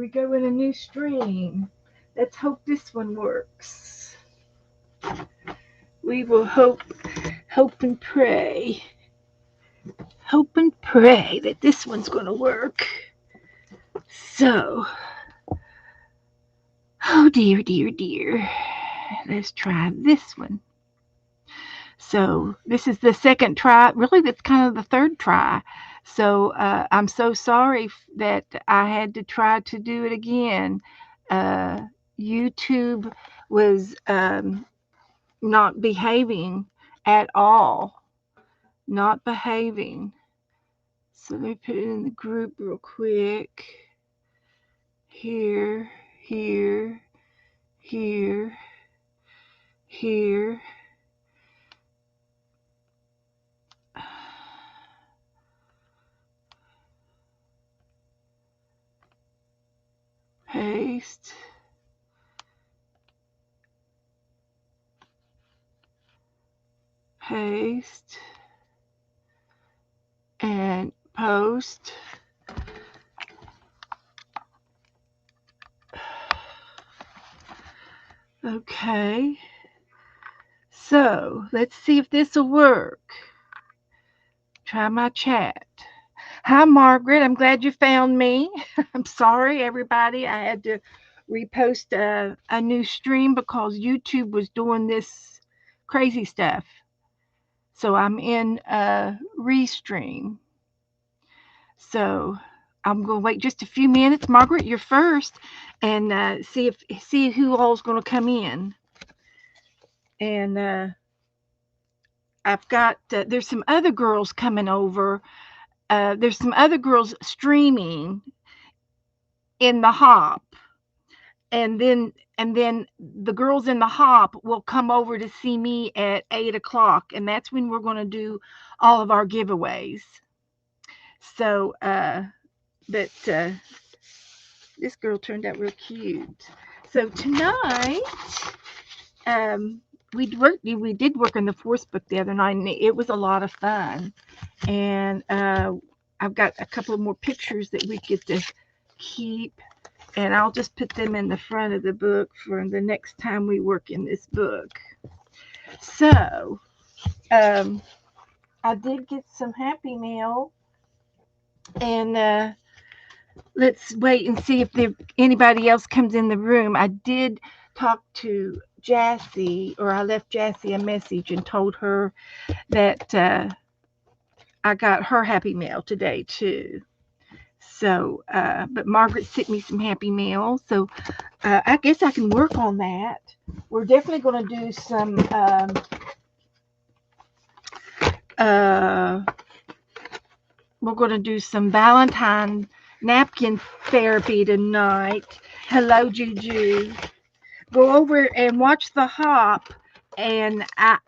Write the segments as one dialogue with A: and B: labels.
A: we go in a new stream. Let's hope this one works. We will hope and pray. Hope and pray that this one's going to work. So, oh dear, dear, dear. Let's try this one. So, this is the second try. Really, that's kind of the third try. So, I'm so sorry that I had to try to do it again. Uh, YouTube was not behaving at all. Not behaving. So let me put it in the group real quick. Here, here, here, here. Paste. Paste. And post. Okay. So let's see if this will work. Try my chat. Hi, Margaret. I'm glad you found me. I'm sorry, everybody. I had to repost a new stream because YouTube was doing this crazy stuff. So I'm in Restream. So I'm going to wait just a few minutes. Margaret, you're first, and see who all's going to come in. And I've got there's some other girls coming over. There's some other girls streaming in the hop, and then the girls in the hop will come over to see me at 8 o'clock, and that's when we're going to do all of our giveaways. So, but this girl turned out real cute. So tonight, we did work on the fourth book the other night, and it was a lot of fun. And I've got a couple of more pictures that we get to keep, and I'll just put them in the front of the book for the next time we work in this book. So, I did get some Happy Mail, and let's wait and see if anybody else comes in the room. I did talk to Jassy, or I left Jassy a message and told her that I got her Happy Mail today too. So, but Margaret sent me some Happy Mail, so I guess I can work on that. We're definitely going to do some we're going to do some Valentine napkin therapy tonight. Hello, Juju. Go over and watch the hop, and I'll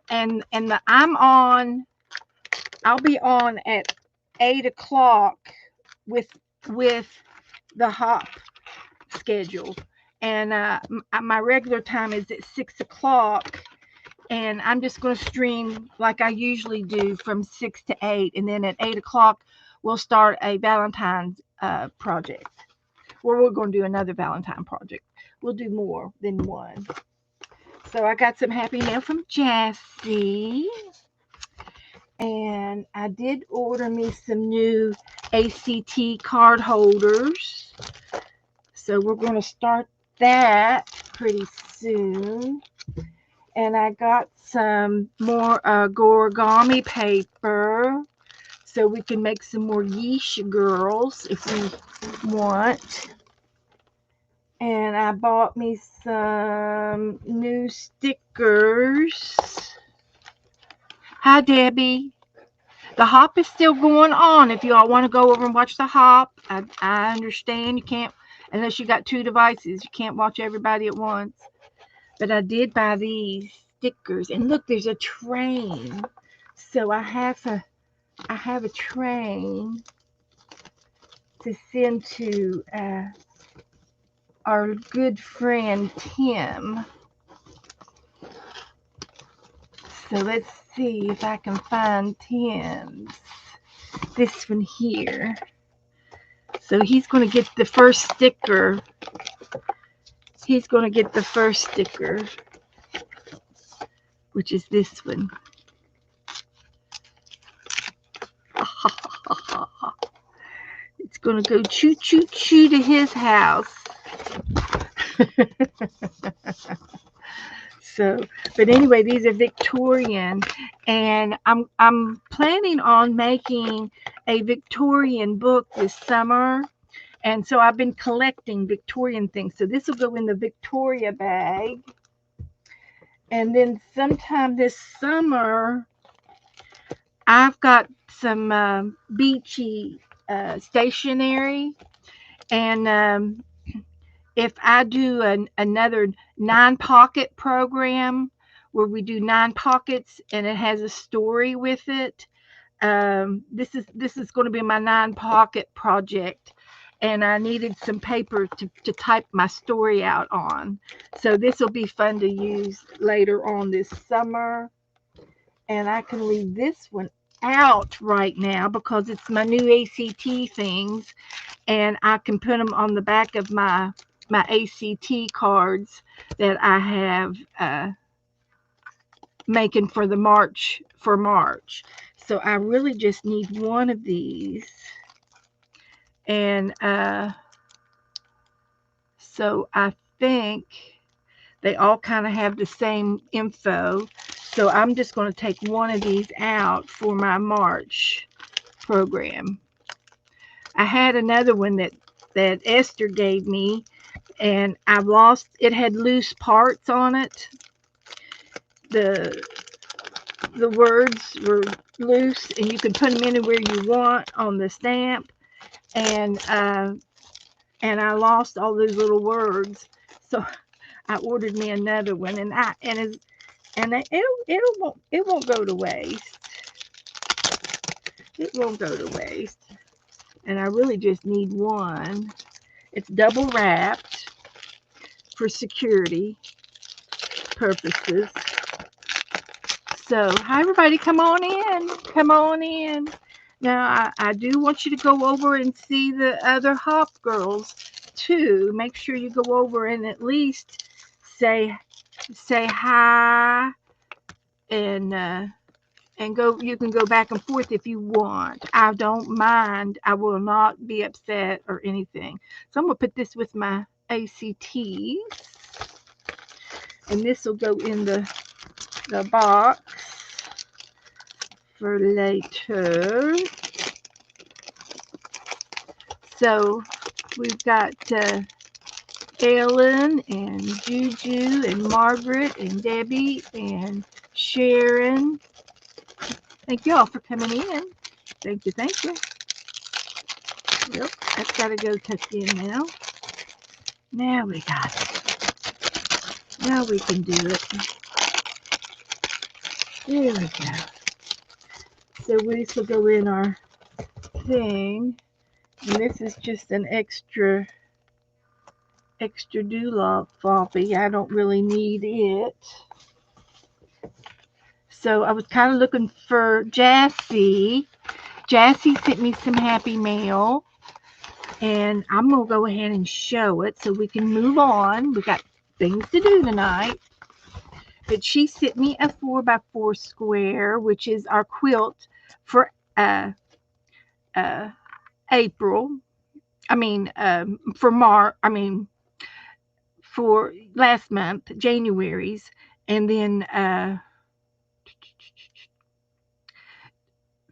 A: be on at 8 o'clock with the hop schedule, and my regular time is at 6 o'clock, and I'm just going to stream like I usually do from 6 to 8, and then at 8 o'clock we'll start a Valentine's project. Or we're going to do another Valentine project. We'll do more than one. So I got some Happy Mail from Jassy. And I did order me some new ACT card holders. So we're going to start that pretty soon. And I got some more origami paper, so we can make some more yeesh girls if we want. And I bought me some new stickers. Hi, Debbie. The hop is still going on. If you all want to go over and watch the hop, I understand you can't, unless you got two devices, you can't watch everybody at once. But I did buy these stickers, and look, there's a train. So I have a train to send to our good friend Tim. So let's see if I can find Tim's. This one here. So he's going to get the first sticker. He's going to get the first sticker, which is this one. It's going to go choo choo choo to his house. So, but anyway, these are Victorian, and I'm planning on making a Victorian book this summer. And so I've been collecting Victorian things. So this will go in the Victoria bag. And then sometime this summer, I've got some beachy stationery. And if I do another 9 pocket program where we do 9 pockets and it has a story with it, this is going to be my 9 pocket project, and I needed some paper to type my story out on. So this will be fun to use later on this summer. And I can leave this one out right now because it's my new ACT things, and I can put them on the back of my ACT cards that I have making for the March. So I really just need one of these, and so I think they all kind of have the same info. So I'm just going to take one of these out for my March program. I had another one that Esther gave me, and I've lost it. Had loose parts on it. The the words were loose, and you could put them anywhere you want on the stamp, and I lost all those little words. So I ordered me another one, and it won't go to waste. It won't go to waste. And I really just need one. It's double wrapped for security purposes. So, hi everybody, come on in. Come on in. Now, I do want you to go over and see the other Hop girls too. Make sure you go over and at least say hi, and go. You can go back and forth if you want. I don't mind. I will not be upset or anything. So I'm gonna put this with my ACTs, and this will go in the box for later. So we've got Ellen and Juju and Margaret and Debbie and Sharon. Thank you all for coming in. Thank you, thank you. Yep, that's got to go tucked in now. Now we got it. Now we can do it. There we go. So this will go in our thing. And this is just an extra doolop floppy. I don't really need it. So I was kind of looking for Jassy. Jassy sent me some happy mail, and I'm going to go ahead and show it so we can move on. We got things to do tonight. But she sent me a 4x4 square, which is our quilt for April. I mean, for March. I mean, for last month, January's, and then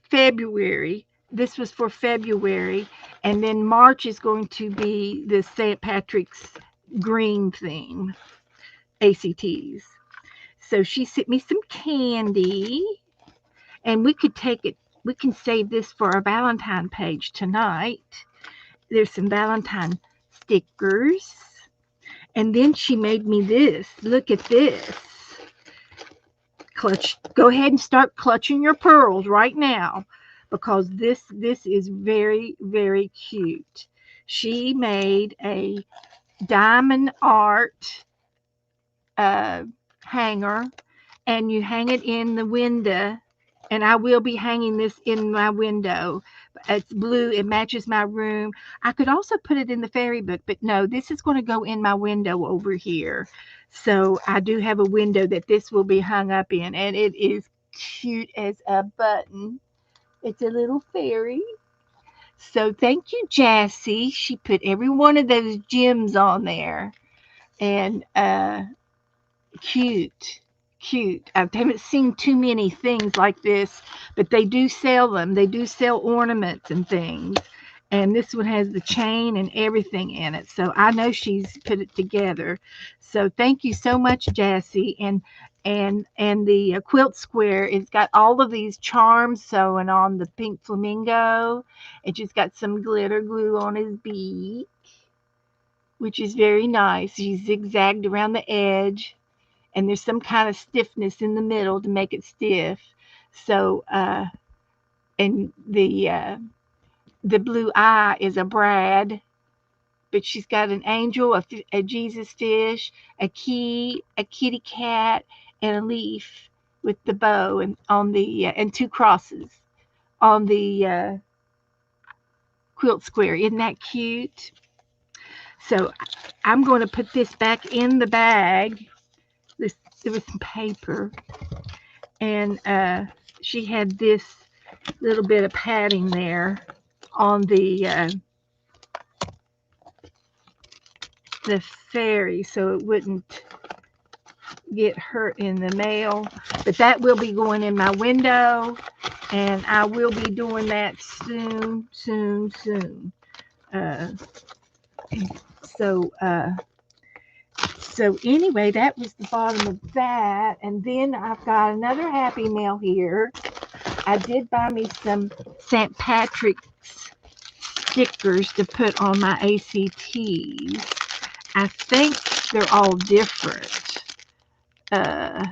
A: February. This was for February, and then March is going to be the St. Patrick's green theme, ACTs. So she sent me some candy, and we could take it. We can save this for our Valentine page tonight. There's some Valentine stickers. And then she made me this. Look at this. Clutch. Go ahead and start clutching your pearls right now, because this is very, very cute. She made a diamond art hanger, and you hang it in the window. And I will be hanging this in my window It's blue. It matches my room. I could also put it in the fairy book, but no, this is going to go in my window over here. So I do have a window that this will be hung up in, and it is cute as a button. It's a little fairy. So thank you, Jassy. She put every one of those gems on there. And cute, cute. I haven't seen too many things like this, but they do sell them. They do sell ornaments and things. And this one has the chain and everything in it. So I know she's put it together. So thank you so much, Jassy. And the quilt square, it's got all of these charms sewn on the pink flamingo. It just got some glitter glue on his beak, which is very nice. She's zigzagged around the edge, and there's some kind of stiffness in the middle to make it stiff. So, and the blue eye is a Brad, but she's got an angel, a Jesus fish, a key, a kitty cat, and a leaf with the bow and on the and two crosses on the quilt square. Isn't that cute? So I'm going to put this back in the bag. There was some paper, and she had this little bit of padding there on the fairy, so it wouldn't get hurt in the mail. But that will be going in my window, and I will be doing that soon, soon, soon. Uh, so. So anyway, that was the bottom of that. And then I've got another happy mail here. I did buy me some St. Patrick's stickers to put on my ACTs. I think they're all different. Uh,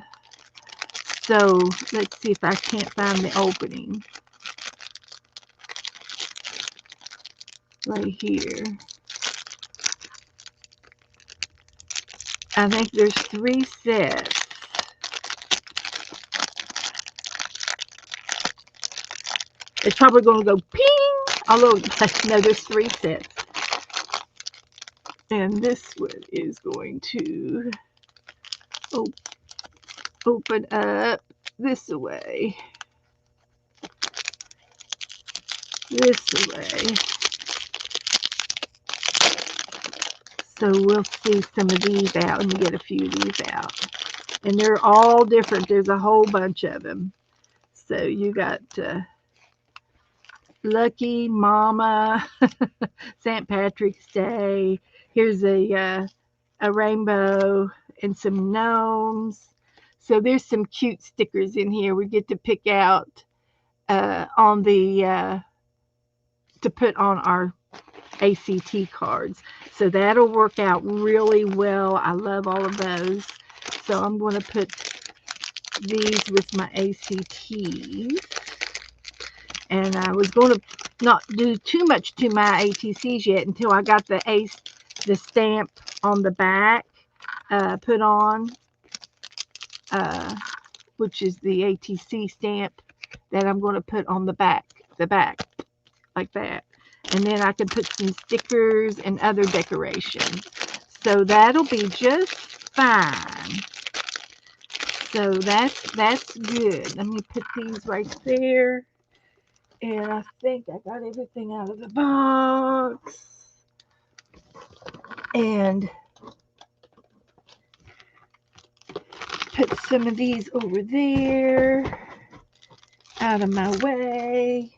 A: so let's see if I can't find the opening. Right here. I think there's 3 sets. It's probably going to go ping all over the place. No, there's 3 sets. And this one is going to open up this way. This way. So we'll see some of these out. Let me get a few of these out. And they're all different. There's a whole bunch of them. So you got Lucky Mama, St. Patrick's Day. Here's a rainbow and some gnomes. So there's some cute stickers in here. We get to pick out on the to put on our ACT cards. So that'll work out really well. I love all of those. So I'm going to put these with my ACTs. And I was going to not do too much to my ATCs yet until I got the stamp on the back put on, which is the ATC stamp that I'm going to put on the back, like that. And then I can put some stickers and other decorations. So that'll be just fine. So that's good. Let me put these right there. And I think I got everything out of the box. And put some of these over there, out of my way.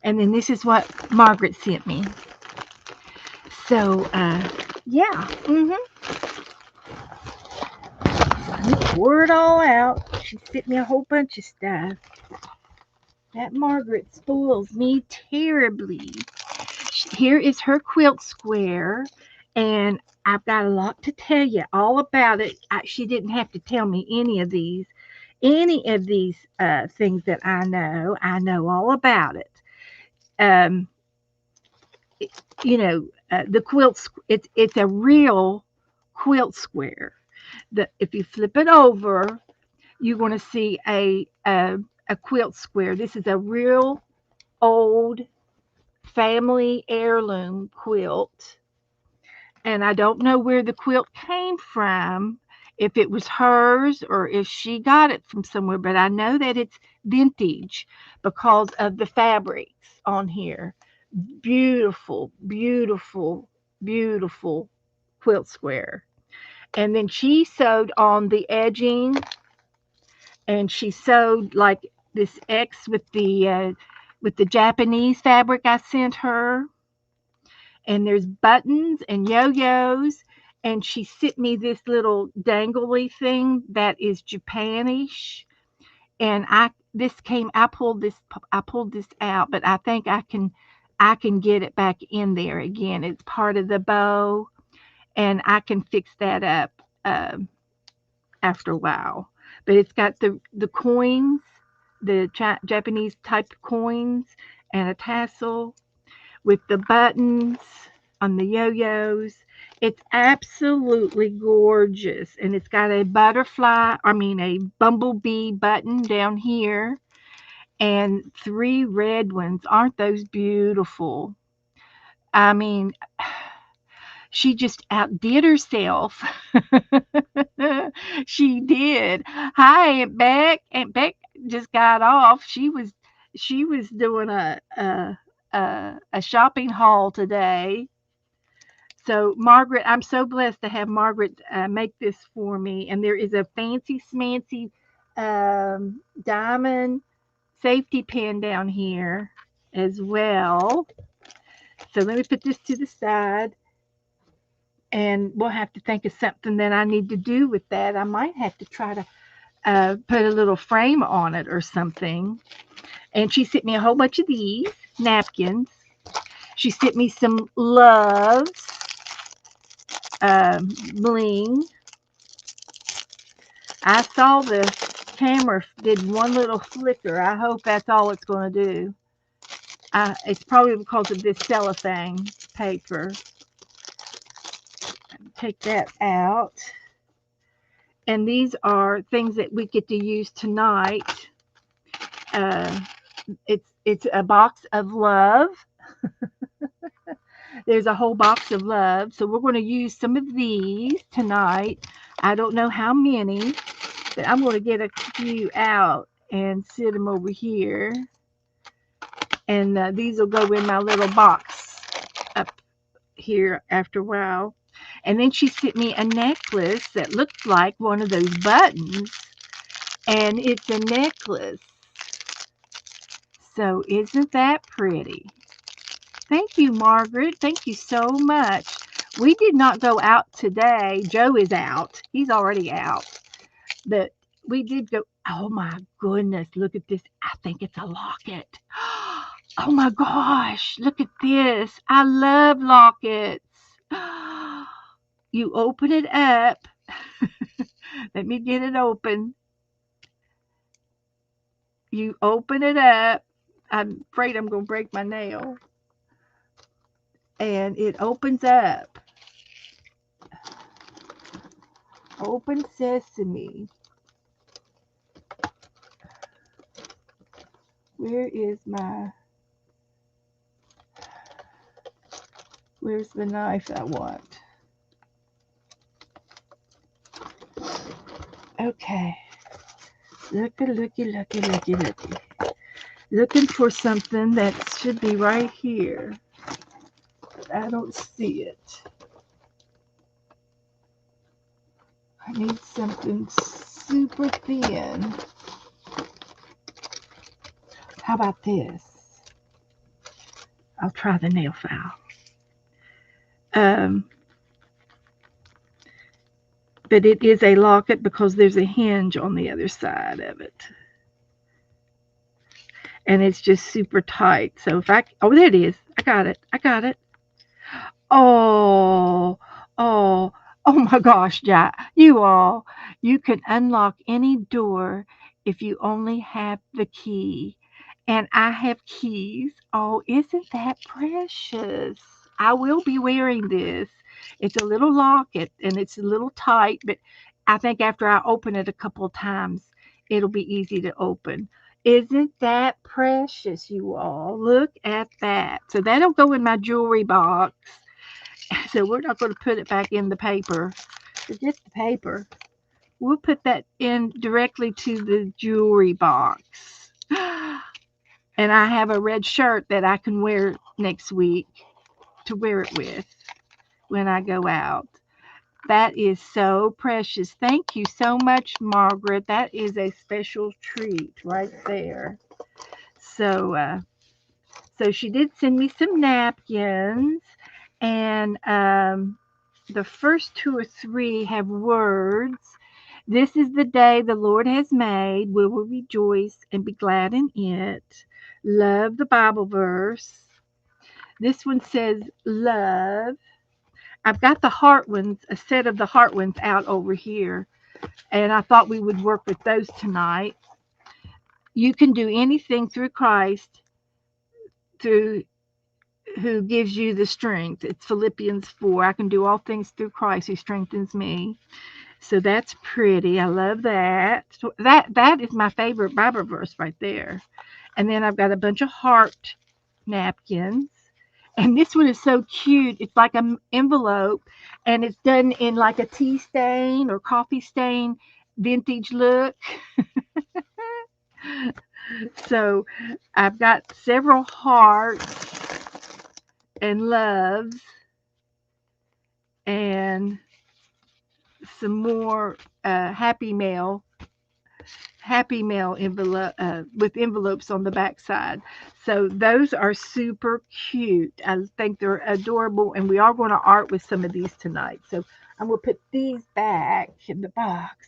A: And then this is what Margaret sent me. So, yeah. Let me pour it all out. She sent me a whole bunch of stuff. That Margaret spoils me terribly. Here is her quilt square, and I've got a lot to tell you all about it. She didn't have to tell me any of these things that I know. I know all about it. The quilt. It's a real quilt square. If you flip it over, you're going to see a a quilt square. This is a real old family heirloom quilt, and I don't know where the quilt came from, if it was hers or if she got it from somewhere, but I know that it's vintage because of the fabrics on here. Beautiful, beautiful, beautiful quilt square. And then she sewed on the edging, and she sewed like this X with the Japanese fabric I sent her, and there's buttons and yo-yos, and she sent me this little dangly thing that is Japanish, and I pulled this out, but I think I can get it back in there again. It's part of the bow, and I can fix that up after a while. But it's got the coins, the Japanese type coins, and a tassel with the buttons on the yo-yos. It's absolutely gorgeous, and it's got a a bumblebee button down here, and three red ones. Aren't those beautiful? I mean, she just outdid herself. She did. Hi, Aunt Beck. Aunt Beck just got off. She was doing a shopping haul today. So Margaret, I'm so blessed to have Margaret make this for me. And there is a fancy smancy diamond safety pin down here as well. So let me put this to the side, and we'll have to think of something that I need to do with that. I might have to try to put a little frame on it or something. And she sent me a whole bunch of these napkins. She sent me some loves, bling. I saw the camera did one little flicker. I hope that's all it's going to do. It's probably because of this cellophane paper. Take that out. And these are things that we get to use tonight. Uh, it's a box of love. There's a whole box of love. So we're going to use some of these tonight. I don't know how many, but I'm going to get a few out and sit them over here. And these will go in my little box up here after a while. And then she sent me a necklace that looked like one of those buttons. And it's a necklace. So isn't that pretty? Thank you, Margaret. Thank you so much. We did not go out today. Joe is out. He's already out. But we did go. Oh my goodness. Look at this. I think it's a locket. Oh my gosh. Look at this. I love lockets. You open it up. Let me get it open. You open it up. I'm afraid I'm going to break my nail. And it opens up. Open sesame. Where is where's the knife I want? Okay. Looky. Looking for something that should be right here. But I don't see it. I need something super thin. How about this? I'll try the nail file. But it is a locket because there's a hinge on the other side of it. And it's just super tight. So oh, there it is. I got it. Oh, oh, oh my gosh, Jack. You can unlock any door if you only have the key. And I have keys. Oh, isn't that precious? I will be wearing this. It's a little locket and it's a little tight, but I think after I open it a couple of times, it'll be easy to open. Isn't that precious, you all? Look at that. So that'll go in my jewelry box. So we're not going to put it back in the paper. Forget the paper. We'll put that in directly to the jewelry box. And I have a red shirt that I can wear next week to wear it with when I go out. That is so precious. Thank you so much, Margaret. That is a special treat right there. So, so she did send me some napkins, and the first two or three have words. This is the day the Lord has made. We will rejoice and be glad in it. Love the Bible verse. This one says love. I've got the heart ones, a set of the heart ones out over here, and I thought we would work with those tonight. You can do anything through Christ, through who gives you the strength. It's Philippians 4. I can do all things through Christ who strengthens me. So that's pretty. I love that. So that is my favorite Bible verse right there. And then I've got a bunch of heart napkins. And this one is so cute. It's like an envelope, and it's done in like a tea stain or coffee stain vintage look. So I've got several hearts and loves and some more happy mail envelope with envelopes on the back side. So those are super cute. I think they're adorable, and we are going to art with some of these tonight. So I'm going to put these back in the box,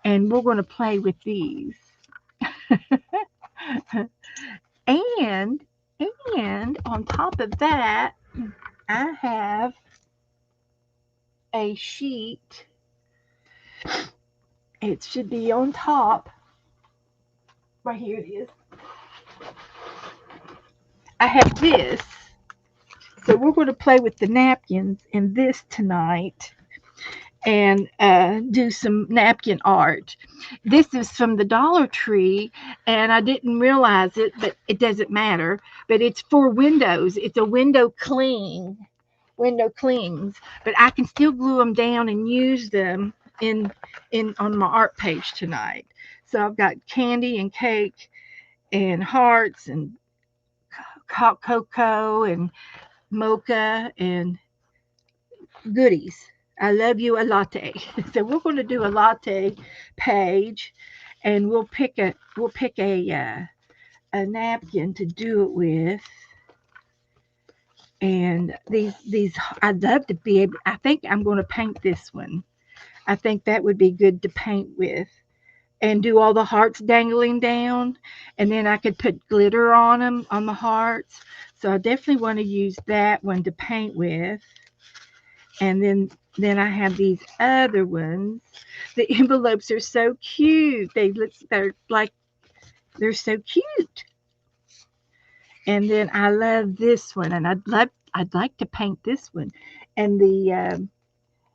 A: and we're going to play with these. and and on top of that, I have a sheet. It should be on top. Right here it is. I have this. So we're going to play with the napkins in this tonight and do some napkin art. This is from the Dollar Tree, and I didn't realize it, but it doesn't matter. But it's for windows. It's a window clings, but I can still glue them down and use them in on my art page tonight. So I've got candy and cake and hearts and cocoa and mocha and goodies. I love you a latte. So we're going to do a latte page, and we'll pick a napkin to do it with. And these I'd love to be able. I think I'm going to paint this one. I think that would be good to paint with. And do all the hearts dangling down, and then I could put glitter on them on the hearts. So I definitely want to use that one to paint with. And then I have these other ones. The envelopes are so cute. They're so cute. And then I love this one, and I'd like to paint this one. And the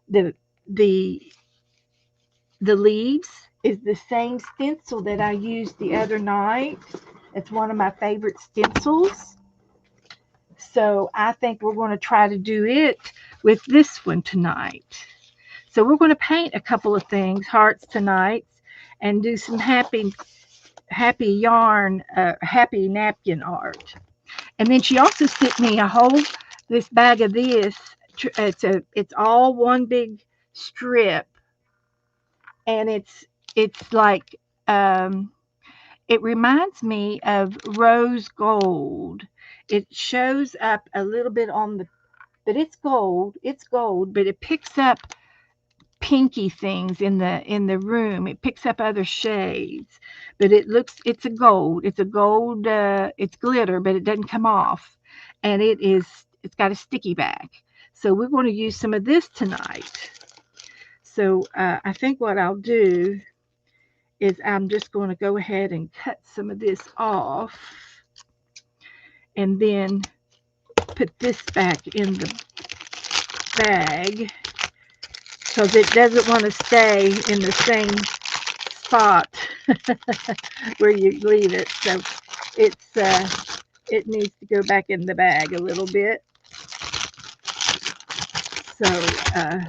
A: the the leaves is the same stencil that I used the other night. It's one of my favorite stencils. So I think we're going to try to do it with this one tonight. So we're going to paint a couple of things, hearts tonight, and do some happy yarn, happy napkin art. And then she also sent me this bag of this. It's all one big strip, and it's like it reminds me of rose gold. It shows up a little bit on the, but it's gold, but it picks up pinky things in the room. It picks up other shades, but it's a gold, it's glitter, but it doesn't come off, and it's got a sticky back. So we're going to use some of this tonight. So I think what I'll do is I'm just going to go ahead and cut some of this off, and then put this back in the bag because it doesn't want to stay in the same spot where you leave it. So it's it needs to go back in the bag a little bit. So uh,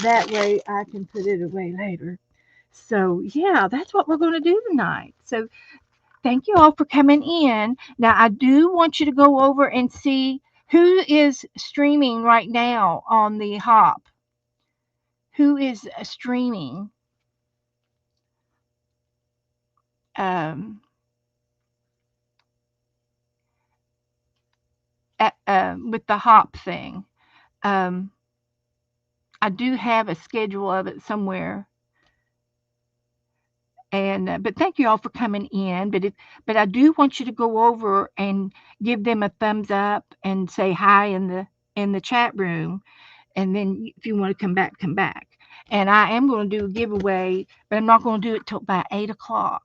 A: that way I can put it away later. So yeah, that's what we're going to do tonight. So thank you all for coming in. Now I do want you to go over and see who is streaming right now on the Hop. Who is streaming um, with the Hop thing? Um, I do have a schedule of it somewhere. And but thank you all for coming in. But I do want you to go over and give them a thumbs up and say hi in the chat room. And then if you want to come back, come back. And I am going to do a giveaway, but I'm not going to do it till about 8 o'clock.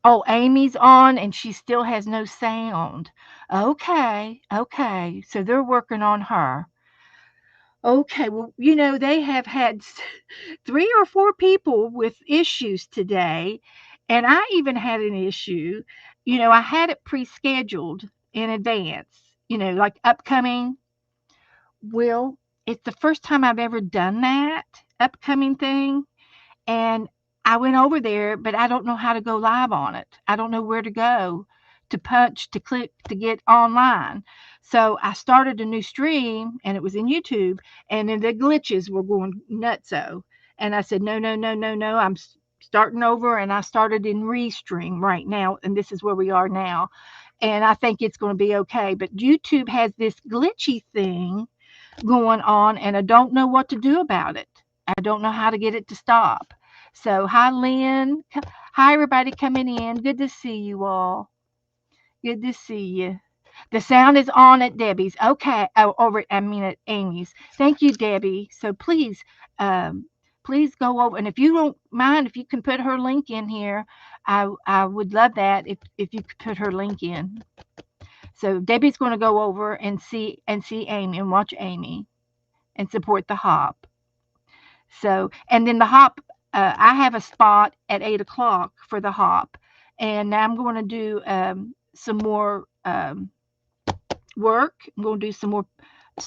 A: Oh, Amy's on and she still has no sound. Okay, okay. So they're working on her. Okay, well, they have had 3 or 4 people with issues today, and I even had an issue. I had it pre-scheduled in advance, like upcoming. Well, it's the first time I've ever done that upcoming thing, and I went over there, but I don't know how to go live on it. I don't know where to go to punch, to click, to get online. So I started a new stream and it was in YouTube, and then the glitches were going nutso. And I said, no, no, no, no, no. I'm starting over, and I started in Restream right now, and this is where we are now. And I think it's going to be okay. But YouTube has this glitchy thing going on, and I don't know what to do about it. I don't know how to get it to stop. So, hi, Lynn. Hi, everybody coming in. Good to see you all. Good to see you. The sound is on at Debbie's. Okay. Oh, at Amy's. Thank you, Debbie. So um, please go over. And if you don't mind, if you can put her link in here, I would love that if you could put her link in. So Debbie's going to go over and see Amy and watch Amy and support the Hop. So, and then the Hop, I have a spot at 8 o'clock for the Hop, and now I'm going to do some more work. I'm going to do some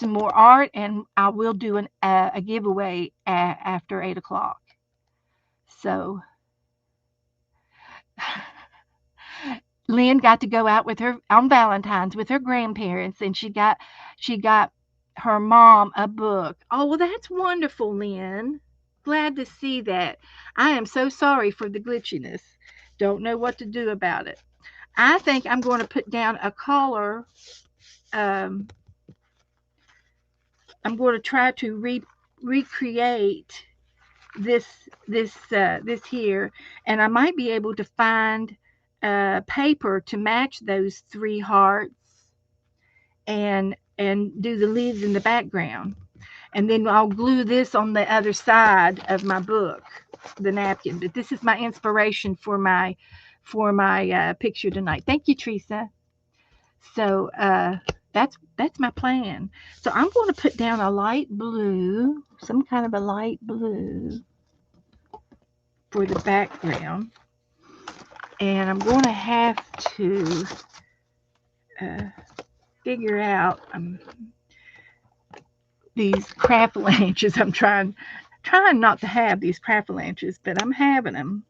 A: more art, and I will do a giveaway after 8 o'clock. So, Lynn got to go out with her on Valentine's with her grandparents, and she got her mom a book. Oh, well, that's wonderful, Lynn. Glad to see that. I am so sorry for the glitchiness. Don't know what to do about it. I think I'm going to put down a caller. Um, I'm going to try to recreate this here, and I might be able to find paper to match those 3 hearts and do the leaves in the background. And then I'll glue this on the other side of my book, the napkin. But this is my inspiration for my picture tonight. Thank you, Teresa. So that's my plan. So I'm going to put down a light blue, some kind of a light blue for the background, and I'm going to have to uh, figure out these crapalanches. I'm trying not to have these crapalanches, but I'm having them.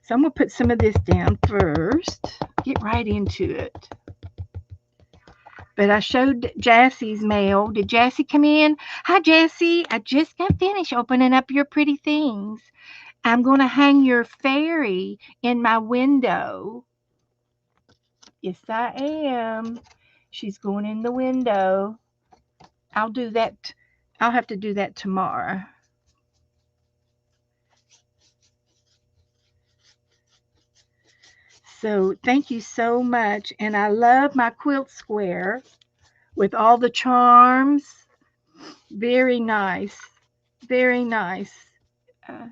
A: So I'm going to put some of this down first. Get right into it. But I showed Jassie's mail. Did Jassie come in? Hi, Jassie. I just got finished opening up your pretty things. I'm going to hang your fairy in my window. Yes, I am. She's going in the window. I'll do that. I'll have to do that tomorrow. So thank you so much. And I love my quilt square with all the charms. Very nice. Very nice, uh,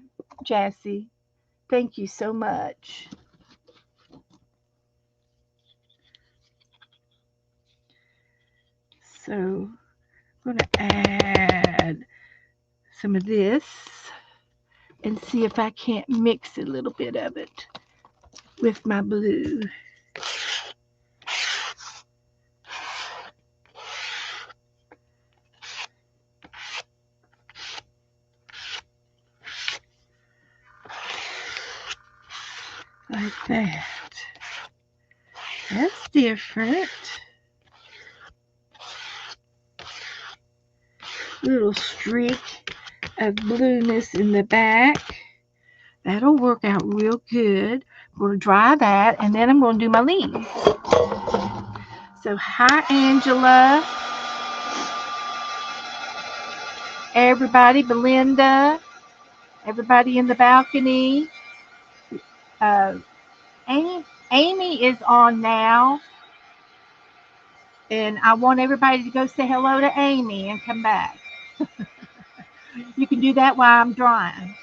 A: Jassy. Thank you so much. So I'm going to add some of this. and see if I can't mix a little bit of it with my blue. Like that. That's different. Little streak of blueness in the back. That'll work out real good. I'm going to dry that, and then I'm going to do my leaves. So, hi, Angela. Everybody, Belinda. Everybody in the balcony. Uh, Amy is on now, and I want everybody to go say hello to Amy and come back. You can do that while I'm drying.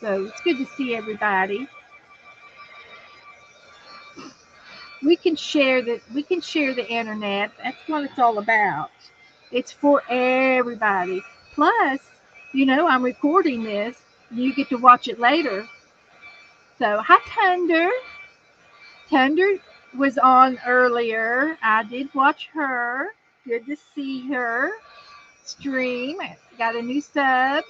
A: So it's good to see everybody. We can share the internet. That's what it's all about. It's for everybody. Plus, I'm recording this. You get to watch it later. So hi Thunder. Thunder was on earlier. I did watch her. Good to see her stream. Got a new sub.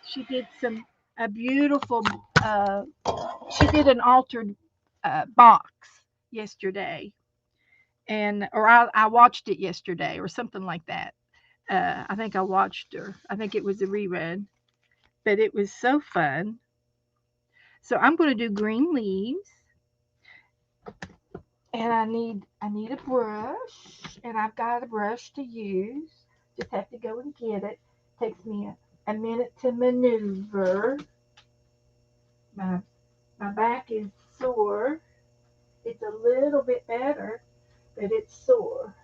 A: She did a beautiful. She did an altered box yesterday, or I watched it yesterday, or something like that. I think I watched her. I think it was a rerun, but it was so fun. So I'm going to do green leaves, and I need a brush, and I've got a brush to use. Just have to go and get it. Takes me a minute to maneuver. My my back is sore. It's a little bit better, but it's sore.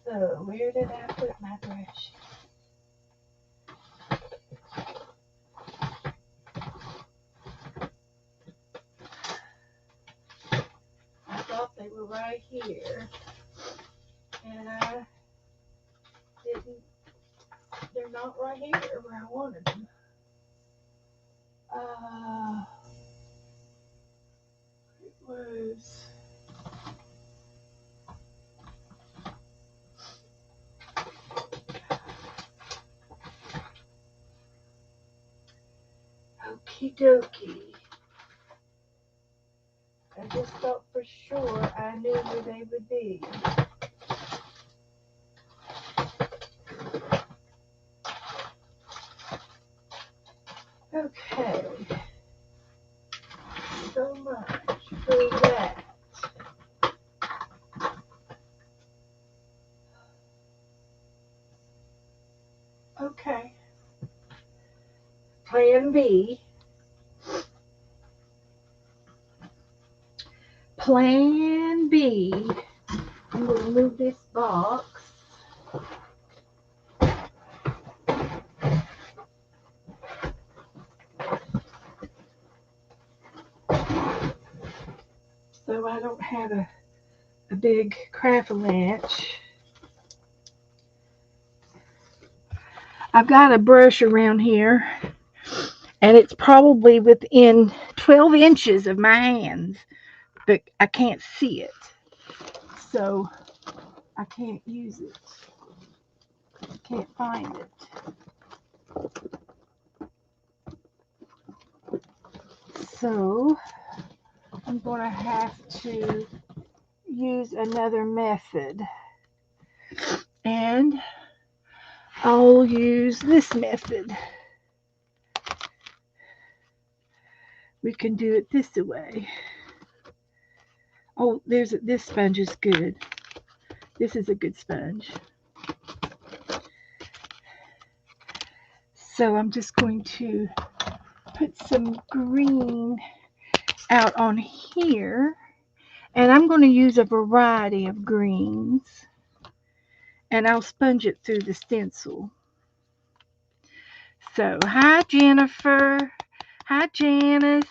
A: So where did I put my brush? I thought they were right here, and I didn't. They're not right here where I wanted them. It was. Okie dokie. I just thought for sure I knew where they would be. Okay. So much for that. Okay. Plan B. Plan B. I'm going to move this box. So I don't have a big avalanche. I've got a brush around here, and it's probably within 12 inches of my hands, but I can't see it. So I can't use it. I can't find it. So I'm going to have to use another method. And I'll use this method. We can do it this way. Oh, this sponge is good. This is a good sponge. So I'm just going to put some green out on here. And I'm going to use a variety of greens. And I'll sponge it through the stencil. So, hi Jennifer. Hi Janice.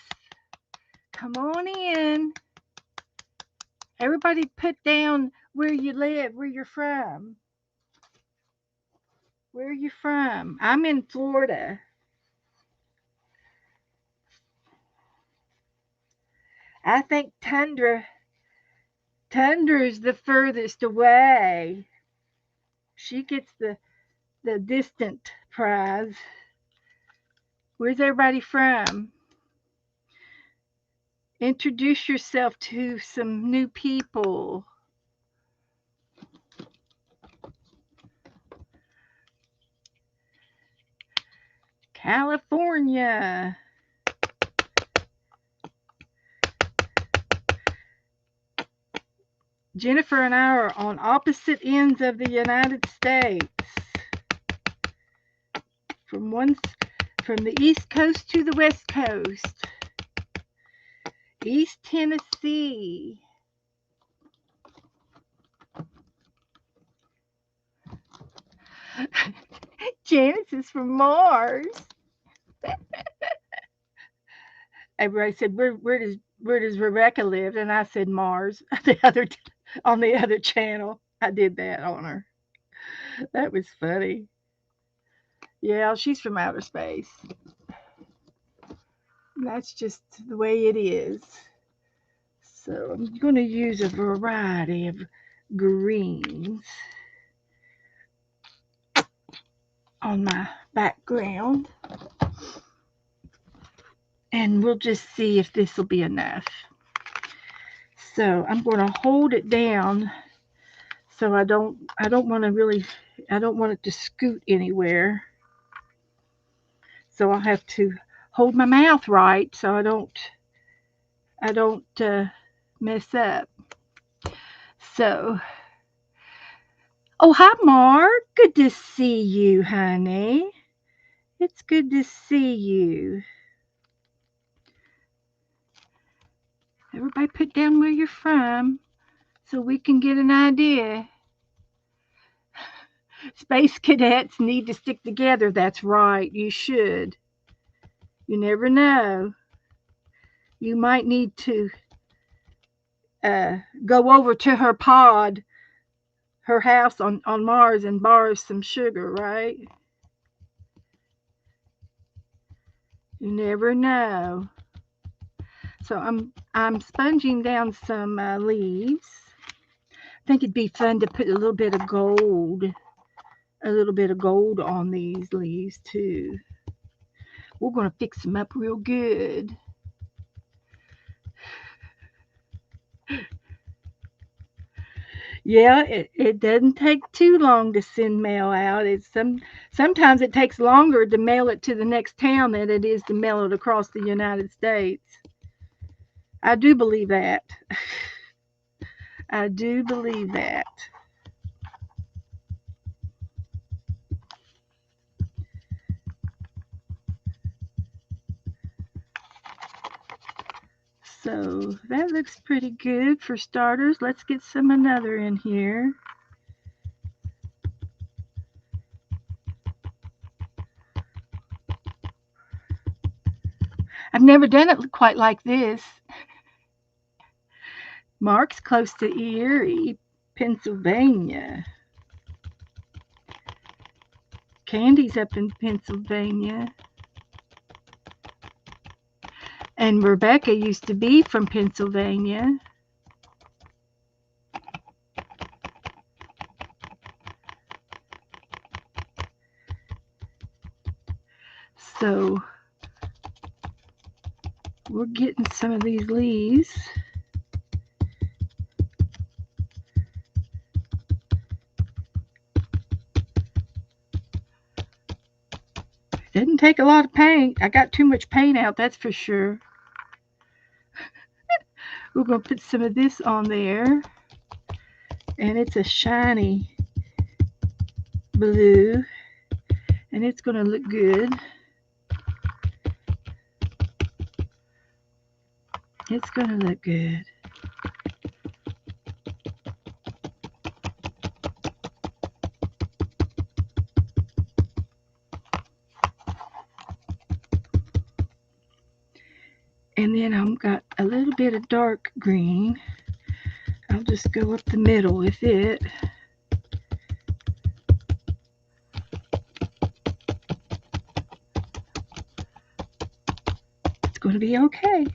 A: Come on in. Everybody put down where you live, where you're from. Where are you from? I'm in Florida. I think Tundra's the furthest away. She gets the distant prize. Where's everybody from? Introduce yourself to some new people. California. Jennifer and I are on opposite ends of the United States. From the East Coast to the West Coast. East Tennessee. Janice is from Mars. Everybody said, where does Rebecca live? And I said Mars. On the other channel. I did that on her. That was funny. Yeah, she's from outer space. That's just the way it is. So I'm going to use a variety of greens on my background. And we'll just see if this will be enough. So I'm going to hold it down so I don't want it to scoot anywhere. So I'll have to hold my mouth right so I don't mess up. So, oh, hi, Mark. Good to see you, honey. It's good to see you. Everybody put down where you're from so we can get an idea. Space cadets need to stick together. That's right. You should. You never know. You might need to go over to her pod, her house on Mars, and borrow some sugar, right? You never know. So I'm sponging down some leaves. I think it'd be fun to put a little bit of gold on these leaves too. We're going to fix them up real good. Yeah, it doesn't take too long to send mail out. Sometimes it takes longer to mail it to the next town than it is to mail it across the United States. I do believe that. I do believe that. So that looks pretty good for starters. Let's get some another in here. I've never done it quite like this. Mark's close to Erie, Pennsylvania. Candy's up in Pennsylvania. And Rebecca used to be from Pennsylvania. So we're getting some of these leaves. Didn't take a lot of paint. I got too much paint out, that's for sure. We're going to put some of this on there. And it's a shiny blue. And it's going to look good. It's going to look good. And then I've got a little bit of dark green. I'll just go up the middle with it. It's going to be okay.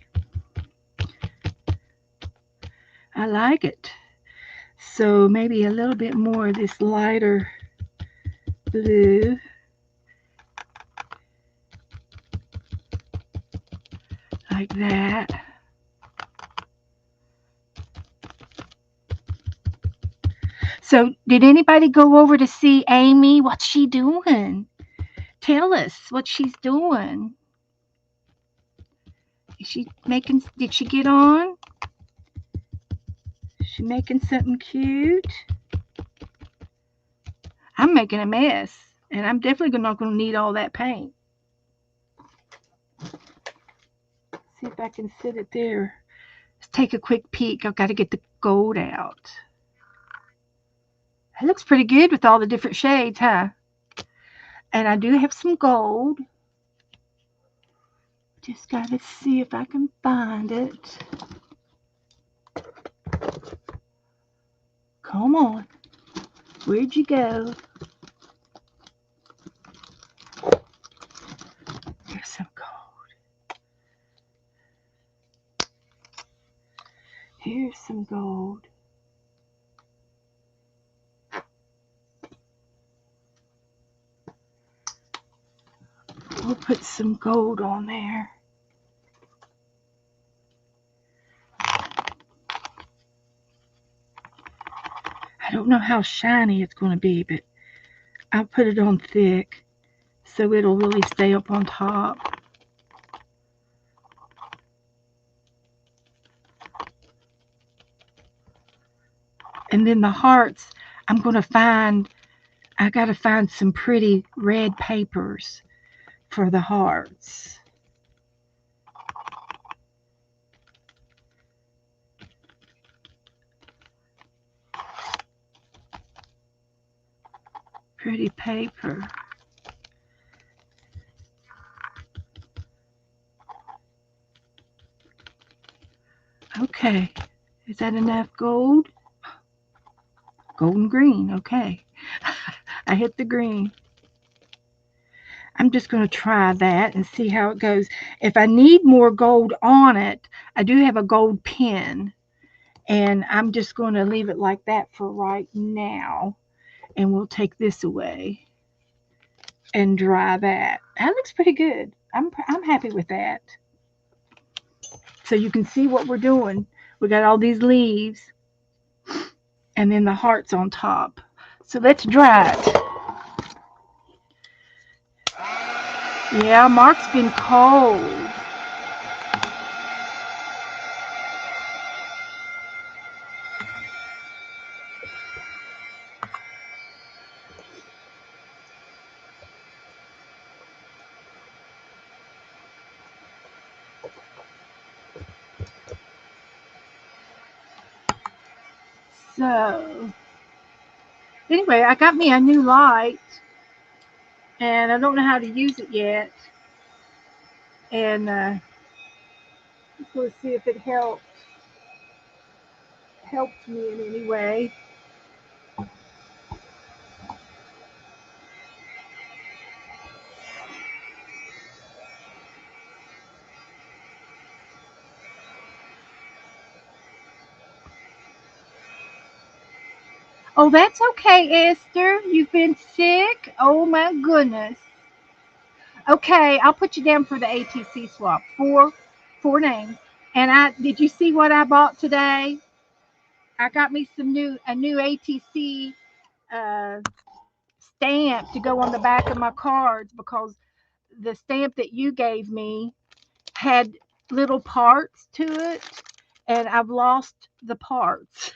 A: I like it. So maybe a little bit more of this lighter blue. Like that. So, did anybody go over to see Amy? What's she doing? Tell us what she's doing. Is she making? Did she get on? Is she making something cute? I'm making a mess, and I'm definitely not going to need all that paint. See if I can sit it there. Let's take a quick peek. I've got to get the gold out. It looks pretty good with all the different shades, huh? And I do have some gold. Just got to see if I can find it. Come on. Where'd you go? Here's some gold. Here's some gold. We'll put some gold on there. I don't know how shiny it's going to be, but I'll put it on thick so it'll really stay up on top. And then the hearts, I got to find some pretty red papers for the hearts. Pretty paper. Okay, is that enough gold? Golden green, okay. I hit the green. I'm just going to try that and see how it goes. If I need more gold on it, I do have a gold pen. And I'm just going to leave it like that for right now. And we'll take this away and dry that. That looks pretty good. I'm happy with that. So you can see what we're doing. We got all these leaves and then the hearts on top. So let's dry it. Yeah, Mark's been cold. So anyway, I got me a new light and I don't know how to use it yet. And we'll see if it helped me in any way. Oh, that's okay, Esther. You've been sick? Oh my goodness. Okay, I'll put you down for the ATC swap. Four names. And I did you see what I bought today? I got me a new ATC uh, stamp to go on the back of my cards because the stamp that you gave me had little parts to it and I've lost the parts.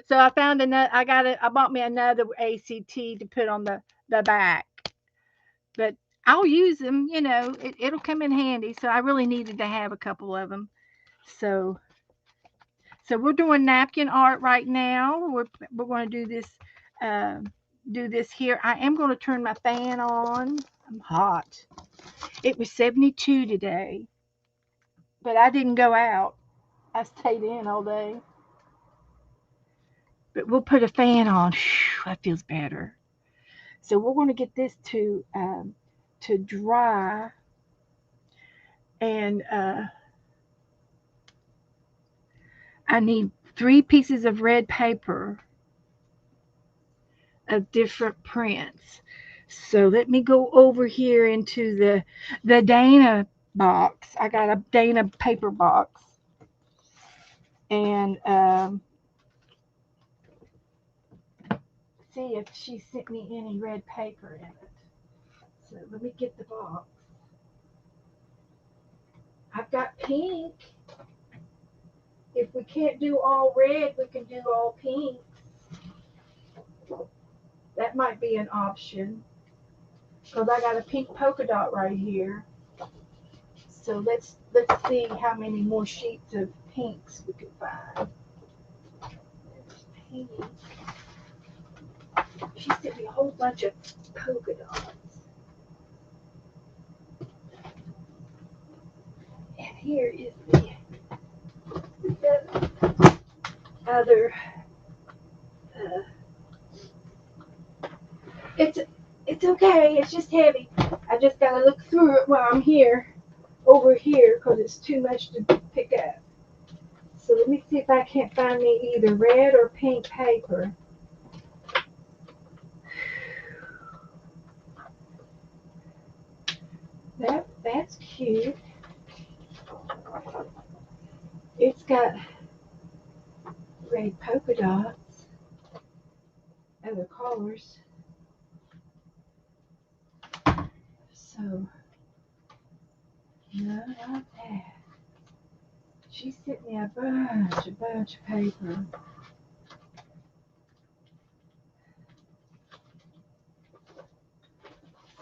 A: So I found another. I bought me another ACT to put on the back, but I'll use them. It'll come in handy. So I really needed to have a couple of them. So we're doing napkin art right now. We're going to uh, do this here. I am going to turn my fan on. I'm hot. It was 72 today, but I didn't go out. I stayed in all day. But we'll put a fan on. That feels better. So we're going to get this to dry, and I need 3 pieces of red paper of different prints. So let me go over here into the Dana box. I got a Dana paper box, and see if she sent me any red paper in it. So let me get the box. I've got pink. If we can't do all red, we can do all pink. That might be an option because I got a pink polka dot right here. So let's see how many more sheets of pinks we can find. There's pink. She sent me a whole bunch of polka dots. And here is the other. Uh, it's it's okay. It's just heavy. I just gotta look through it while I'm here, over here, because it's too much to pick up. So let me see if I can't find me either red or pink paper. That's cute. It's got red polka dots, other colors. So no, not that. She sent me a bunch of paper.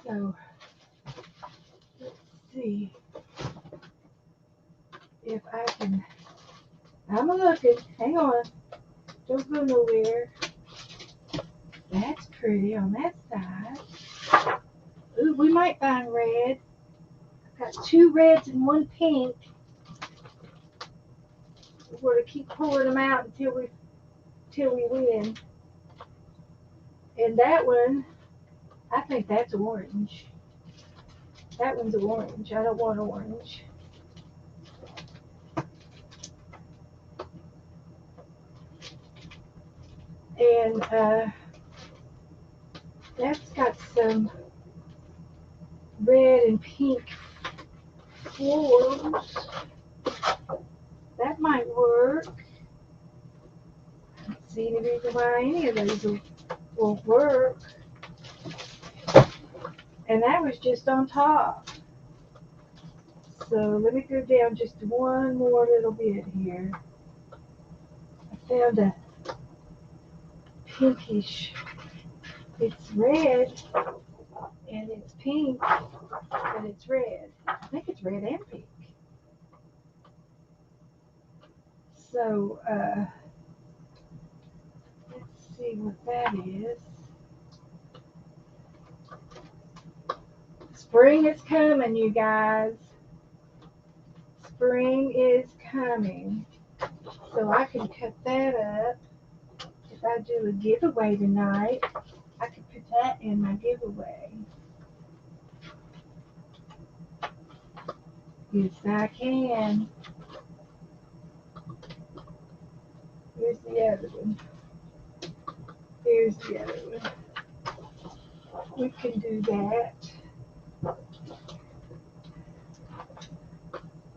A: So let's see if I can. I'm looking. Hang on. Don't go nowhere. That's pretty on that side. Ooh, we might find red. I've got 2 reds and 1 pink. We're going to keep pulling them out until we win. And that one, I think that's orange. That one's orange. I don't want orange. And that's got some red and pink floors. That might work. I don't see any reason why any of those won't work. And that was just on top. So let me go down just one more little bit here. I found a pinkish. It's red and it's pink and it's red. I think it's red and pink. So let's see what that is. Spring is coming, you guys. Spring is coming. So I can cut that up. If I do a giveaway tonight, I could put that in my giveaway. Yes, I can. Here's the other one. Here's the other one. We can do that.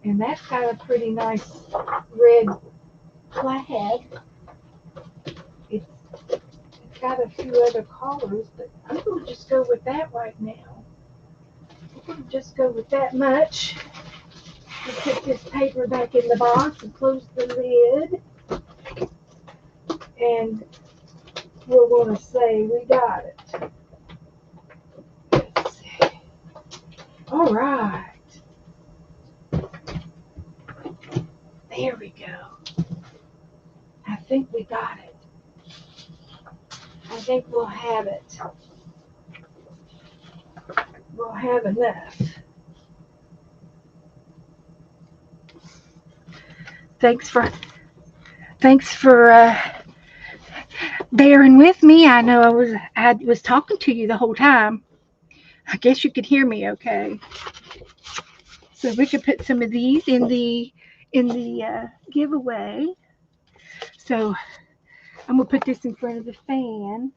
A: And that's got a pretty nice red flag. It's got a few other colors, but I'm going to just go with that right now. I'm going to just go with that much. And put this paper back in the box and close the lid. And we're going to say we got it. Let's see. All right. There we go. I think we got it. I think we'll have it. We'll have enough. Thanks for bearing with me. I know I was talking to you the whole time. I guess you could hear me okay. So we could put some of these in the giveaway. So I'm gonna put this in front of the fan,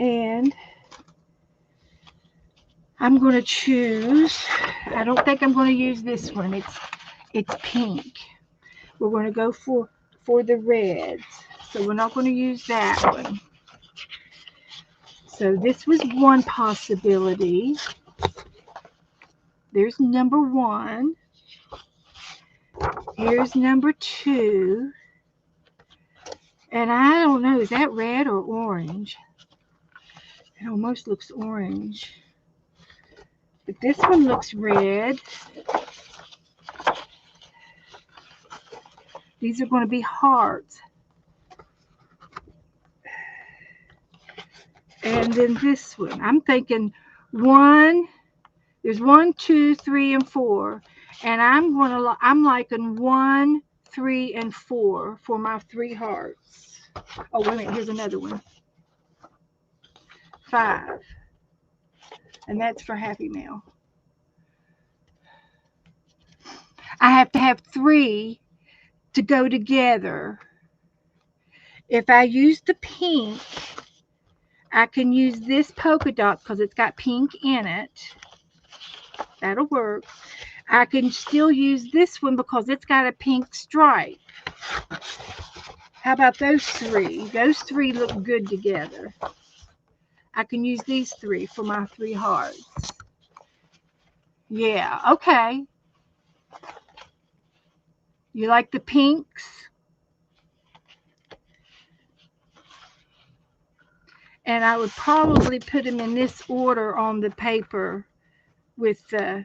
A: and I'm gonna choose. I don't think I'm gonna use this one. It's pink. We're gonna go for the reds. So we're not gonna use that one. So this was one possibility. There's number one. Here's number two. And I don't know, is that red or orange? It almost looks orange. But this one looks red. These are going to be hearts. And then this one. I'm thinking one, there's one, two, three, and four. And I'm liking one, three, and four for my three hearts. Oh, wait a minute, here's another one. Five. And that's for Happy Meal. I have to have three to go together. If I use the pink, I can use this polka dot because it's got pink in it. That'll work. I can still use this one because it's got a pink stripe. How about those three? Those three look good together. I can use these three for my three hearts. Yeah, okay. You like the pinks? And I would probably put them in this order on the paper with the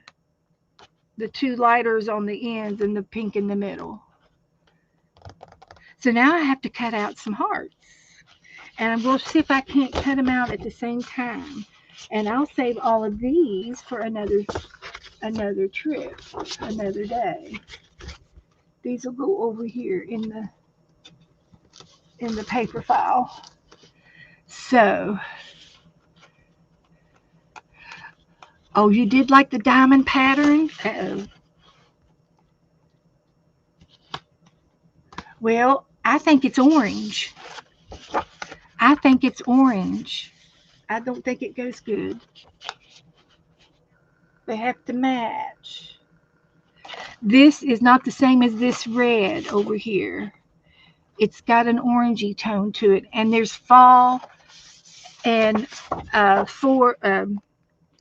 A: two lighters on the ends and the pink in the middle. So now I have to cut out some hearts. And I'm going to see if I can't cut them out at the same time. And I'll save all of these for another trip, another day. These will go over here in the paper file. So, oh, you did like the diamond pattern? Uh-oh. Well, I think it's orange. I think it's orange. I don't think it goes good. They have to match. This is not the same as this red over here. It's got an orangey tone to it, and there's fall and for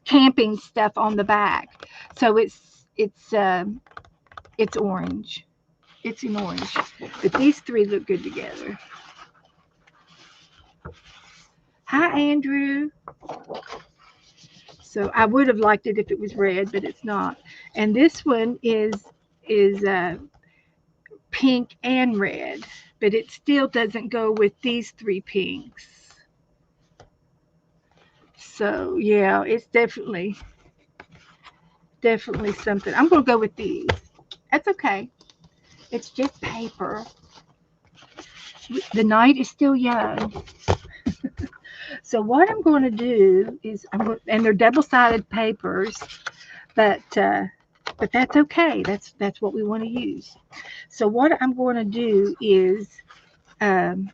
A: camping stuff on the back. So it's orange. It's in orange, but these three look good together. Hi, Andrew. So I would have liked it if it was red, but it's not. And this one is pink and red, but it still doesn't go with these three pinks. So yeah, it's definitely something. I'm gonna go with these. That's okay. It's just paper. The night is still young. So what I'm going to do is and they're double-sided papers, but that's okay. That's what we want to use. So what I'm going to do is um,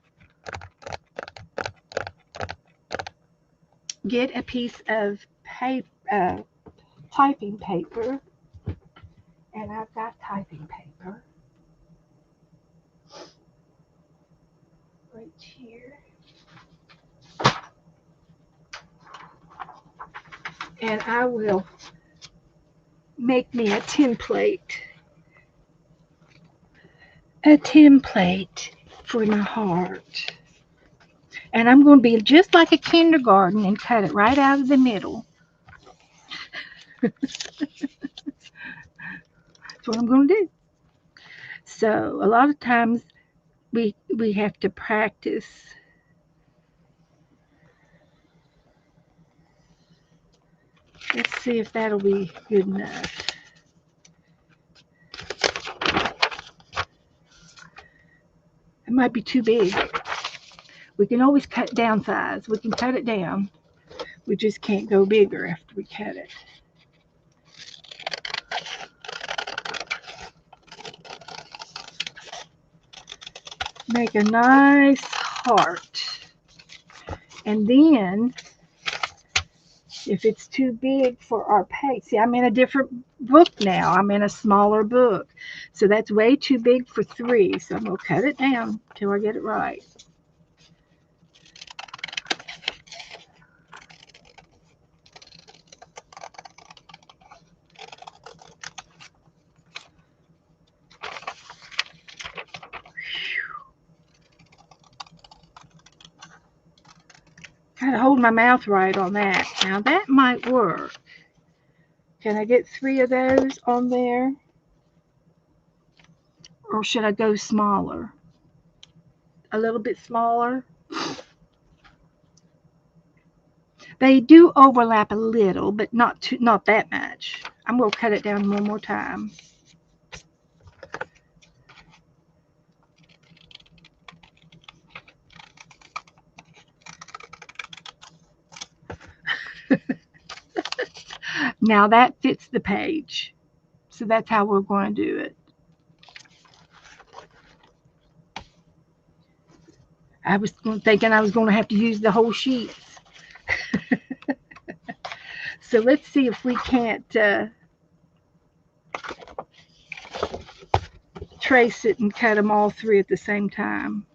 A: get a piece of paper, typing paper, and I've got typing paper right here, and I will make me a template for my heart. And I'm going to be just like a kindergarten and cut it right out of the middle. That's what I'm going to do. So a lot of times we have to practice. Let's see if that'll be good enough. might be too big. We can always cut downsize. We can cut it down. We just can't go bigger after we cut it. Make a nice heart. And then, if it's too big for our page, see, I'm in a different book now. I'm in a smaller book. So that's way too big for 3. So I'm going to cut it down till I get it right. Gotta hold my mouth right on that. Now that might work. Can I get 3 of those on there? Or should I go smaller? A little bit smaller? They do overlap a little, but not that much. I'm going to cut it down one more time. Now that fits the page. So that's how we're going to do it. I was thinking I was going to have to use the whole sheets. So let's see if we can't trace it and cut them all 3 at the same time.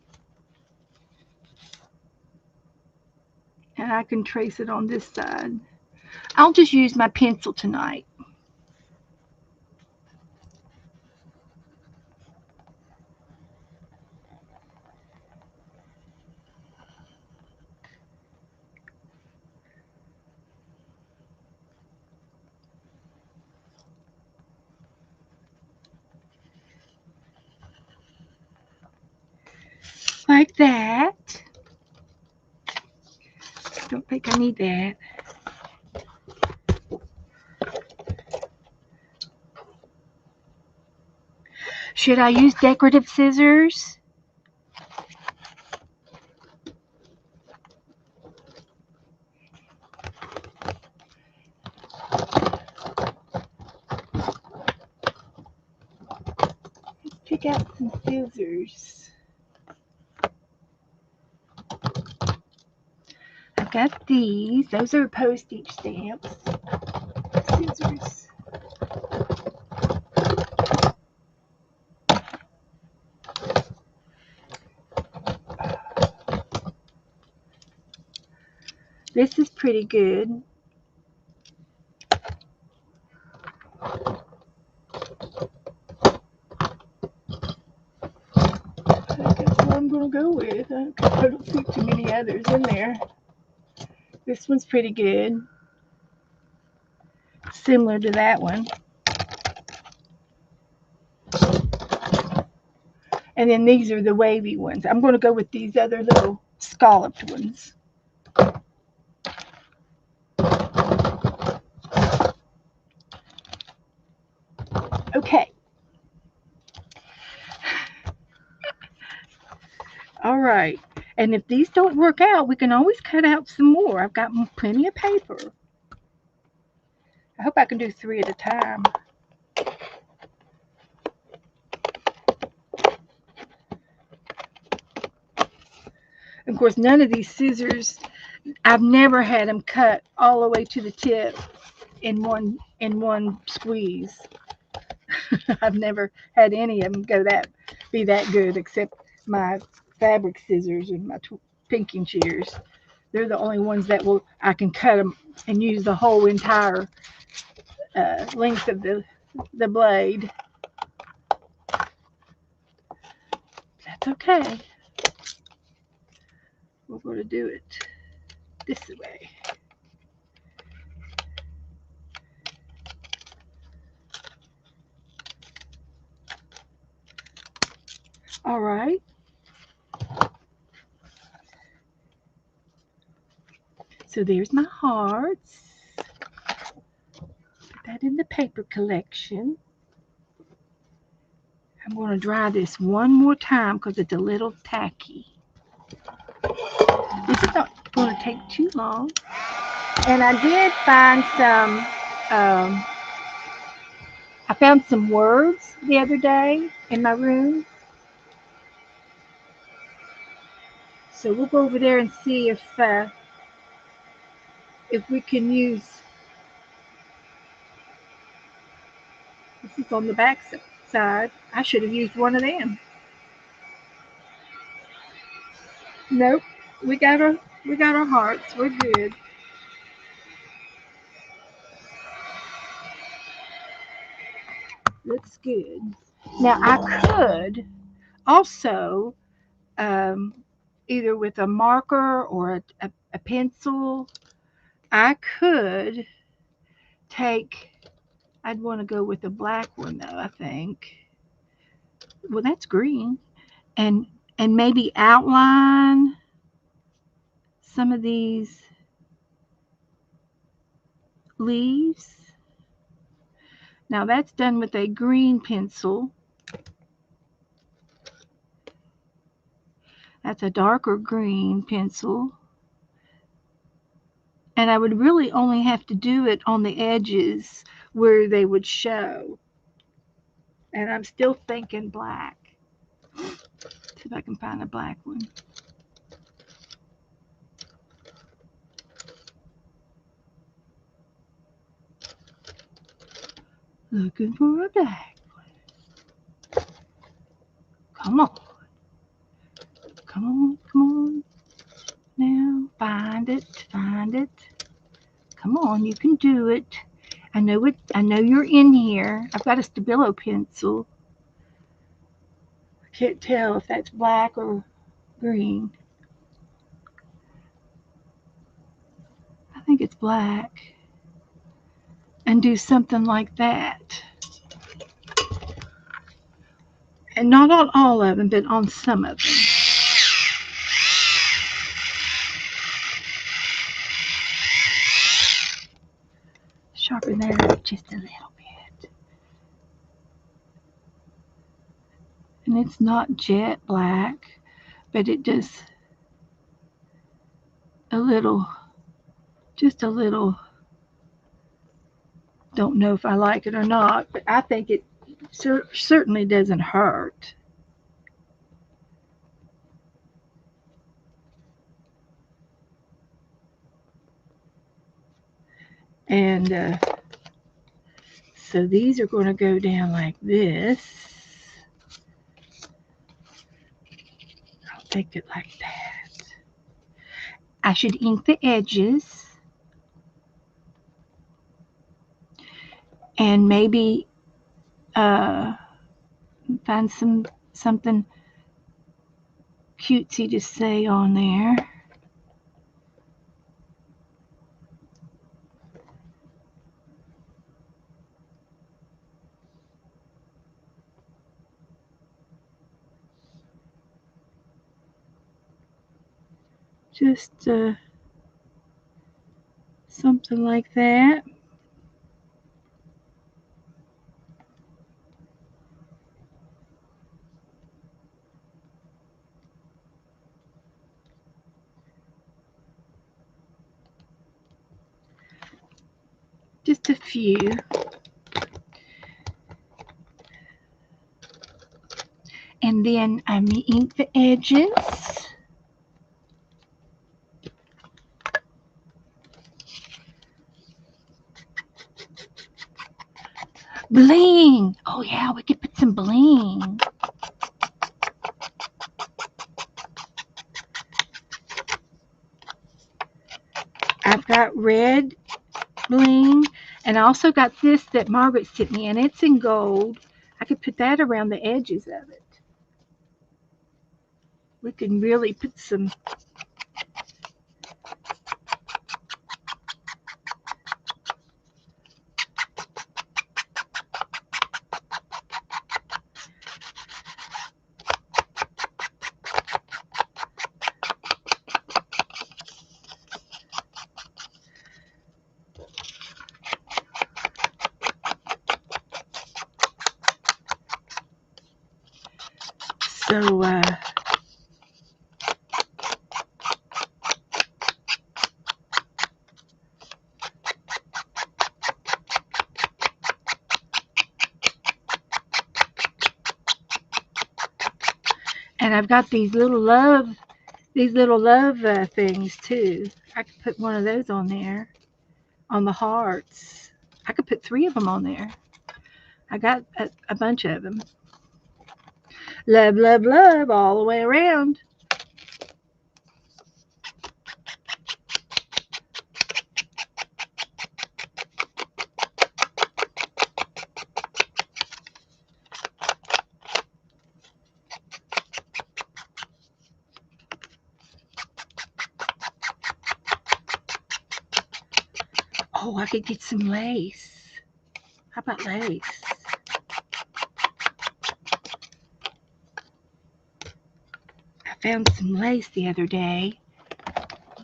A: And I can trace it on this side. I'll just use my pencil tonight. Like that. Don't think I need that. Should I use decorative scissors? Let's pick out some scissors. I've got these. Those are postage stamps. Scissors. This is pretty good. That's what I'm going to go with. I don't see too many others in there. This one's pretty good. Similar to that one. And then these are the wavy ones. I'm going to go with these other little scalloped ones. Okay. All right. And if these don't work out, we can always cut out some more. I've got plenty of paper. I hope I can do 3 at a time. Of course, none of these scissors, I've never had them cut all the way to the tip in one squeeze. I've never had any of them be that good, except my fabric scissors and my pinking shears. They're the only ones that I can cut them and use the whole entire length of the blade. That's okay. We're going to do it this way. All right. So there's my hearts. Put that in the paper collection. I'm going to dry this one more time because it's a little tacky. This is not going to take too long. And I did find um, I found some words the other day in my room. So we'll go over there and see if we can use. This is on the back side. I should have used one of them. Nope. We got our hearts. We're good. Looks good. Now I could also um, either with a marker or a pencil. I could take. I'd want to go with a black one though. I think. Well, that's green, and and maybe outline some of these leaves. Now that's done with a green pencil. That's a darker green pencil. And I would really only have to do it on the edges where they would show. And I'm still thinking black. See if I can find a black one. Looking for a black one. Come on. Come on, come on. Now, find it, find it. Come on, you can do it. I know it. I know you're in here. I've got a Stabilo pencil. I can't tell if that's black or green. I think it's black. And do something like that. And not on all of them, but on some of them. Sharpen that up just a little bit. And it's not jet black, but it does a little, just a little. Don't know if I like it or not, but I think it certainly doesn't hurt. And so these are going to go down like this. I'll take it like that. I should ink the edges and maybe find something cutesy to say on there. Just something like that. Just a few. And then I ink the edges. Bling! Oh yeah, we could put some bling. I've got red bling, and I also got this that Margaret sent me, and it's in gold. I could put that around the edges of it. We can really put some. So, and I've got these little love things too. I could put one of those on there, on the hearts. I could put 3 of them on there. I got a bunch of them. Love, love, love all the way around. Oh, I could get some lace. How about lace? I found some lace the other day,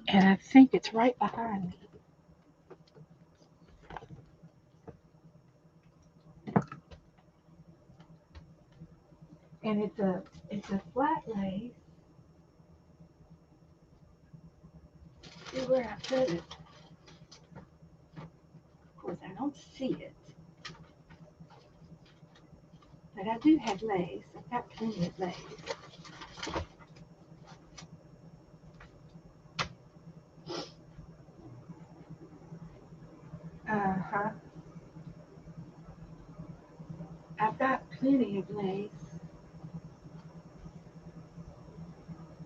A: and I think it's right behind me. And it's a flat lace. See where I put it. Of course, I don't see it. But I do have lace. I've got plenty of lace. Uh-huh. I've got plenty of lace.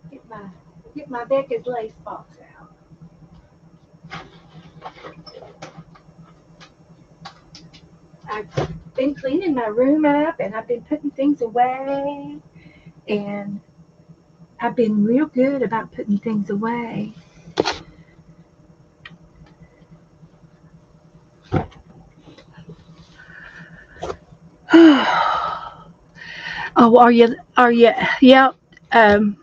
A: Get my get my Becca's lace box out. I've been cleaning my room up and I've been putting things away and I've been real good about putting things away. Oh, are you yep. Um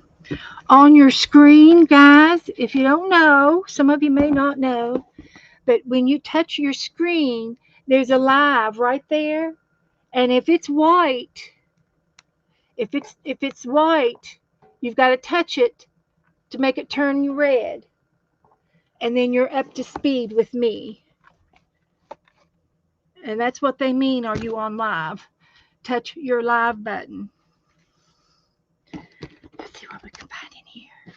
A: on your screen, guys, if you don't know, some of you may not know, but when you touch your screen, there's a live right there. And if it's white, you've got to touch it to make it turn red. And then you're up to speed with me. And that's what they mean, are you on live? Touch your live button. Let's see what we can find in here.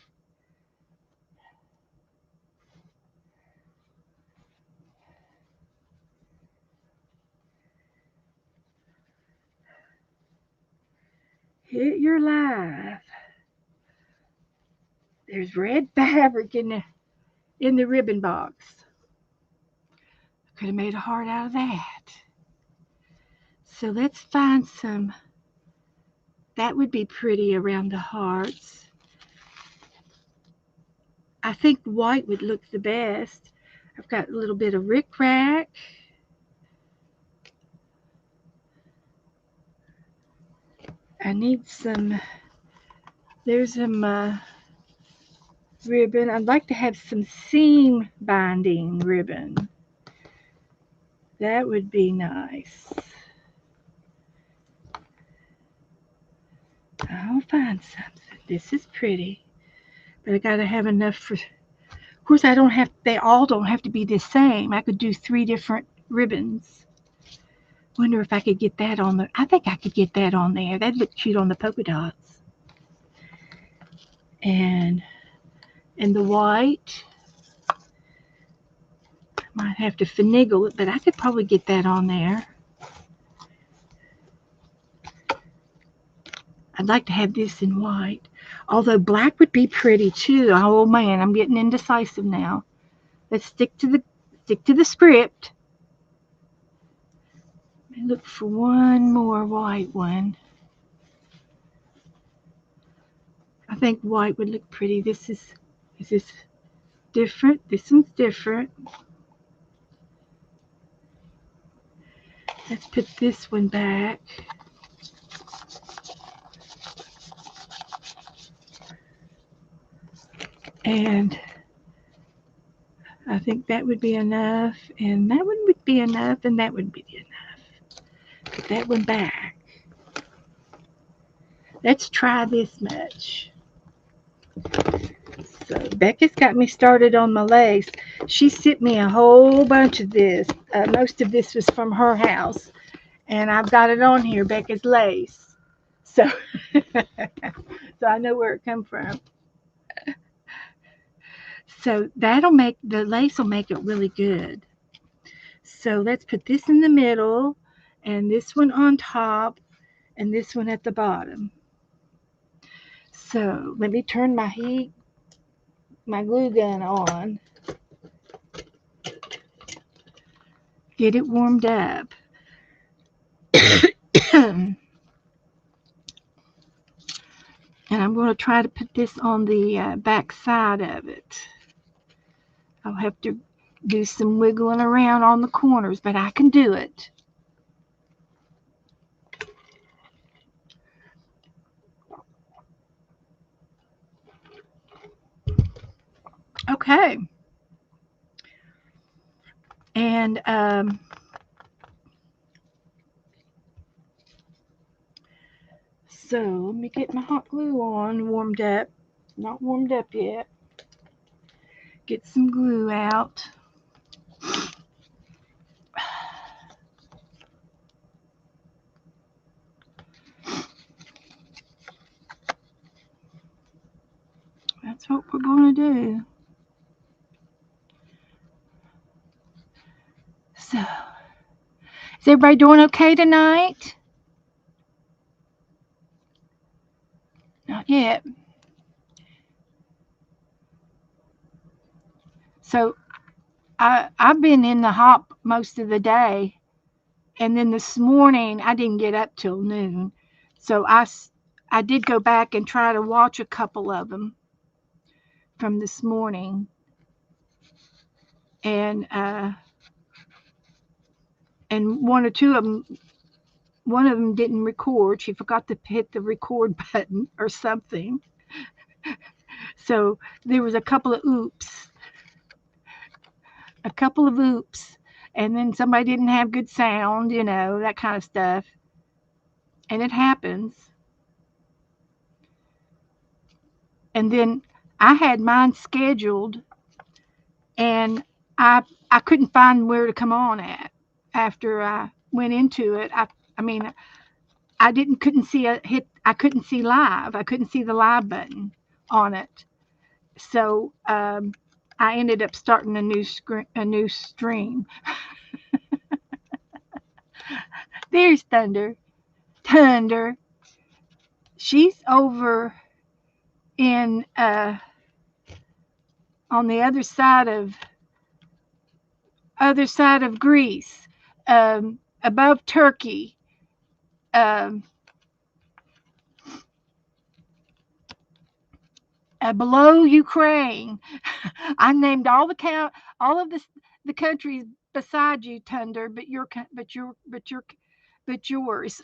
A: Hit your live. There's red fabric in the ribbon box. Could have made a heart out of that. So let's find some. That would be pretty around the hearts. I think white would look the best. I've got a little bit of rickrack. I need some. There's some ribbon. I'd like to have some seam binding ribbon. That would be nice. I'll find something. This is pretty, but I gotta have enough for. Of course, I don't have. They all don't have to be the same. I could do 3 different ribbons. Wonder if I could get that on the. I think I could get that on there. That'd look cute on the polka dots. And the white. Might have to finagle it, but I could probably get that on there. I'd like to have this in white. Although black would be pretty too. Oh man, I'm getting indecisive now. Let's stick to the script. Look for one more white one. I think white would look pretty. Is this different? This one's different. Let's put this one back. And I think that would be enough, and that one would be enough, and that would be enough. Put that one back. Let's try this much. So Becca's got me started on my lace. She sent me a whole bunch of this. Most of this was from her house, and I've got it on here, Becca's lace. So, so I know where it come from. So that'll make the lace will make it really good. So let's put this in the middle, and this one on top, and this one at the bottom. So let me turn my glue gun on. Get it warmed up. And I'm going to try to put this on the back side of it. I'll have to do some wiggling around on the corners, but I can do it. Okay. And so let me get my hot glue on, warmed up. Not warmed up yet. Get some glue out. That's what we're going to do. So, is everybody doing okay tonight? Not yet. So, I've been in the hop most of the day, and then this morning I didn't get up till noon. So I did go back and try to watch a couple of them from this morning, and one or two of them, one of them didn't record. She forgot to hit the record button or something. So there was a couple of oops, and then somebody didn't have good sound, that kind of stuff. And it happens. And then I had mine scheduled, and I couldn't find where to come on at after I went into it. I mean, I didn't couldn't see a hit. I couldn't see live. I couldn't see the live button on it. So I ended up starting a new stream. There's Thunder. Thunder. She's over in on the other side of Greece, above Turkey. Um, Below Ukraine. I named all of the countries beside you, Thunder, but yours.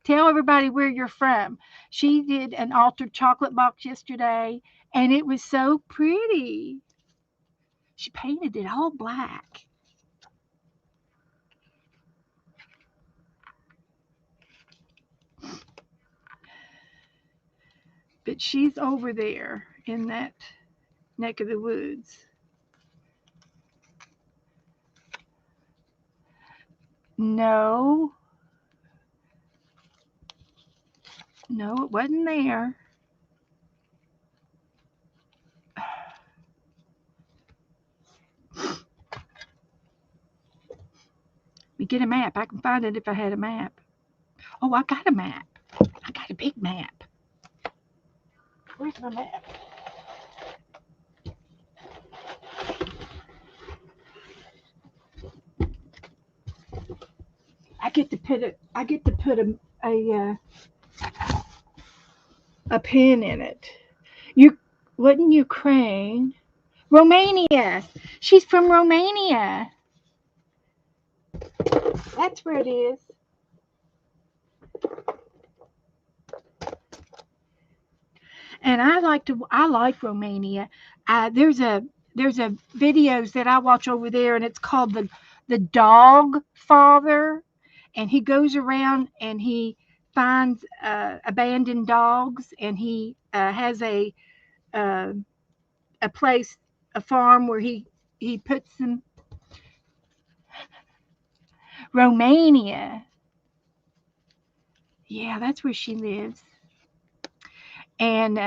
A: Tell everybody where you're from. She did an altered chocolate box yesterday, and it was so pretty. She painted it all black. But she's over there in that neck of the woods. No, no, it wasn't there. We get a map. I can find it if I had a map. Oh, I got a map. I got a big map. Where's my map? I get to put a pin in it. You wasn't Ukraine. Romania. She's from Romania. That's where it is. And I like Romania. There's a videos that I watch over there, and it's called the Dog Father, and he goes around and he finds abandoned dogs, and he has uh, a place, a farm where he puts them. Romania, yeah, that's where she lives. And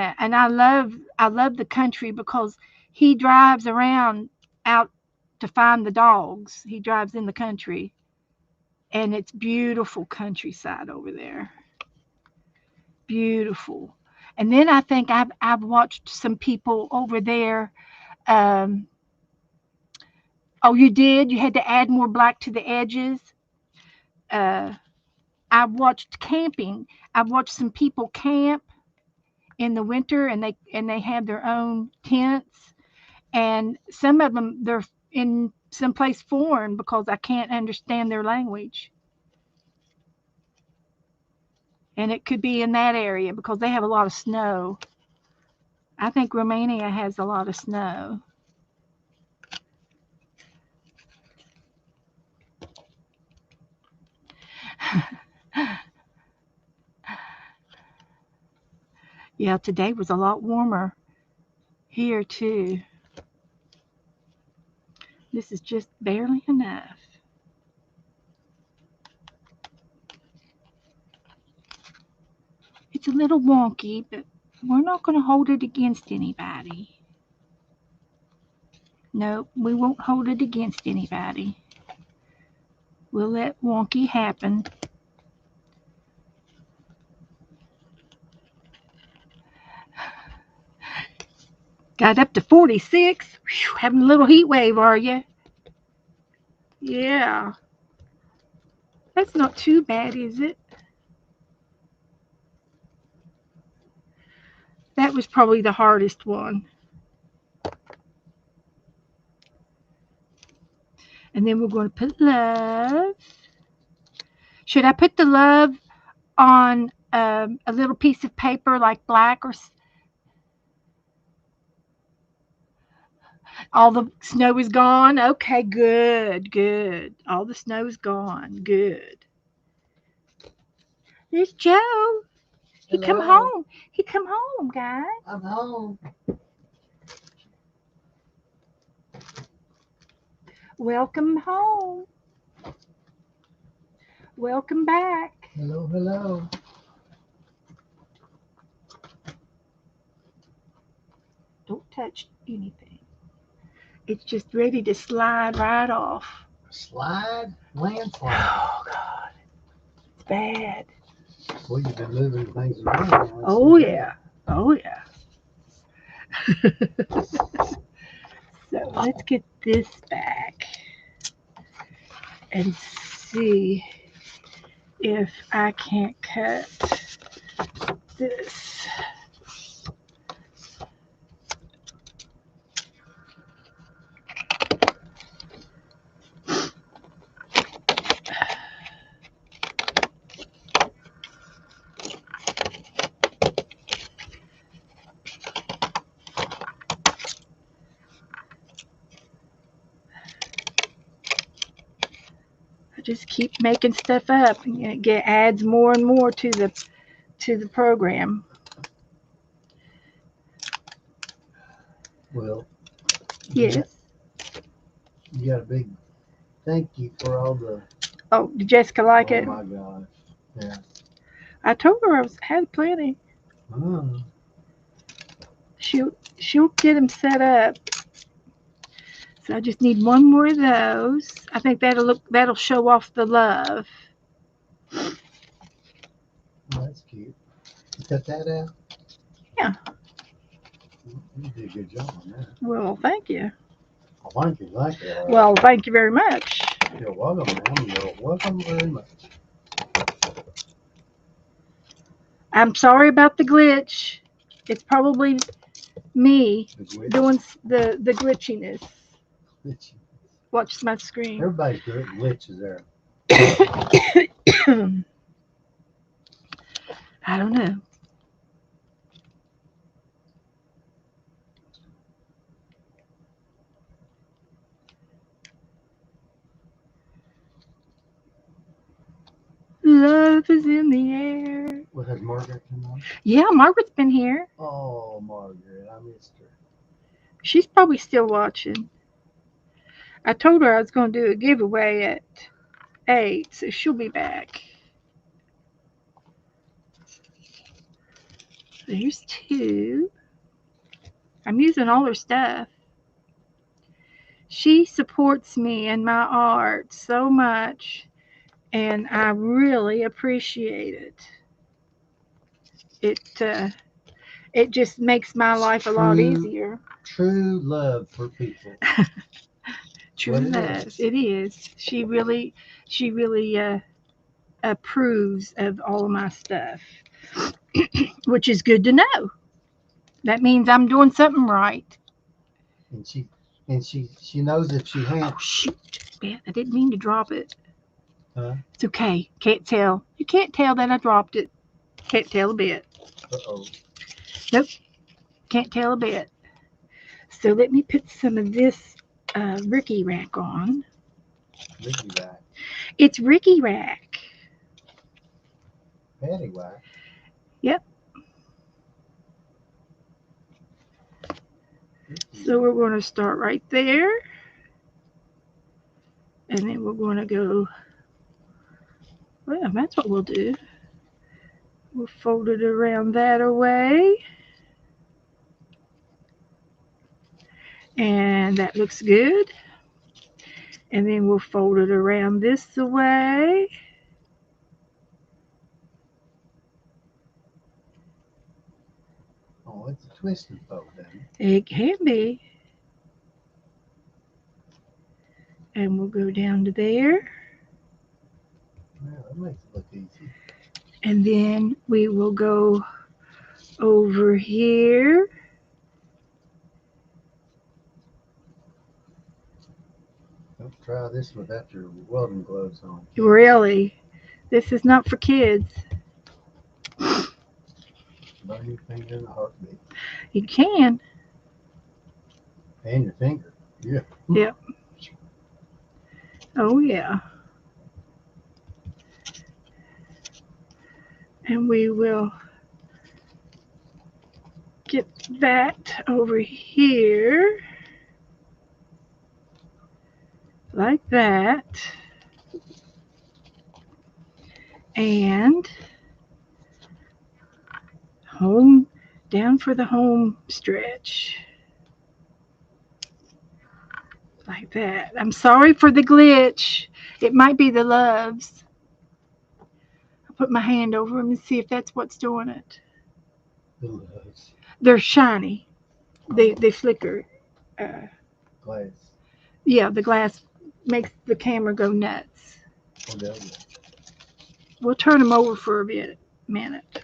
A: I love the country because he drives around out to find the dogs. He drives in the country, and it's beautiful countryside over there. Beautiful. And then I think I've watched some people over there. Um, oh, you did? You had to add more black to the edges. Uh, I've watched camping. I've watched some people camp in the winter, and they have their own tents, and some of them they're in someplace foreign because I can't understand their language. And it could be in that area because they have a lot of snow. I think Romania has a lot of snow. Yeah, today was a lot warmer here too. This is just barely enough. It's a little wonky, but we're not going to hold it against anybody. No, we won't hold it against anybody. We'll let wonky happen. Got up to 46. Whew, having a little heat wave, are you? Yeah. That's not too bad, is it? That was probably the hardest one. And then we're going to put love. Should I put the love on a little piece of paper like black or all the snow is gone? Okay, good, good. All the snow is gone. Good. There's Joe. He come
B: Hello,
A: home. He come home, guys.
B: I'm home.
A: Welcome home. Welcome back.
B: Hello, hello.
A: Don't touch anything. It's just ready to slide right off.
B: Slide, landslide.
A: Oh God, it's bad.
B: Well, you've been moving things around now. I see
A: Oh
B: that.
A: yeah. Oh yeah. So let's get this back and see if I can't cut this. I just keep making stuff up, and it adds more and more to the program.
B: Well, you got
A: Yes.
B: you got a big thank you for all the.
A: Oh, did Jessica like
B: Oh
A: it?
B: my gosh. Yeah.
A: I told her had plenty.
B: Oh,
A: She'll get them set up. So I just need one more of those. I think that'll show off the love.
B: that's cute. You cut that out.
A: Yeah.
B: You did a good job on that.
A: Well, thank you.
B: I think you like it.
A: Well, thank you very much.
B: You're welcome, ma'am. You're welcome very much.
A: I'm sorry about the glitch. It's probably me
B: The glitch.
A: doing the glitchiness.
B: Glitch.
A: Watch my screen.
B: Everybody's glitch is there.
A: I don't know. Love love is in the air.
B: What has Margaret come on?
A: Yeah, Margaret's been here.
B: Oh, Margaret, I missed her.
A: She's probably still watching. I told her I was going to do a giveaway at 8, so she'll be back. There's 2. I'm using all her stuff. She supports me and my art so much, and I really appreciate it. It just makes my life a lot
B: True,
A: easier.
B: true love for people. That's
A: True
B: what it
A: love,
B: is.
A: it is. She really approves of all of my stuff, which is good to know. That means I'm doing something right.
B: And she knows if she
A: Oh
B: hand,
A: shoot, man, I didn't mean to drop it.
B: huh?
A: It's okay. Can't tell. You can't tell that I dropped it. Can't tell a bit.
B: Uh-oh.
A: Nope, can't tell a bit. So let me put some of this Ricky Rack on.
B: Ricky Rack.
A: It's Ricky Rack.
B: Patty Whack.
A: Yep.
B: Ricky
A: So we're
B: Rack.
A: going to start right there. And then we're going to go, well, that's what we'll do. We'll fold it around that away. And that looks good. And then we'll fold it around this way.
B: Oh, it's a twist and fold, then.
A: It can be. And we'll go down to there.
B: Well, that makes it look easy.
A: And then we will go over here.
B: Don't try this without your welding gloves on, kids.
A: Really, this is not for kids.
B: Burn your finger in a heartbeat.
A: You can.
B: And your finger. Yeah.
A: Yep. Oh, yeah. And we will get that over here. Like that. And home, down for the home stretch. Like that. I'm sorry for the glitch. It might be the loves. I'll put my hand over them and see if that's what's doing it.
B: The gloves.
A: They're shiny. They flicker. Uh,
B: Glass.
A: yeah, the glass makes the camera go nuts.
B: Oh, no.
A: We'll turn them over for a minute.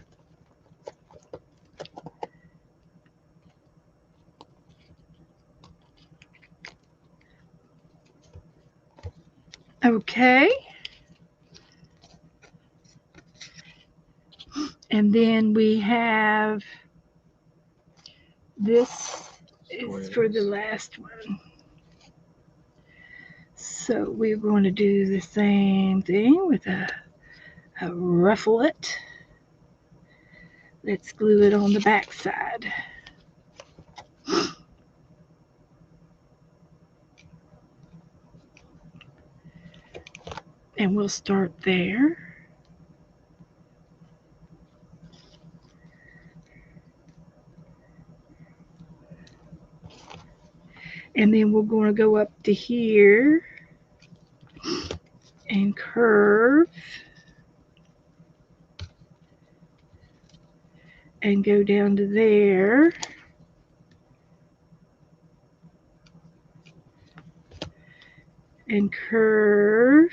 A: Okay. And then we have this is for the last one. So we're going to do the same thing with a ruffle it. Let's glue it on the back side. And we'll start there. And then we're going to go up to here and curve and go down to there and curve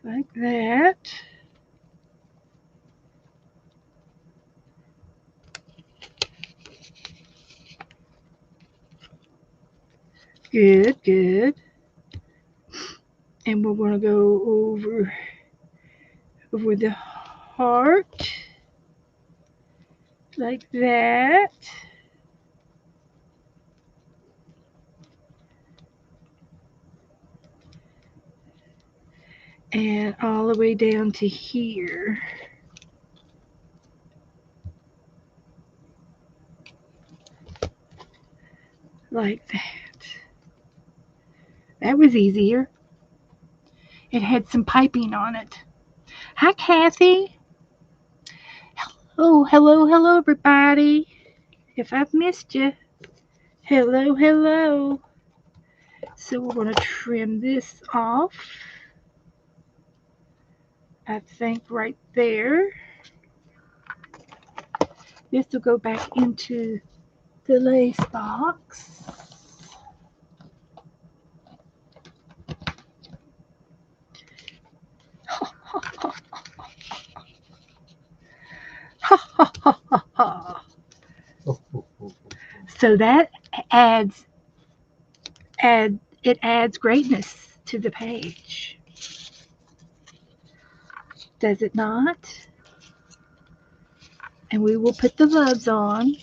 A: like that. Good, good. And we're going to go over the heart like that. and all the way down to here, like that. That was easier. It had some piping on it. Hi, Kathy. Oh, hello, hello, everybody. If I've missed you, hello, hello. So we're going to trim this off. I think right there. This will go back into the lace box. So that adds it adds greatness to the page. Does it not? And we will put the loves on.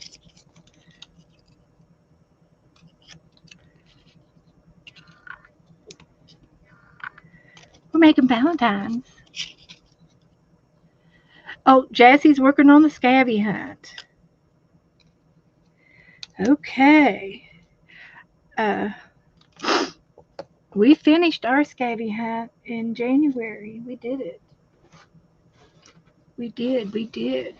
A: We're making Valentines. Oh, Jassie's working on the scabby hunt. Okay. Uh, we finished our scabby hunt in January. We did it. We did. We did.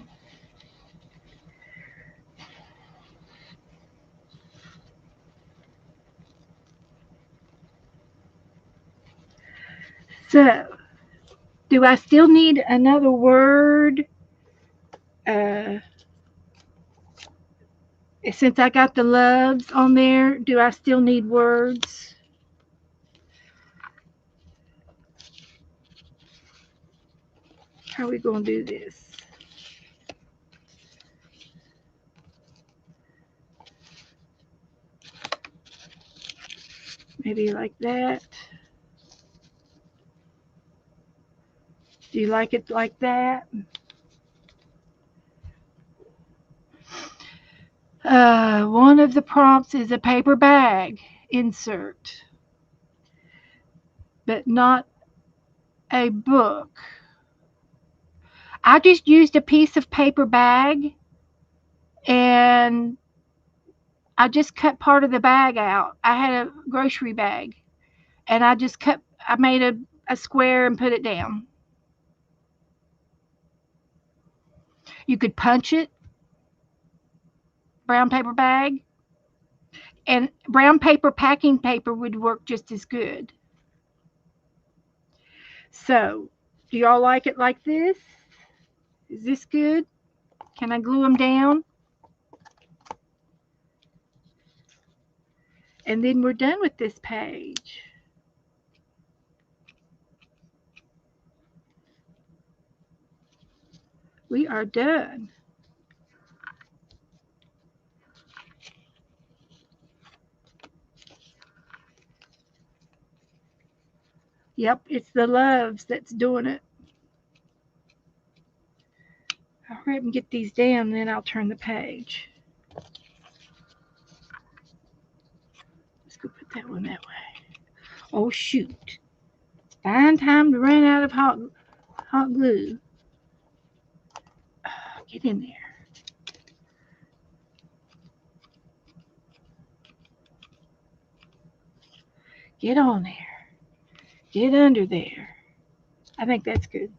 A: So, do I still need another word? Uh, since I got the loves on there, do I still need words? How are we going to do this? Maybe like that. Do you like it like that? One of the prompts is a paper bag insert, but not a book. I just used a piece of paper bag and I just cut part of the bag out. I had a grocery bag and I made a square and put it down. You could punch it, brown paper bag, and brown paper packing paper would work just as good. So, do y'all like it like this? Is this good? Can I glue them down? And then we're done with this page. We are done. Yep, it's the loves that's doing it. I'll hurry up and get these down, and then I'll turn the page. Let's go put that one that way. Oh, shoot. Fine time to run out of hot glue. Get in there. Get on there. Get under there. I think that's good.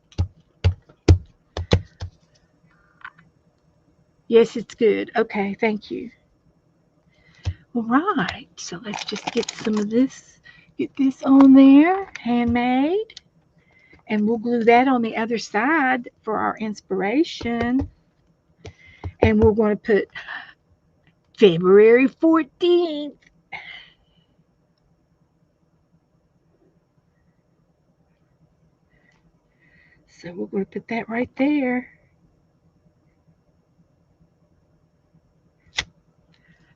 A: Yes, it's good. Okay, thank you. All right, so let's just get some of this, get this on there, handmade, and we'll glue that on the other side for our inspiration. And we're going to put February 14th. So we're going to put that right there.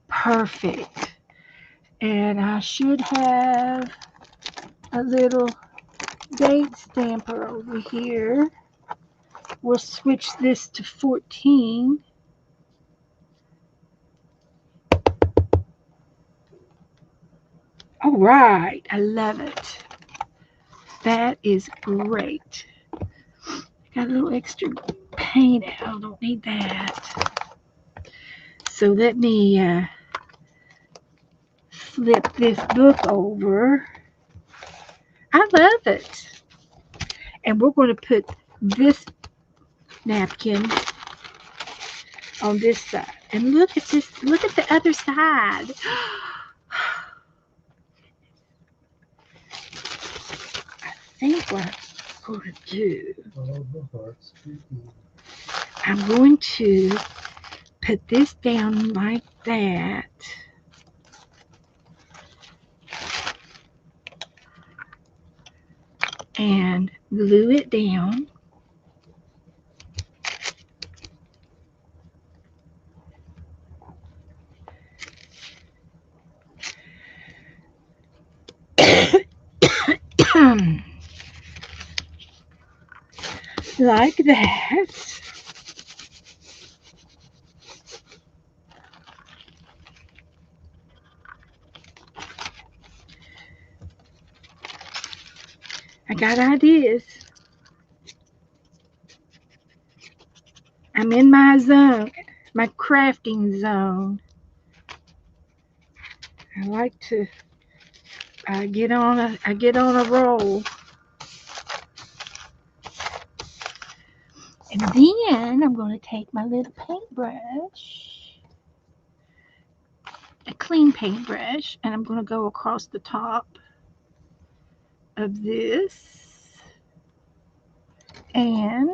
A: Perfect. And I should have a little date stamper over here. We'll switch this to 14. All right, I love it. That is great. Got a little extra paint out. Don't need that. So let me flip this book over. I love it. And we're going to put this napkin on this side. And look at this. Look at the other side. I think what I'm going to do,
B: All the hearts beating.
A: I'm going to put this down like that. And glue it down. Like that. I got ideas. I'm in my zone, my crafting zone. I like to I get on a roll. And then I'm going to take my little paintbrush, a clean paintbrush, and I'm going to go across the top of this and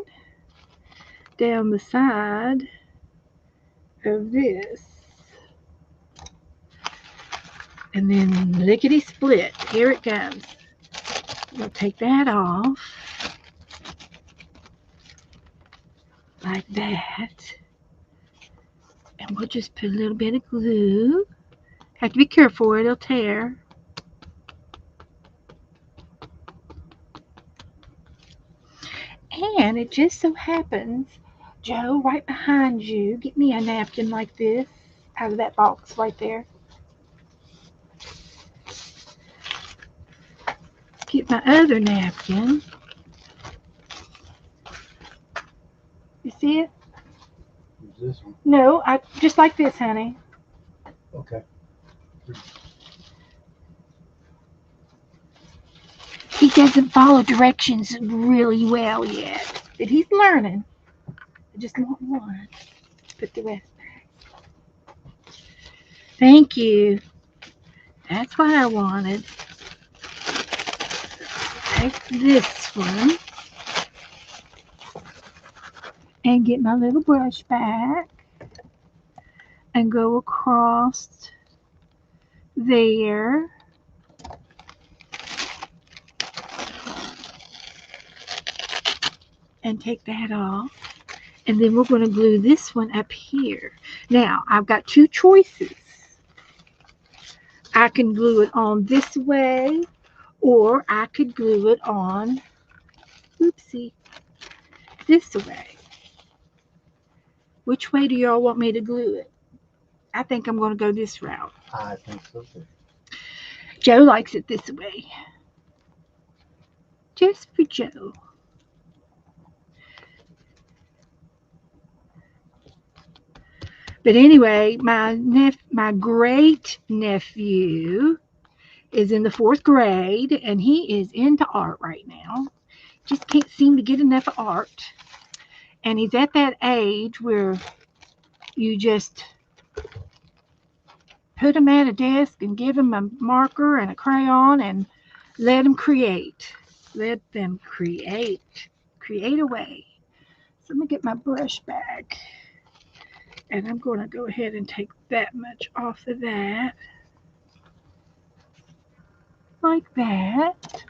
A: down the side of this. And then lickety split. Here it comes. We'll take that off like that. And we'll just put a little bit of glue. Have to be careful or it'll tear. And it just so happens, Joe, right behind you, get me a napkin like this out of that box right there. Get my other napkin. You see it?
B: Use this one.
A: No, I just like this, honey.
B: Okay.
A: He doesn't follow directions really well yet, but he's learning. I just want one. Put the rest back. Thank you. That's what I wanted. Take this one and get my little brush back and go across there and take that off. And then we're going to glue this one up here. Now, I've got two choices. I can glue it on this way, or I could glue it on, oopsie, this way. Which way do y'all want me to glue it? I think I'm going to go this route.
B: I think so too.
A: Joe likes it this way. Just for Joe. But anyway, my great nephew is in the fourth grade, and he is into art right now. Just can't seem to get enough art. And he's at that age where you just put him at a desk and give him a marker and a crayon and let him create. Let them create. Create away. So let me get my brush back. And I'm going to go ahead and take that much off of that. Like that.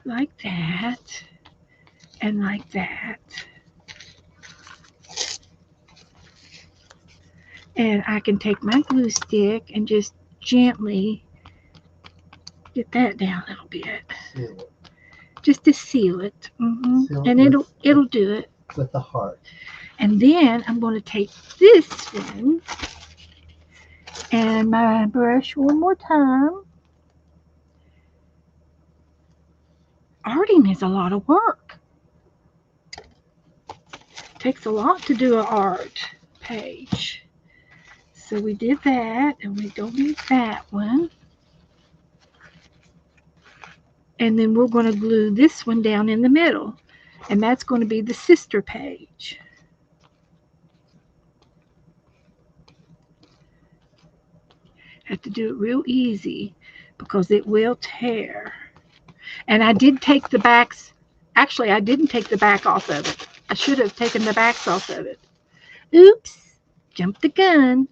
A: Like that. And like that. And I can take my glue stick and just gently get that down a little bit.
B: Seal it.
A: Just to seal it.
B: Seal
A: And
B: it
A: it'll do it.
B: with the heart.
A: And then I'm going to take this one And my brush one more time. Arting is a lot of work. Takes a lot to do an art page. So we did that, and we don't need that one. And then we're going to glue this one down in the middle, and that's going to be the sister page. Have to do it real easy because it will tear. And I did take the backs. Actually, I didn't take the back off of it. I should have taken the backs off of it. Oops, jumped the gun.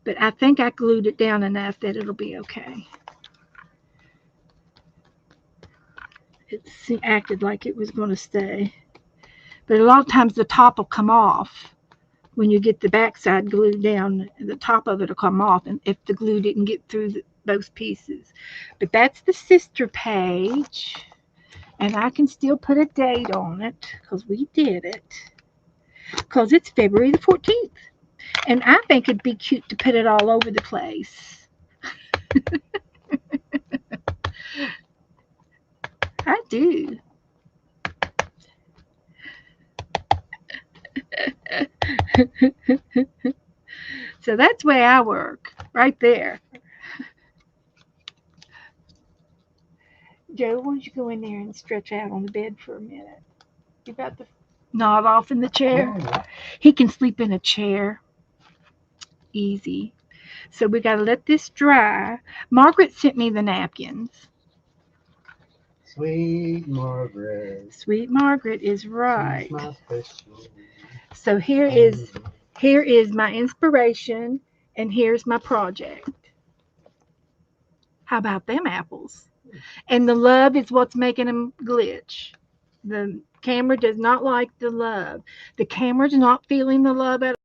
A: But I think I glued it down enough that it'll be okay. It acted like it was going to stay. But a lot of times the top will come off when you get the backside glued down. The top of it will come off, and if the glue didn't get through both pieces. But that's the sister page, and I can still put a date on it because we did it. Because it's February the 14th, and I think it'd be cute to put it all over the place. I do. So that's the way I work, right there. Joe, why don't you go in there and stretch out on the bed for a minute? You got the nod off in the chair?
B: Yeah, yeah.
A: He can sleep in a chair easy. So we got to let this dry. Margaret sent me the napkins.
B: Sweet Margaret,
A: Sweet Margaret is
B: she's
A: right.
B: my special
A: So
B: angel.
A: here is my inspiration, and here's my project. How about them apples? And the love is what's making them glitch. The camera does not like the love. The camera's not feeling the love at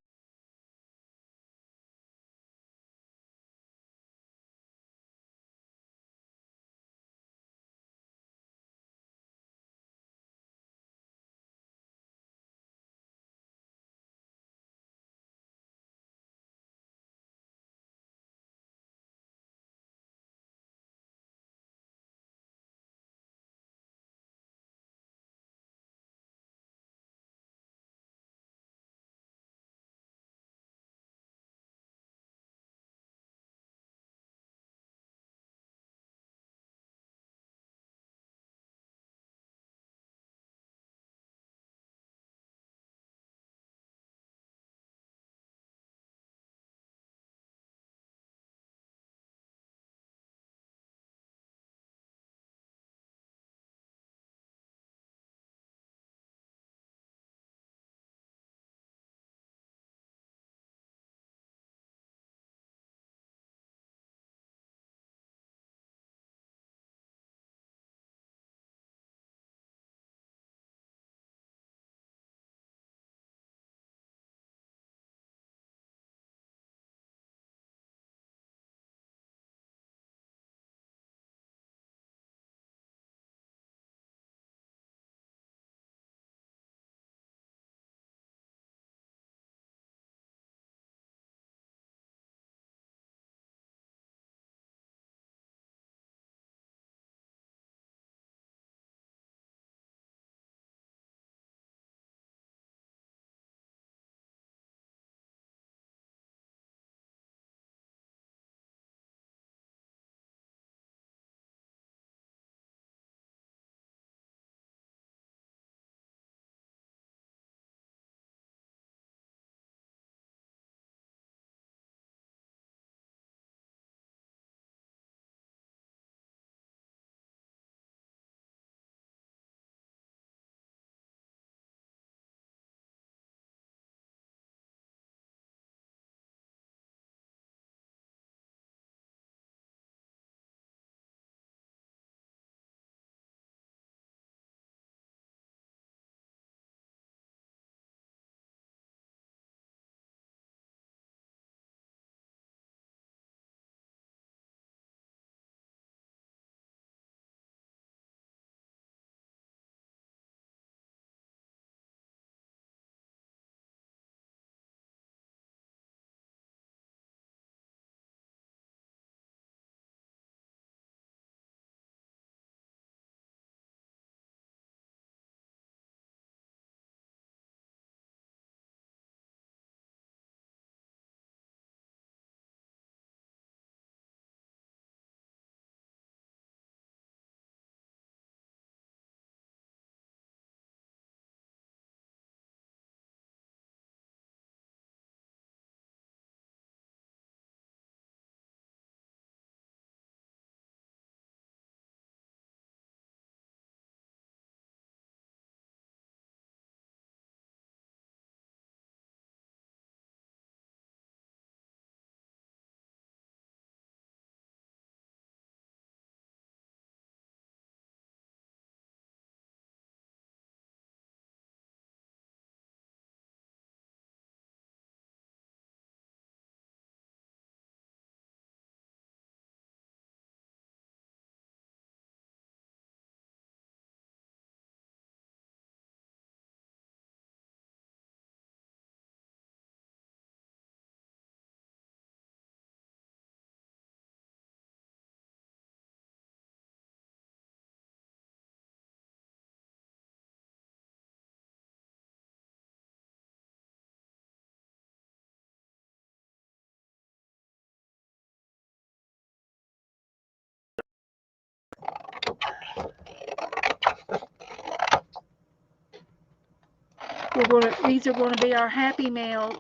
A: These are going to be our Happy Mail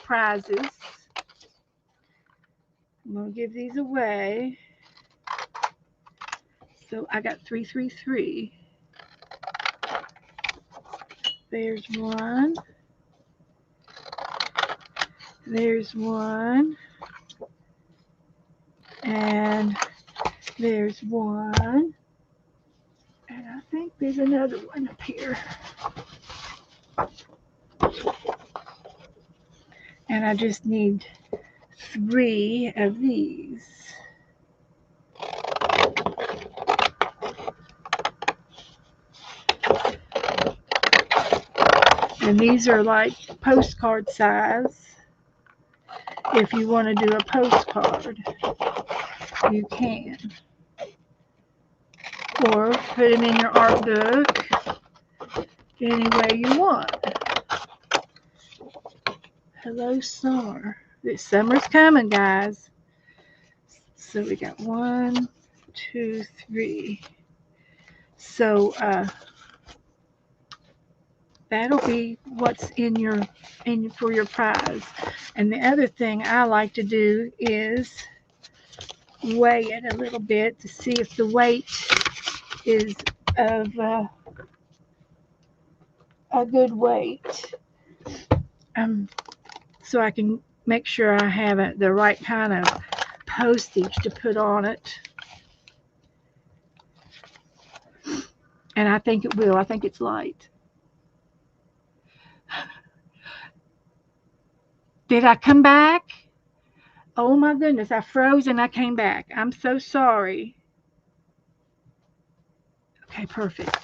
A: prizes. I'm going to give these away. So I got 333. There's one. There's one. And there's one. And I think there's another one up here. And I just need 3 of these. And these are like postcard size. If you want to do a postcard, you can. Or put them in your art book any way you want. Hello, summer. This summer's coming, guys. So we got 1, 2, 3. So that'll be what's in for your prize. And the other thing I like to do is weigh it a little bit to see if the weight is of a good weight. So I can make sure I have the right kind of postage to put on it. And I think it will. I think it's light. Did I come back? Oh my goodness, I froze and I came back. I'm so sorry. Okay, perfect.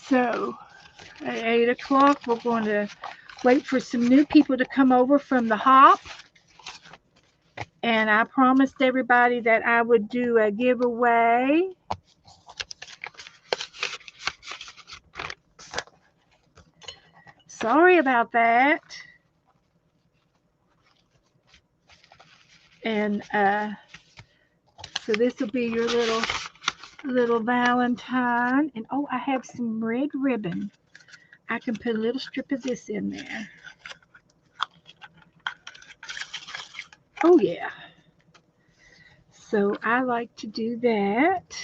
A: So at 8 o'clock, we're going to wait for some new people to come over from the hop. And I promised everybody that I would do a giveaway. Sorry about that. And so this will be your little Valentine. And oh, I have some red ribbon. I can put a little strip of this in there. Oh yeah. So I like to do that.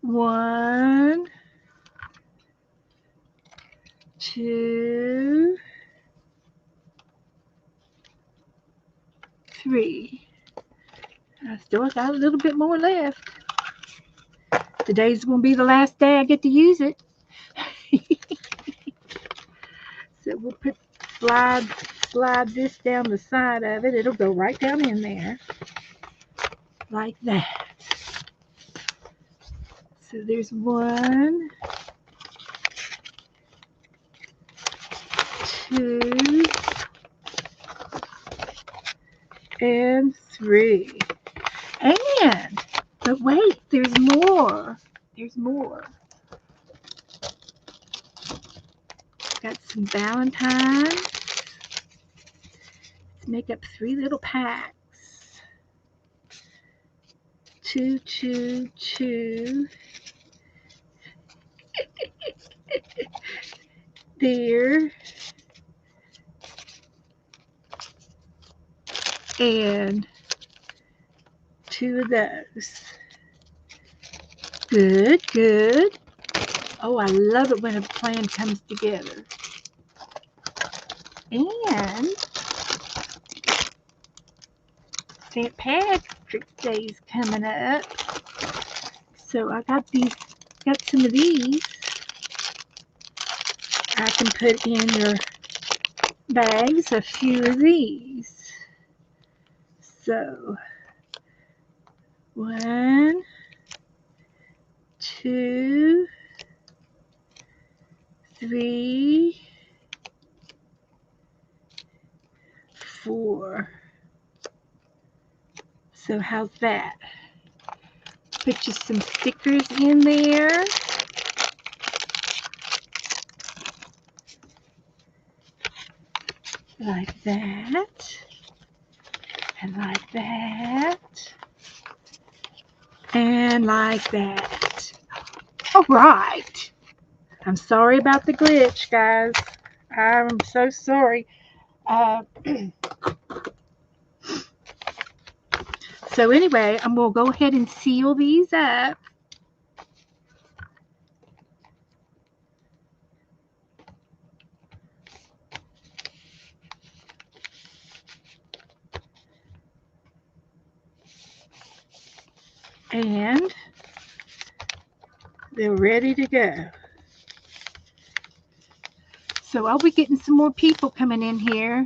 A: 1, 2, 3. I still got a little bit more left. Today's going to be the last day I get to use it. So we'll slide this down the side of it. It'll go right down in there. Like that. So there's 1, 2, and 3. But wait, there's more. There's more. Got some Valentines. Let's make up 3 little packs. 2, 2, 2. There. And 2 of those. Good, good. Oh, I love it when a plan comes together. And St. Patrick's Day is coming up. So I got some of these. I can put in your bags a few of these. So 1, 2, 3, 4. So how's that? Put you some stickers in there. Like that. And like that. And like that. All right. I'm sorry about the glitch, guys. I'm so sorry. Uh, so anyway, I'm gonna go ahead and seal these up, and they're ready to go. So I'll be getting some more people coming in here.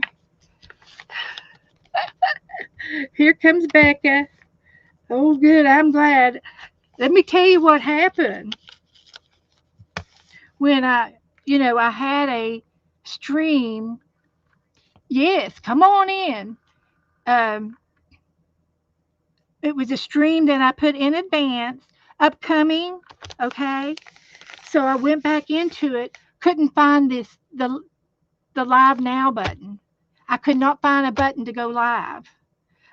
A: Here comes Becca. Oh, good. I'm glad. Let me tell you what happened when I had a stream. Yes, come on in. Um, it was a stream that I put in advance, upcoming. Okay, so I went back into it. Couldn't find the live now button. I could not find a button to go live.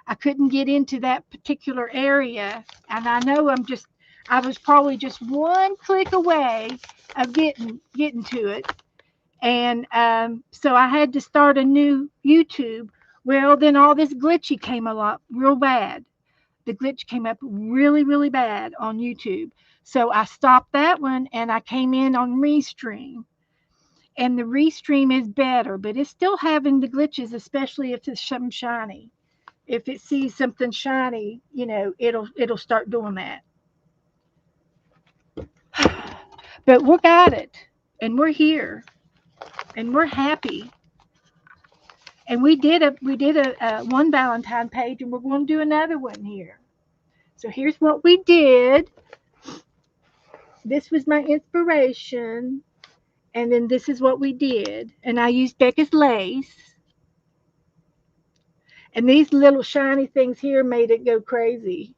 A: I couldn't get into that particular area, and I was probably just one click away of getting to it, and so I had to start a new YouTube. Well, then all this glitchy came a lot real bad. The glitch came up really, really bad on YouTube. So I stopped that one and I came in on Restream. And the Restream is better, but it's still having the glitches, especially if it's something shiny. If it sees something shiny, it'll start doing that. But we got it, and we're here, and we're happy. And we did a one Valentine page, and we're going to do another one here. So here's what we did. This was my inspiration, and then this is what we did. And I used Becca's lace, and these little shiny things here made it go crazy.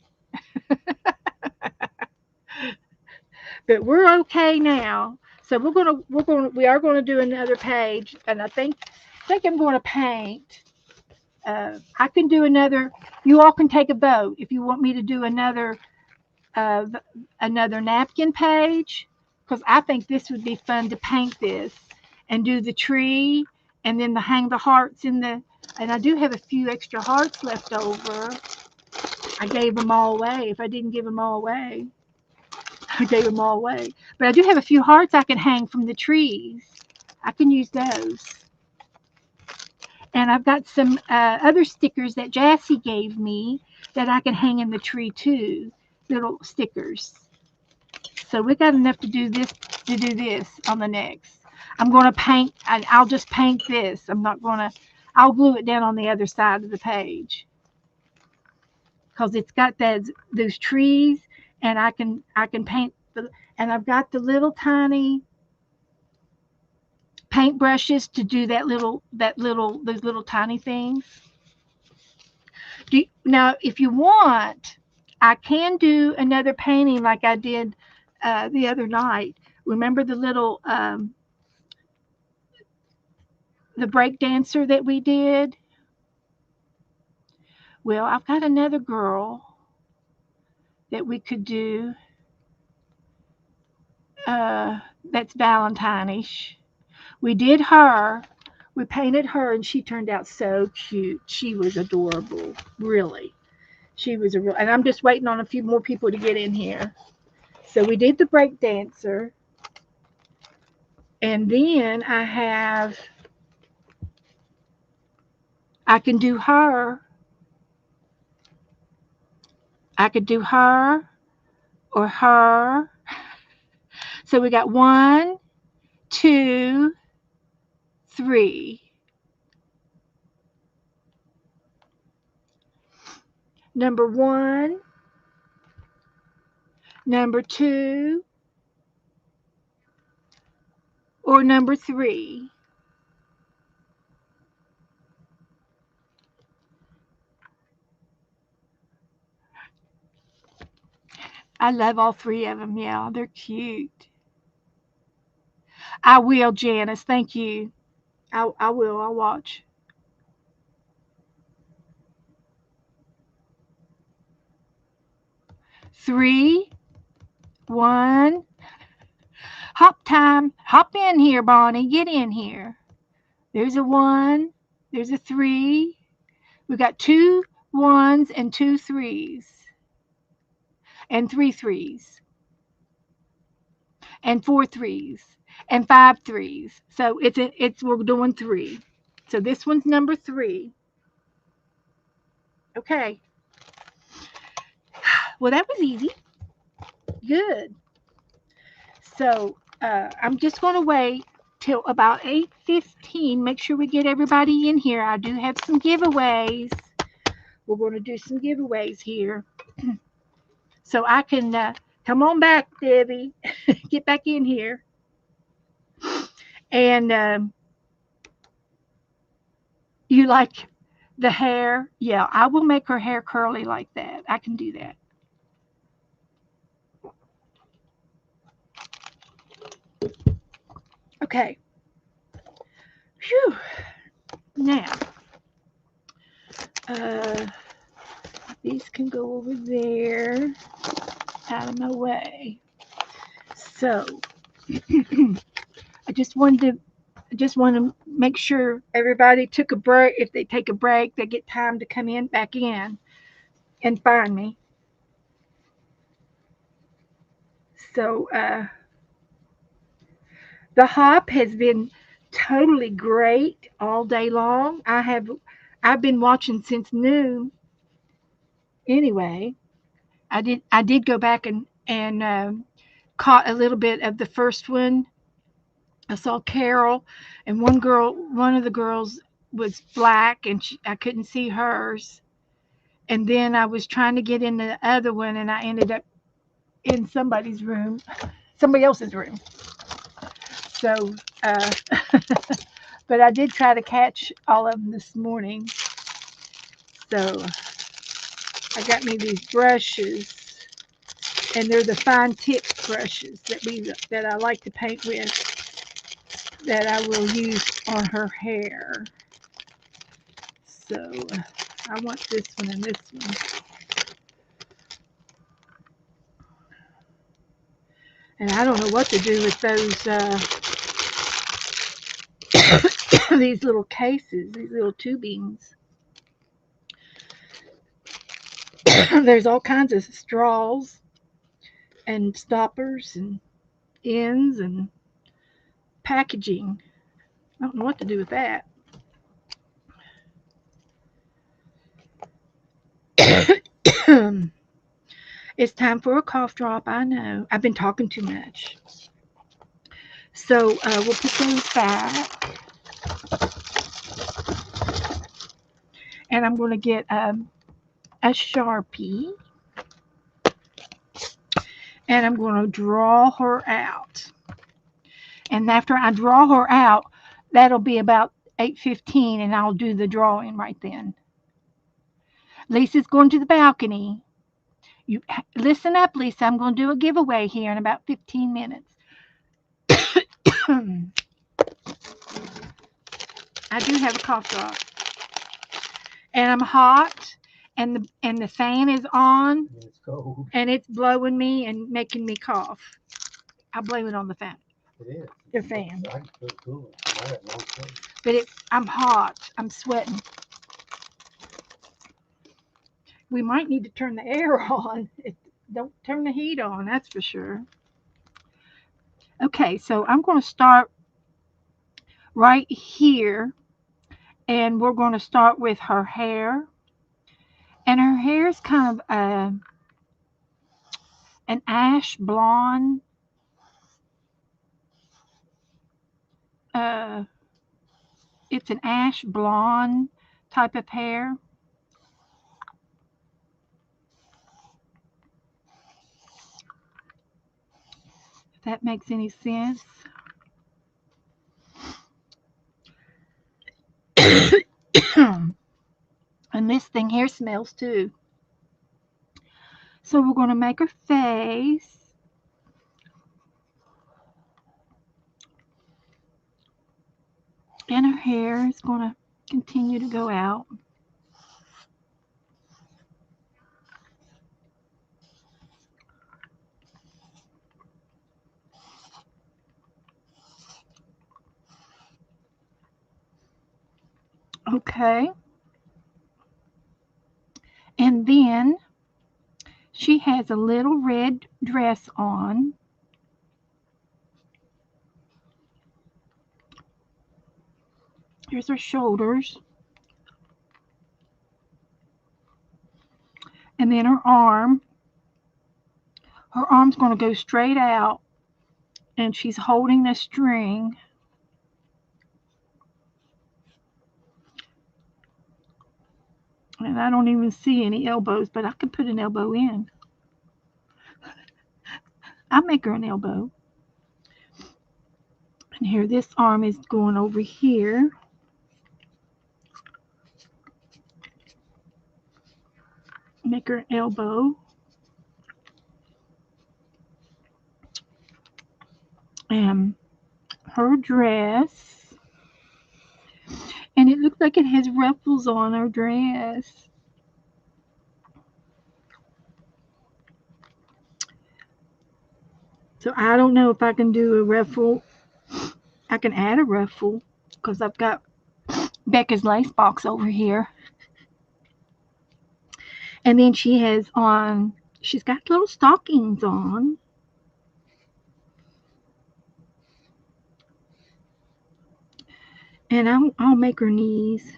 A: But we're okay now. So we are gonna do another page, and I think I'm going to paint. I can do another. You all can take a vote if you want me to do uh, another napkin page, because I think this would be fun to paint this and do the tree, and then hang the hearts in the. And I do have a few extra hearts left over. I gave them all away. If I didn't give them all away, I gave them all away. But I do have a few hearts I can hang from the trees. I can use those. And I've got some other stickers that Jassy gave me that I can hang in the tree too. Little stickers. So we got enough to do this on the next. I'm going to paint, and I'll just paint this. I'm not going to. I'll glue it down on the other side of the page because it's got those trees, and I can paint and I've got the little tiny paint brushes to do those little tiny things. Now, if you want, I can do another painting like I did the other night. Remember the break dancer that we did? Well, I've got another girl that we could do that's Valentine-ish. We did her. We painted her, and she turned out so cute. She was adorable, really. She was a real, and I'm just waiting on a few more people to get in here. So we did the break dancer, and then I can do her. I could do her or her. So we got one, two, three. Number one, number two, or number three. I love all three of them. Yeah, they're cute. I will, Janice. Thank you. I will. I'll watch. Three, one. Hop time. Hop in here, Bonnie. Get in here. There's a one. There's a three. We got two ones and two threes and three threes and four threes and five threes. So it's we're doing three. So this one's number three. Okay. Well, that was easy. Good. So I'm just going to wait till about 8:15. Make sure we get everybody in here. I do have some giveaways. We're going to do some giveaways here, so I can come on back, Debbie. Get back in here. And you like the hair? Yeah, I will make her hair curly like that. I can do that. Okay. Phew. Now, uh, these can go over there, out of my way. So, I just wanted to I just want to make sure everybody took a break. If they take a break, they get time to come in back in and find me. So the hop has been totally great all day long. I've been watching since noon. Anyway, I did go back and caught a little bit of the first one. I saw Carol, and one of the girls was black, and I couldn't see hers. And then I was trying to get in the other one, and I ended up in somebody else's room. So, uh, but I did try to catch all of them this morning. So I got me these brushes, and they're the fine tip brushes that I like to paint with, that I will use on her hair. So I want this one and this one. And I don't know what to do with those these little cases, these little tubings. There's all kinds of straws and stoppers and ends and packaging. I don't know what to do with that. It's time for a cough drop. I know. I've been talking too much. So we'll put those back. And I'm going to get a Sharpie. And I'm going to draw her out. And after I draw her out, that'll be about 8:15, and I'll do the drawing right then. Lisa's going to the balcony. You listen up, Lisa. I'm going to do a giveaway here in about 15 minutes. I do have a cough drop, and I'm hot, and the fan is on,
B: It's cold.
A: and it's blowing me and making me cough. I blame it on the fan.
B: It is.
A: The fan.
B: I can feel it cooling. I got no cold.
A: But I'm hot. I'm sweating. We might need to turn the air on. Don't turn the heat on. That's for sure. Okay, so I'm going to start right here, and we're going to start with her hair. And her hair is kind of an ash blonde. Uh, it's an ash blonde type of hair. If that makes any sense. And this thing here smells too. So we're going to make her face. And her hair is going to continue to go out. Okay. And then she has a little red dress on. Here's her shoulders. And then her arm. Her arm's going to go straight out. And she's holding the string. And I don't even see any elbows, but I could put an elbow in. I'll make her an elbow. And here, this arm is going over here. Make her an elbow. And her dress. And it looks like it has ruffles on her dress. So I don't know if I can do a ruffle. I can add a ruffle because I've got Becca's lace box over here. And then she's got little stockings on. And I'll make her knees.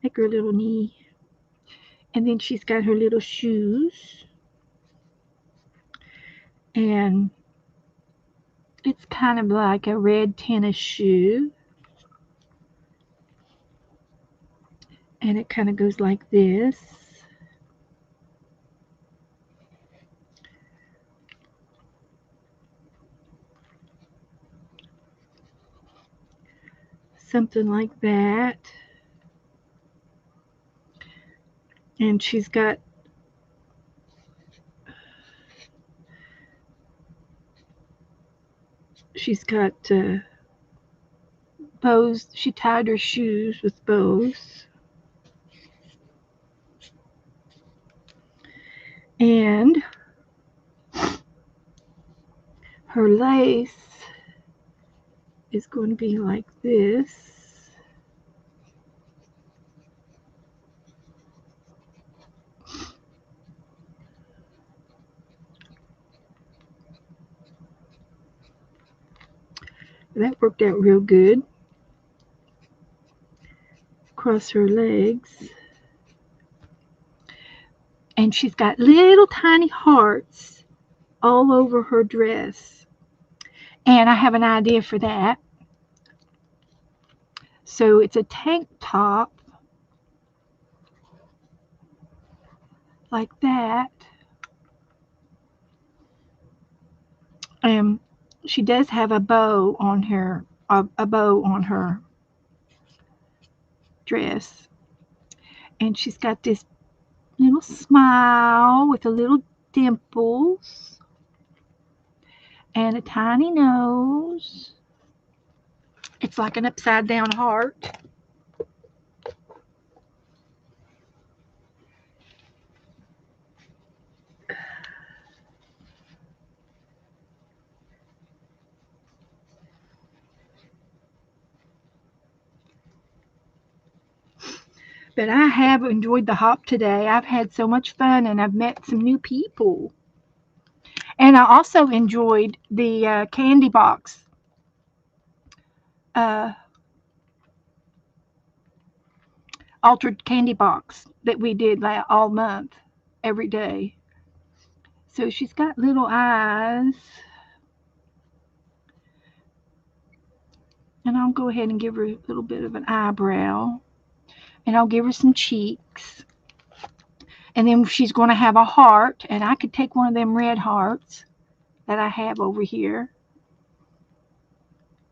A: Make her little knee. And then she's got her little shoes. And it's kind of like a red tennis shoe. And it kind of goes like this. Something like that. And she's got bows. She tied her shoes with bows. And her lace is going to be like this. That worked out real good. Across her legs. And she's got little tiny hearts all over her dress. And I have an idea for that. So it's a tank top like that. And she does have a bow on her dress. And she's got this little smile with a little dimples and a tiny nose. It's like an upside down heart. But I have enjoyed the hop today. I've had so much fun and I've met some new people. And I also enjoyed the candy box, uh, altered candy box that we did all month, every day. So she's got little eyes. And I'll go ahead and give her a little bit of an eyebrow. And I'll give her some cheeks. And then she's going to have a heart. And I could take one of them red hearts that I have over here.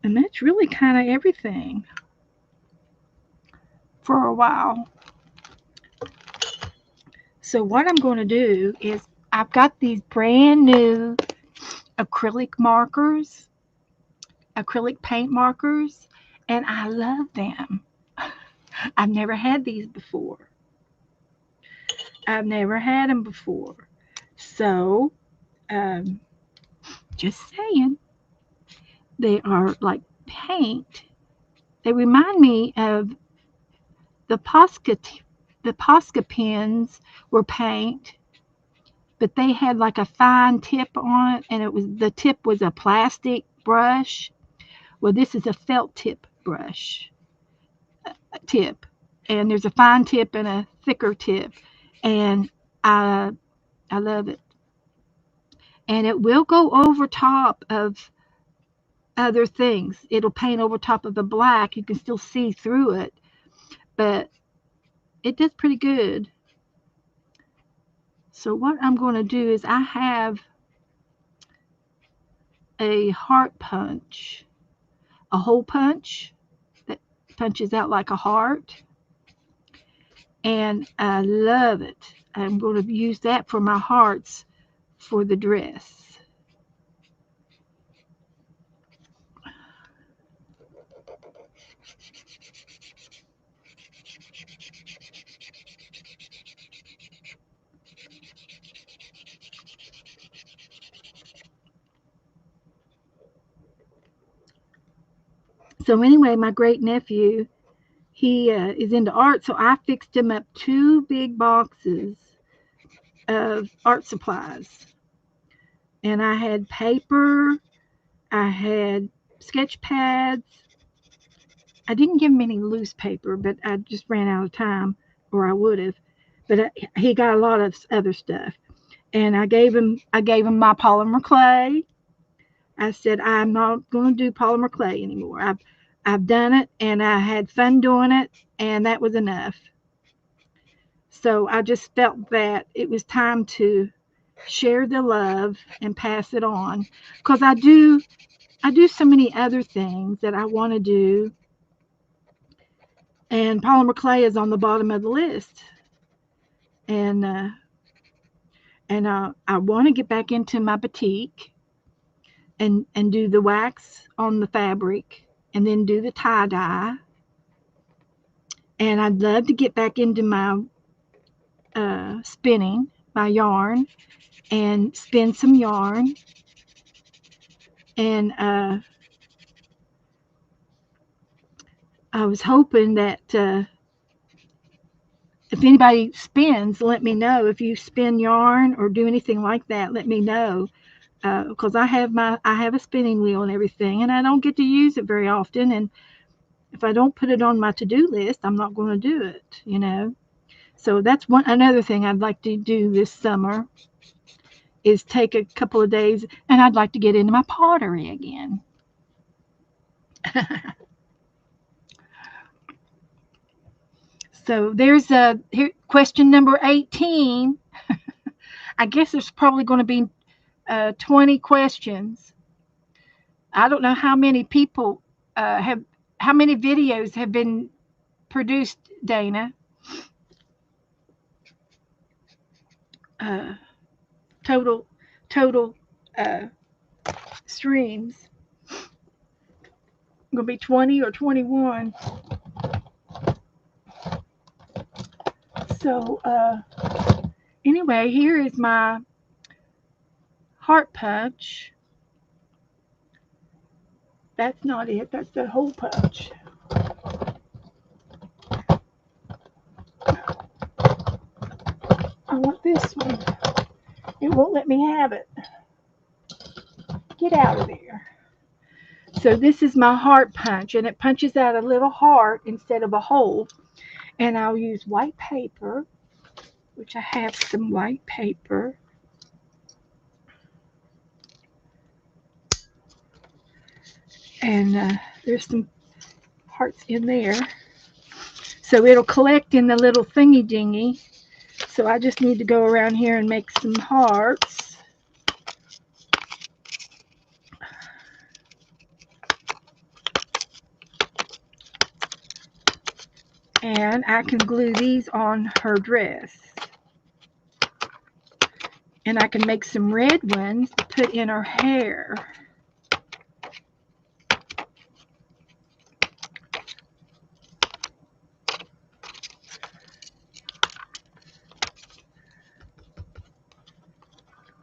A: And that's really kind of everything for a while. So what I'm going to do is I've got these brand new acrylic markers, acrylic paint markers, and I love them. I've never had these before. I've never had them before. So, um, just saying, they are like paint They remind me of the Posca pens were paint, but they had like a fine tip on it, and the tip was a plastic brush. Well, this is a felt tip brush tip, and there's a fine tip and a thicker tip, and I I love it. And it will go over top of other things. It'll paint over top of the black. You can still see through it, but it does pretty good. So what I'm going to do is I have a heart punch, a hole punch that punches out like a heart, and I love it. I'm going to use that for my hearts for the dress. So anyway, my great nephew, he is into art, so I fixed him up two big boxes of art supplies, and I had paper, I had sketch pads. I didn't give him any loose paper, but I just ran out of time, or I would have. But he got a lot of other stuff, and I gave him my polymer clay. I said I'm not going to do polymer clay anymore. I've done it, and I had fun doing it, and that was enough. So I just felt that it was time to share the love and pass it on, because I do so many other things that I want to do, and polymer clay is on the bottom of the list. And I want to get back into my batik and do the wax on the fabric, and then do the tie dye. And I'd love to get back into my spinning, my yarn, and spin some yarn. And I was hoping that if anybody spins, let me know. If you spin yarn or do anything like that, let me know, because I have a spinning wheel and everything, and I don't get to use it very often. And if I don't put it on my to-do list, I'm not going to do it. So that's another thing I'd like to do this summer, is take a couple of days, and I'd like to get into my pottery again. So there's here, question number 18. I guess there's probably going to be 20 questions. I don't know how many people how many videos have been produced, Dana. Uh, total, total uh, streams. Going to be 20 or 21. So anyway, here is my heart punch. That's not it. That's the hole punch. I want this one. It won't let me have it. Get out of there. So this is my heart punch, and it punches out a little heart instead of a hole. And I'll use white paper, which I have some white paper. And there's some hearts in there. So it'll collect in the little thingy dingy. So I just need to go around here and make some hearts. And I can glue these on her dress. And I can make some red ones to put in her hair.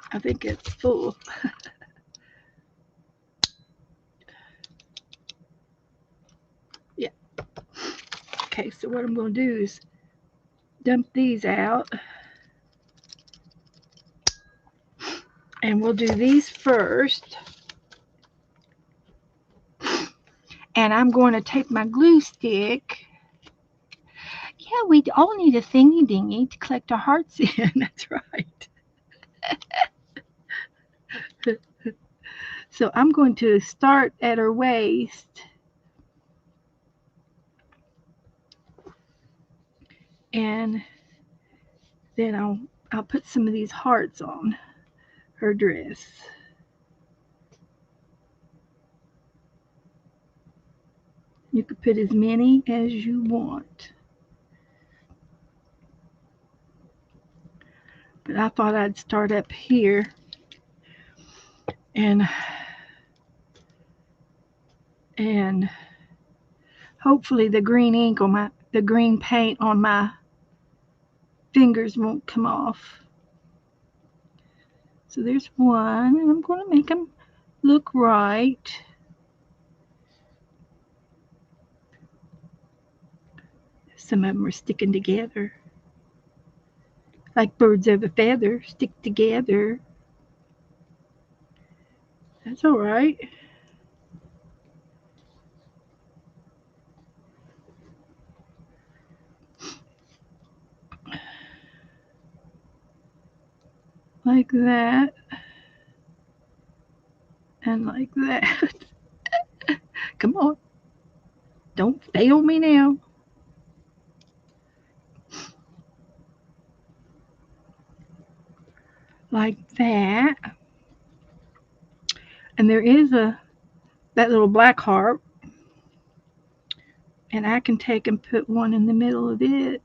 A: I think it's full. Yeah. Okay, so what I'm going to do is dump these out. And we'll do these first. And I'm going to take my glue stick. Yeah, we all need a thingy dingy to collect our hearts in. That's right. So I'm going to start at her waist. And then I'll put some of these hearts on her dress. You could put as many as you want. But I thought I'd start up here and and hopefully the green paint on my fingers won't come off. So there's one, and I'm going to make them look right. Some of them are sticking together. Like birds of a feather, stick together. That's all right. Like that. And like that. Come on. Don't fail me now. Like that. And there is that little black heart. And I can take and put one in the middle of it.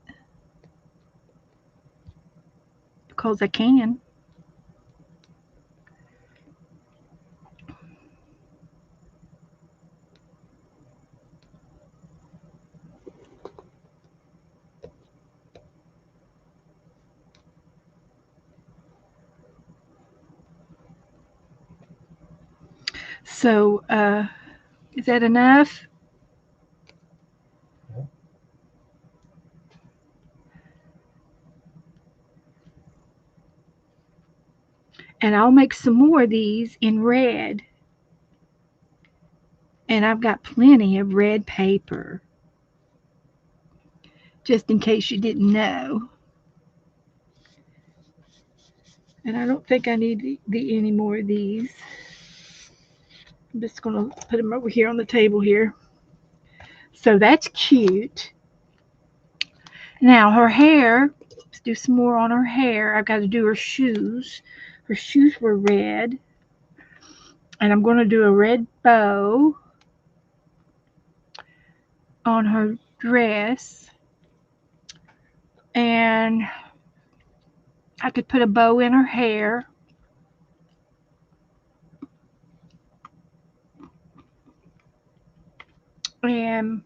A: Because I can. So, is that enough?
B: Yeah.
A: And I'll make some more of these in red. And I've got plenty of red paper, just in case you didn't know. And I don't think I need any more of these. I'm just going to put them over here on the table here. So that's cute. Now her hair, let's do some more on her hair. I've got to do her shoes. Her shoes were red. And I'm going to do a red bow on her dress. And I could put a bow in her hair. And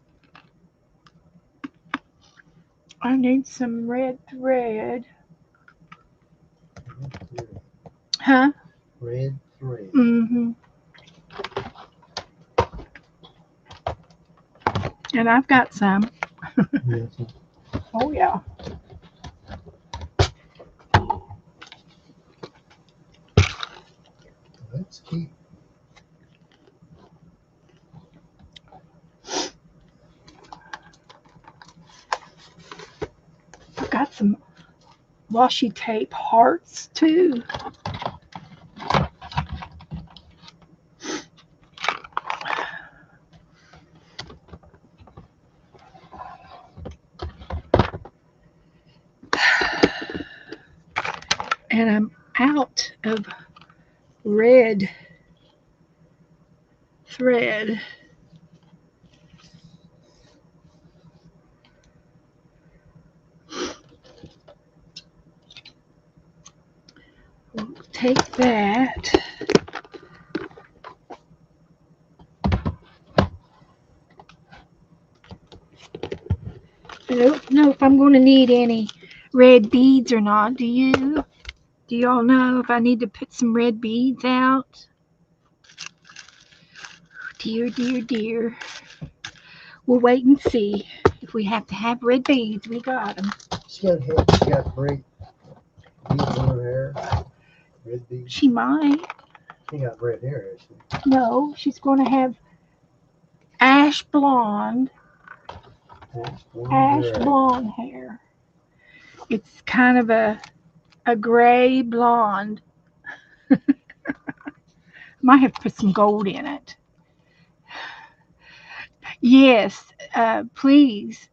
A: I need some red thread. Huh?
B: Red thread.
A: Mm-hmm. And I've got some.
B: Yes.
A: Oh, yeah.
B: That's cute.
A: I've got some washi tape hearts, too. And I'm out of red thread. Take that. I don't know if I'm going to need any red beads or not. Do you? Do y'all know if I need to put some red beads out? Dear, dear, dear. We'll wait and see. If we have to have red beads, we got them.
B: She got bright beads in her hair. Red beads.
A: She might.
B: She got red hair, has she?
A: No, she's going to have ash blonde, ash
B: Hair.
A: blonde hair. It's kind of a gray blonde. Might have to put some gold in it. Yes, please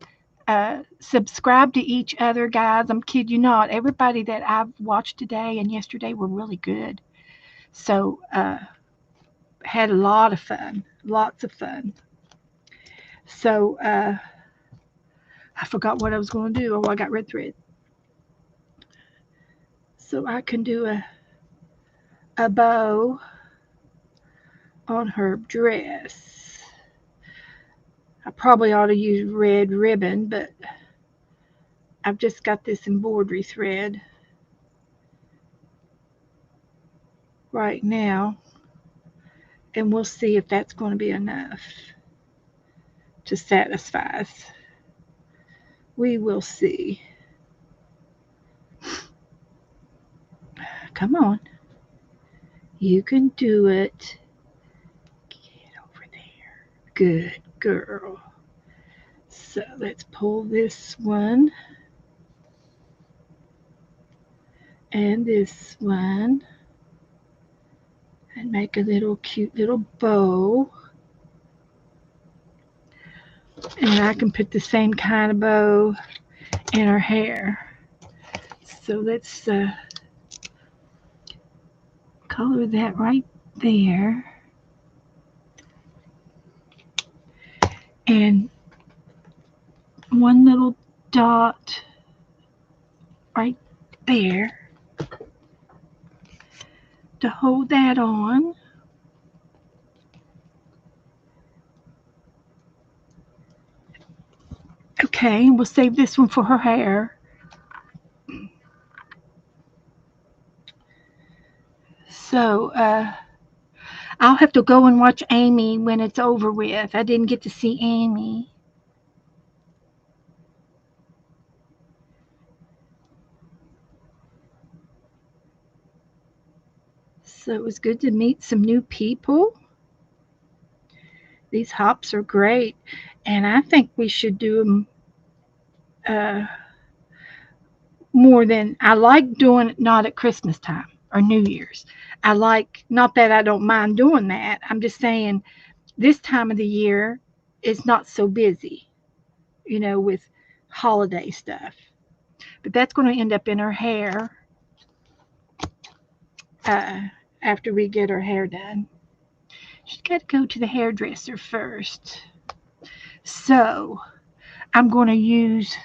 A: subscribe to each other, guys. I'm kid you not. Everybody that I've watched today and yesterday were really good. So had a lot of fun, lots of fun. So I forgot what I was going to do. Oh, I got red thread. So I can do a bow on her dress. I probably ought to use red ribbon, but I've just got this embroidery thread right now, and we'll see if that's going to be enough to satisfy us. We will see. Come on. You can do it. Get over there. Good girl. So let's pull this one and this one and make a little cute little bow. And I can put the same kind of bow in her hair. So let's color that right there. And one little dot right there to hold that on. Okay, we'll save this one for her hair. So I'll have to go and watch Amy when it's over with. I didn't get to see Amy. So it was good to meet some new people. These hops are great, and I think we should do them more than I like doing it not at Christmas time or New Year's. I like, not that I don't mind doing that. I'm just saying this time of the year is not so busy, with holiday stuff. But that's going to end up in her hair uh, after we get her hair done. She's got to go to the hairdresser first. So I'm going to use,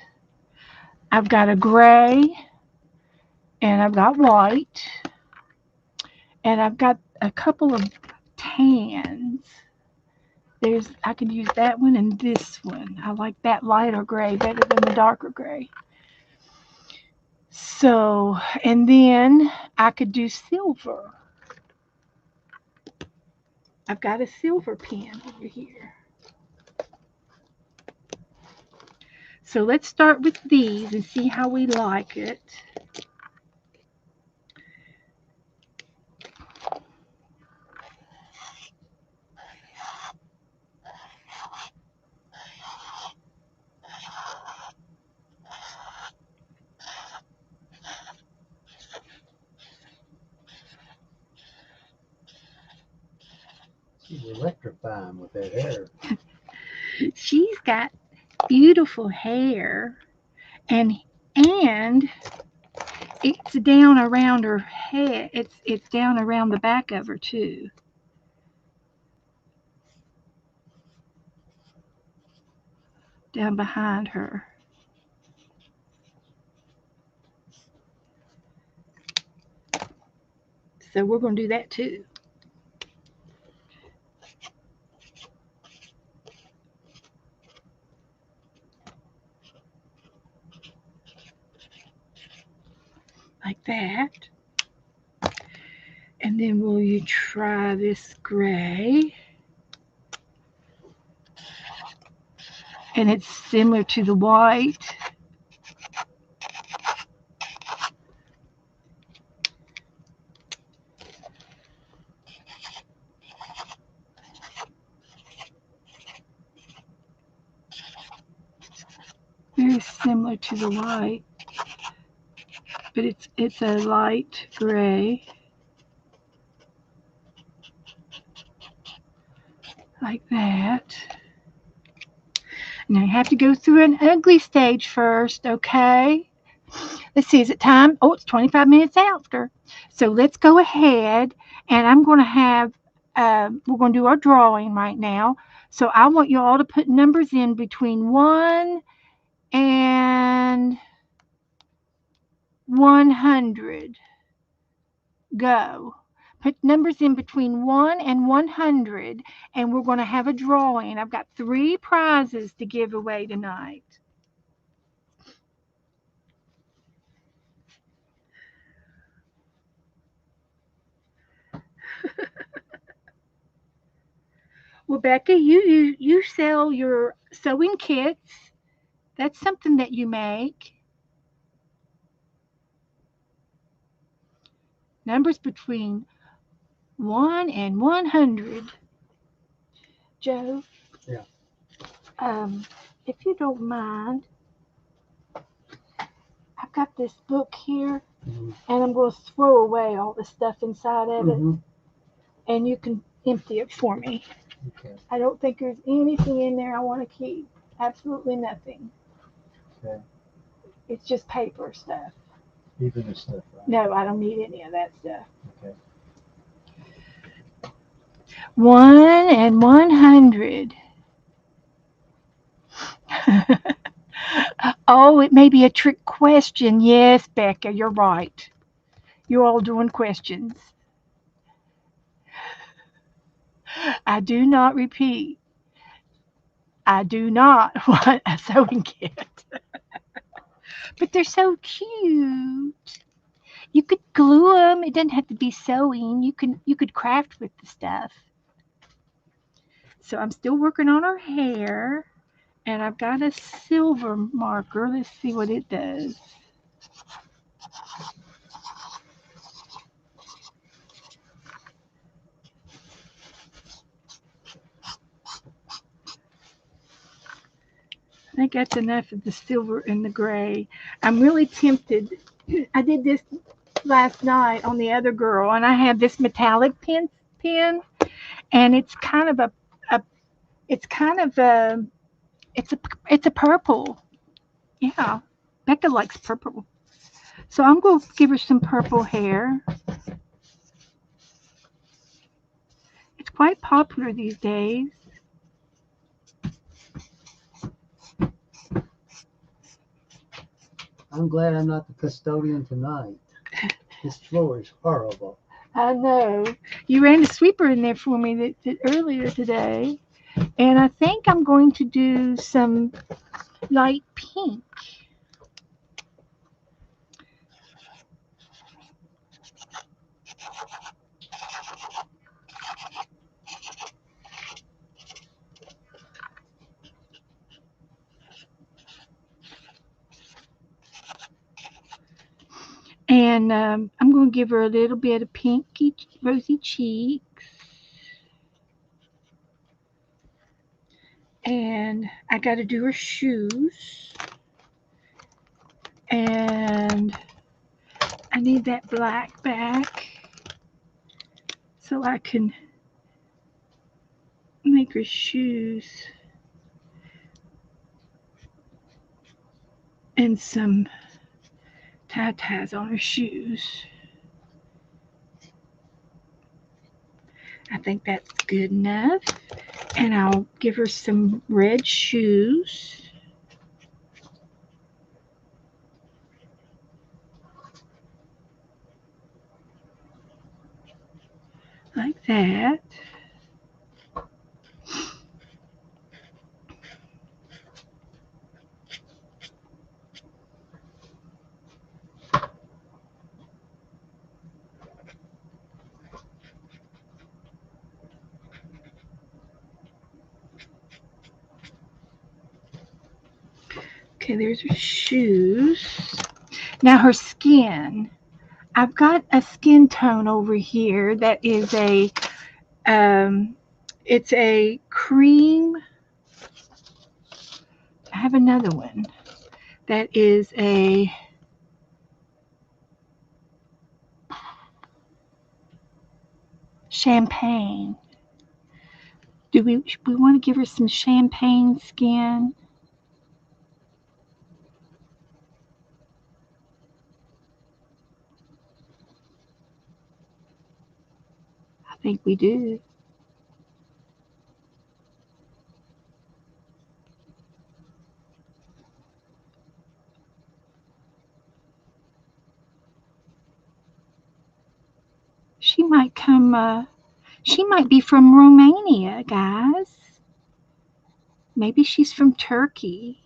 A: I've got a gray and I've got white and I've got a couple of tans. I could use that one and this one. I like that lighter gray better than the darker gray. So, and then I could do silver. I've got a silver pen over here. So let's start with these and see how we like it.
B: She's electrifying with that hair.
A: She's got beautiful hair and and it's down around her head. It's down around the back of her too. Down behind her. So we're going to do that too. Like that. And then will you try this gray? and it's similar to the white. Very similar to the white, but it's a light gray like that. Now you have to go through an ugly stage first, okay? Let's see, is it time? Oh, it's 25 minutes after. So let's go ahead and I'm going to have, we're going to do our drawing right now. So I want you all to put numbers in between 1 and 100. Go. Put numbers in between 1 and 100, and we're going to have a drawing. I've got 3 prizes to give away tonight. Well, Becca, you sell your sewing kits. That's something that you make. Numbers between 1 and 100. Joe,
B: Yeah.
A: if you don't mind, I've got this book here,
B: Mm-hmm.
A: and I'm going to throw away all the stuff inside of it,
B: Mm-hmm.
A: and you can empty it for me.
B: Okay.
A: I don't think there's anything in there I want to keep. Absolutely nothing.
B: Okay.
A: It's just paper stuff.
B: Even the stuff, right?
A: No, I don't need any of that stuff.
B: Okay.
A: 1 and 100. Oh, it may be a trick question. Yes, Becca, you're right. You're all doing questions. I do not repeat. I do not want a sewing kit. But they're so cute. You could glue them. It doesn't have to be sewing. You could craft with the stuff. So I'm still working on her hair, and I've got a silver marker. Let's see what it does. I think that's enough of the silver and the gray. I'm really tempted. I did this last night on the other girl, and I have this metallic pen, and it's kind of a it's kind of a it's a it's a purple. Yeah, Becca likes purple, so I'm going to give her some purple hair. It's quite popular these days.
B: I'm glad I'm not the custodian tonight. This floor is horrible.
A: I know you ran a sweeper in there for me earlier today, and I think I'm going to do some light pink. And I'm going to give her a little bit of pinky, rosy cheeks. And I got to do her shoes. And I need that black back so I can make her shoes and some tie ties on her shoes. I think that's good enough. And I'll give her some red shoes like that. Okay, there's her shoes. Now her skin. I've got a skin tone over here that is um it's a cream. I have another one that is a champagne. Do we want to give her some champagne skin? I think we do. She might come. She might be from Romania, guys. Maybe she's from Turkey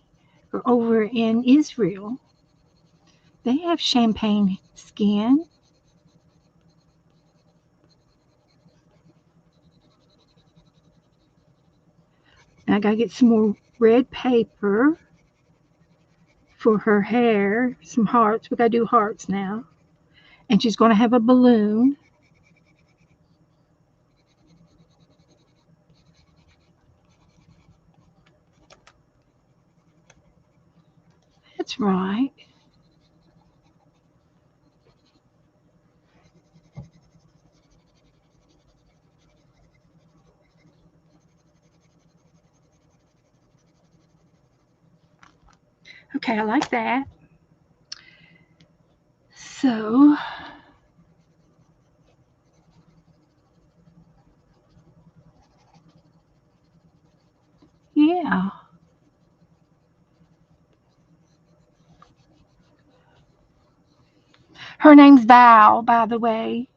A: or over in Israel. They have champagne skin. I gotta get some more red paper for her hair. Some hearts. We gotta do hearts now. And she's gonna have a balloon. That's right. Okay, I like that. So, yeah. Her name's Val, by the way.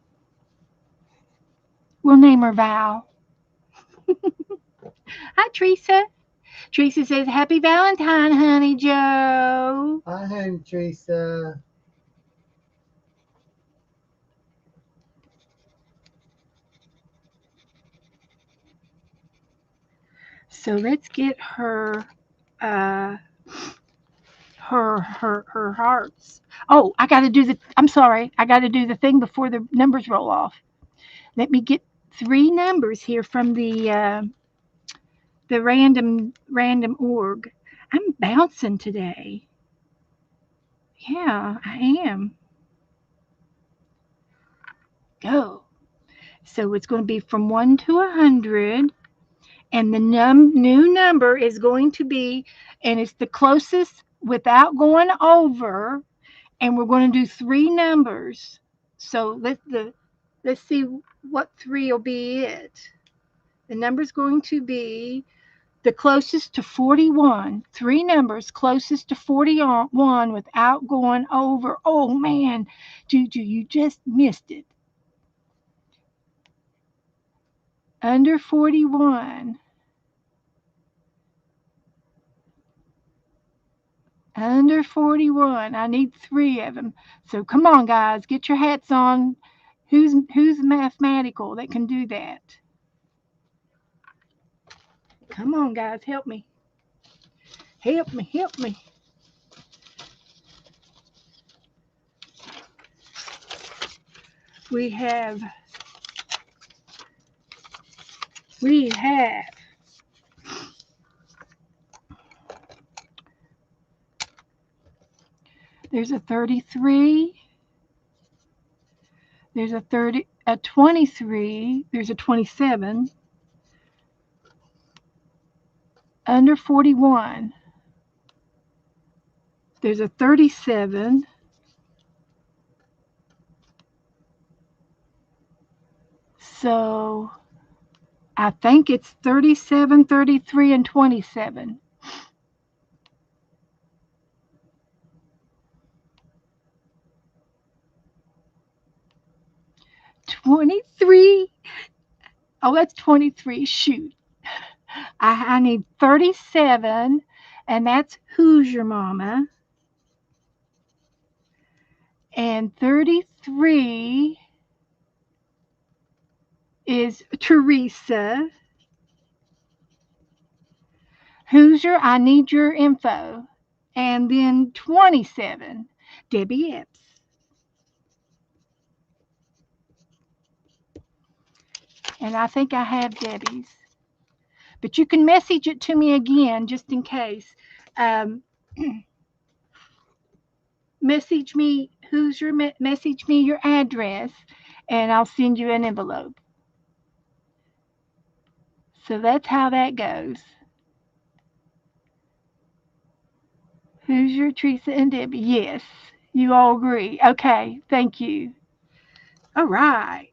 A: We'll name her Val. Hi, Teresa. Teresa says, Happy Valentine, honey Joe.
B: Hi, Aunt Teresa.
A: So let's get her uh her hearts. Oh, I gotta do the I'm sorry, I gotta do the thing before the numbers roll off. Let me get three numbers here from the random org. I'm bouncing today. Yeah, I am. Go. So it's going to be from 1 to 100, and the new number is going to be, and it's the closest without going over, and we're going to do three numbers. So let's see what three will be it. The number's going to be the closest to 41. Three numbers closest to 41 without going over. Oh man, Juju, you just missed it. Under 41. Under 41. I need three of them. So come on, guys, get your hats on. Who's mathematical that can do that? Come on, guys, help me. Help me, help me. We have we have there's a 33, there's a 23, there's a 27, under 41. There's a 37. So I think it's 37, 33, and 27. 23. Oh, that's 23. Shoot. I need 37, and that's Who's Your Mama? And 33 is Teresa. Who's your I need your info. And then 27, Debbie Epps. And I think I have Debbie's. But you can message it to me again just in case. Um, message me message me your address, and I'll send you an envelope. So that's how that goes. Who's your Teresa and Debbie? Yes, you all agree. Okay, thank you. All right.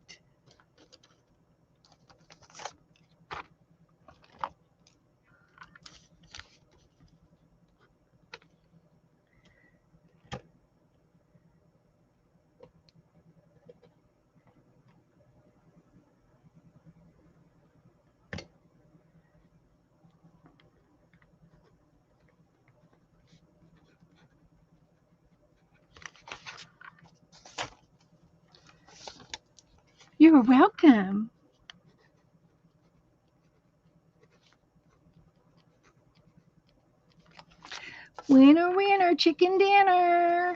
A: You're welcome. Winner, winner, chicken dinner.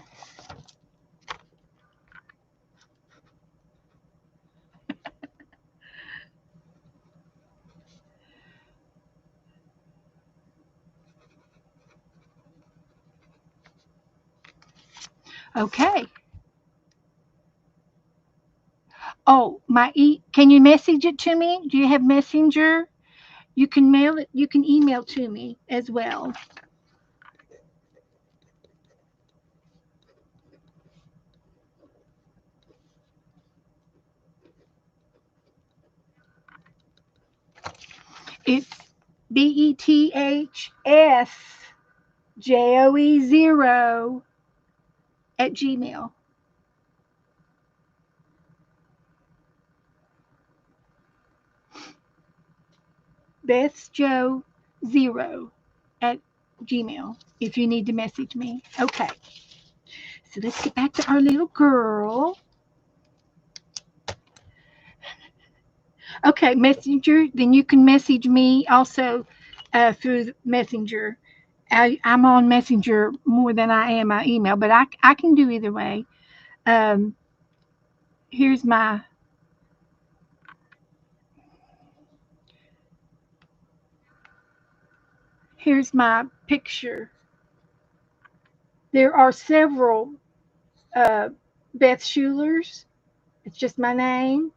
A: Okay. Oh, can you message it to me? Do you have Messenger? You can mail it, you can email to me as well. It's BETHSJOE0 at Gmail. BethsJoe0 at Gmail if you need to message me. Okay. So let's get back to our little girl. Okay, Messenger. Then you can message me also through Messenger. I'm on Messenger more than I am my email, but I can do either way. Um, here's my here's my picture. There are several uh, Beth Schulers. It's just my name.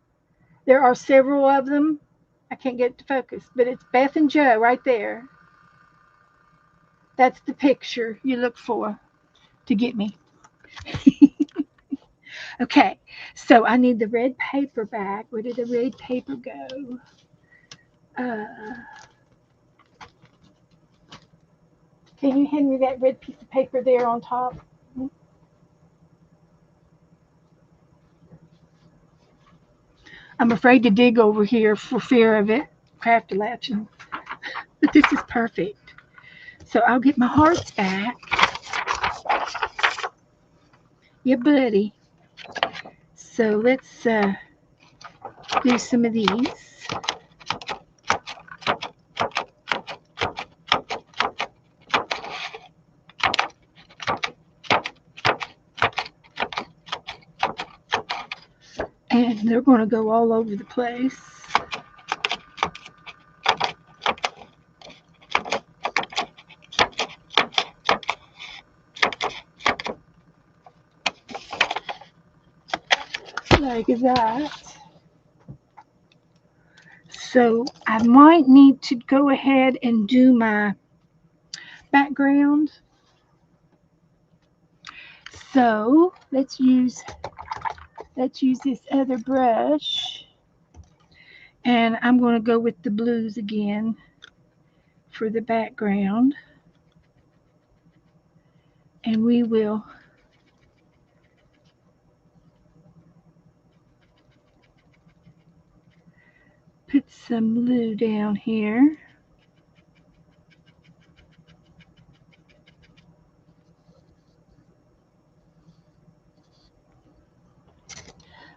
A: There are several of them. I can't get it to focus, but it's Beth and Joe right there. That's the picture you look for to get me. Okay, so I need the red paper back. Where did the red paper go? Uh, can you hand me that red piece of paper there on top? I'm afraid to dig over here for fear of it craft latching, but this is perfect. So I'll get my hearts back. Yeah, buddy. So let's do some of these. And they're going to go all over the place. Like that. So I might need to go ahead and do my background. So let's use this other brush, and I'm going to go with the blues again for the background, and we will put some blue down here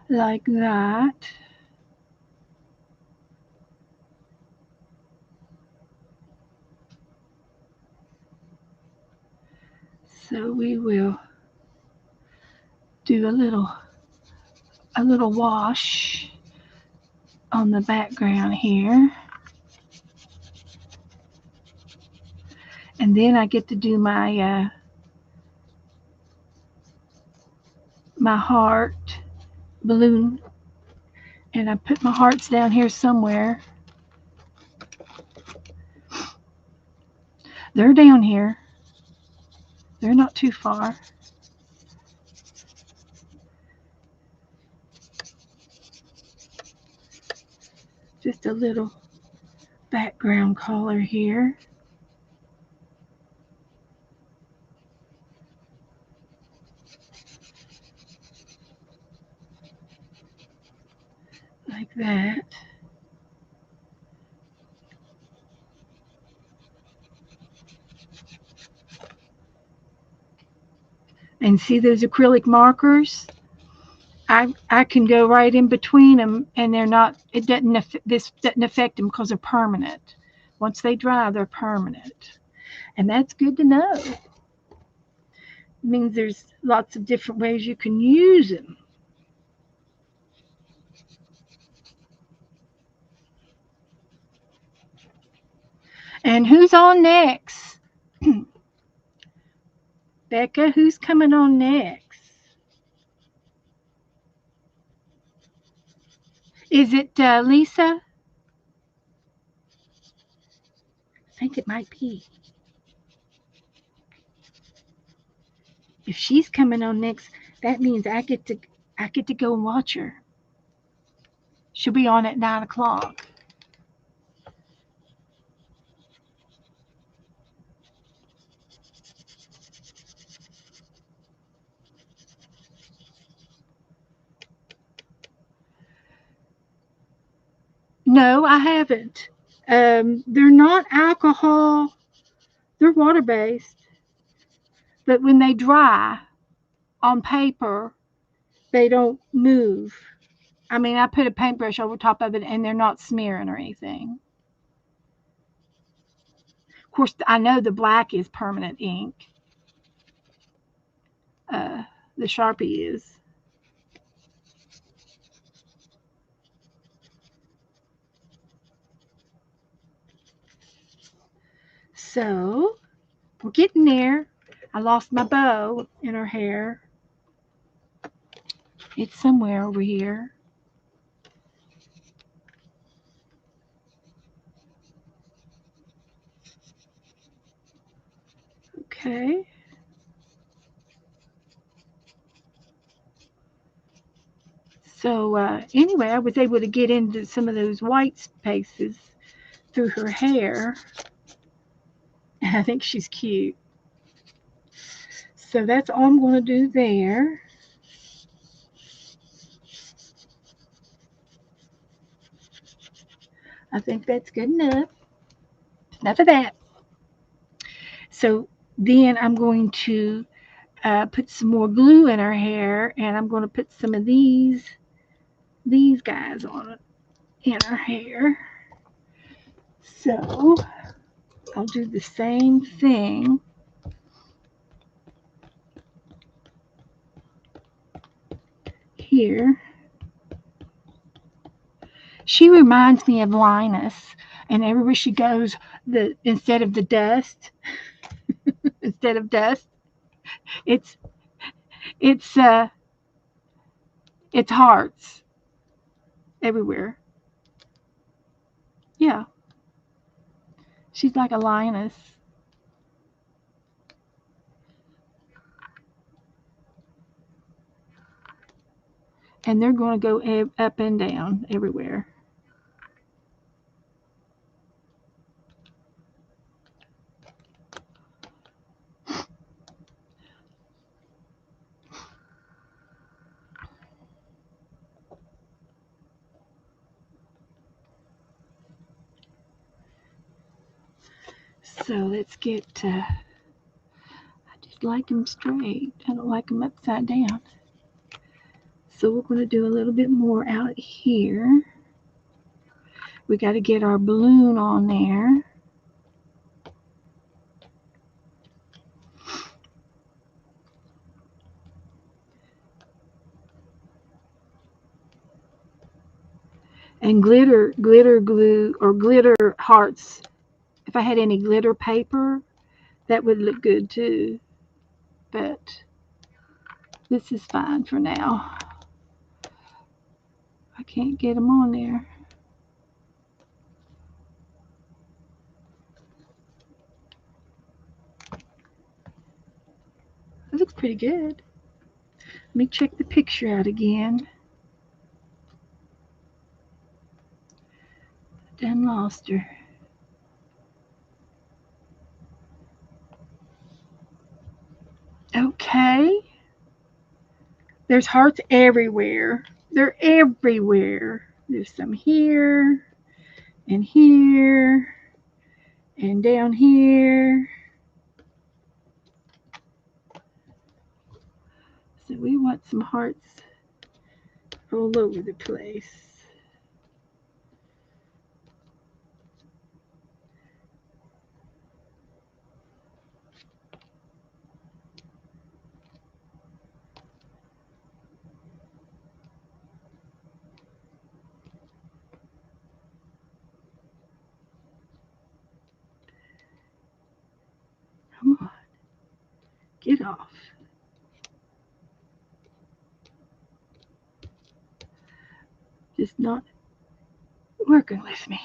A: like that. So we will do a little wash on the background here. And then I get to do my heart balloon, and I put my hearts down here somewhere. They're down here. They're not too far. Just a little background color here, like that. And see those acrylic markers? I can go right in between them, and they're not. It doesn't. This doesn't affect them because they're permanent. Once they dry, they're permanent, and that's good to know. It means there's lots of different ways you can use them. And who's on next? Becca, who's coming on next? Is it Lisa? I think it might be. If she's coming on next, that means I get to go and watch her. She'll be on at 9 o'clock. No, I haven't. They're not alcohol. They're water based, but when they dry on paper, they don't move. I mean, I put a paintbrush over top of it, and they're not smearing or anything. Of course, I know the black is permanent ink. Uh, the Sharpie is. So we're getting there. I lost my bow in her hair. It's somewhere over here. Okay. So anyway, I was able to get into some of those white spaces through her hair. I think she's cute. So that's all I'm going to do there. I think that's good enough. Enough of that. So then I'm going to put some more glue in her hair, and I'm going to put some of these guys on it in her hair. So I'll do the same thing here. She reminds me of Linus, and everywhere she goes, the instead of the dust, instead of dust, it's it's uh it's hearts everywhere. Yeah, she's like a lioness, and they're going to go up and down everywhere. So let's get. I just like them straight. I don't like them upside down. So we're going to do a little bit more out here. We got to get our balloon on there. And glitter glue or glitter hearts. If I had any glitter paper, that would look good too. But this is fine for now. I can't get them on there. It looks pretty good. Let me check the picture out again. Done lost her. Okay. There's hearts everywhere. They're everywhere. There's some here and here and down here. So we want some hearts all over the place. Come on, get off. Just not working with me.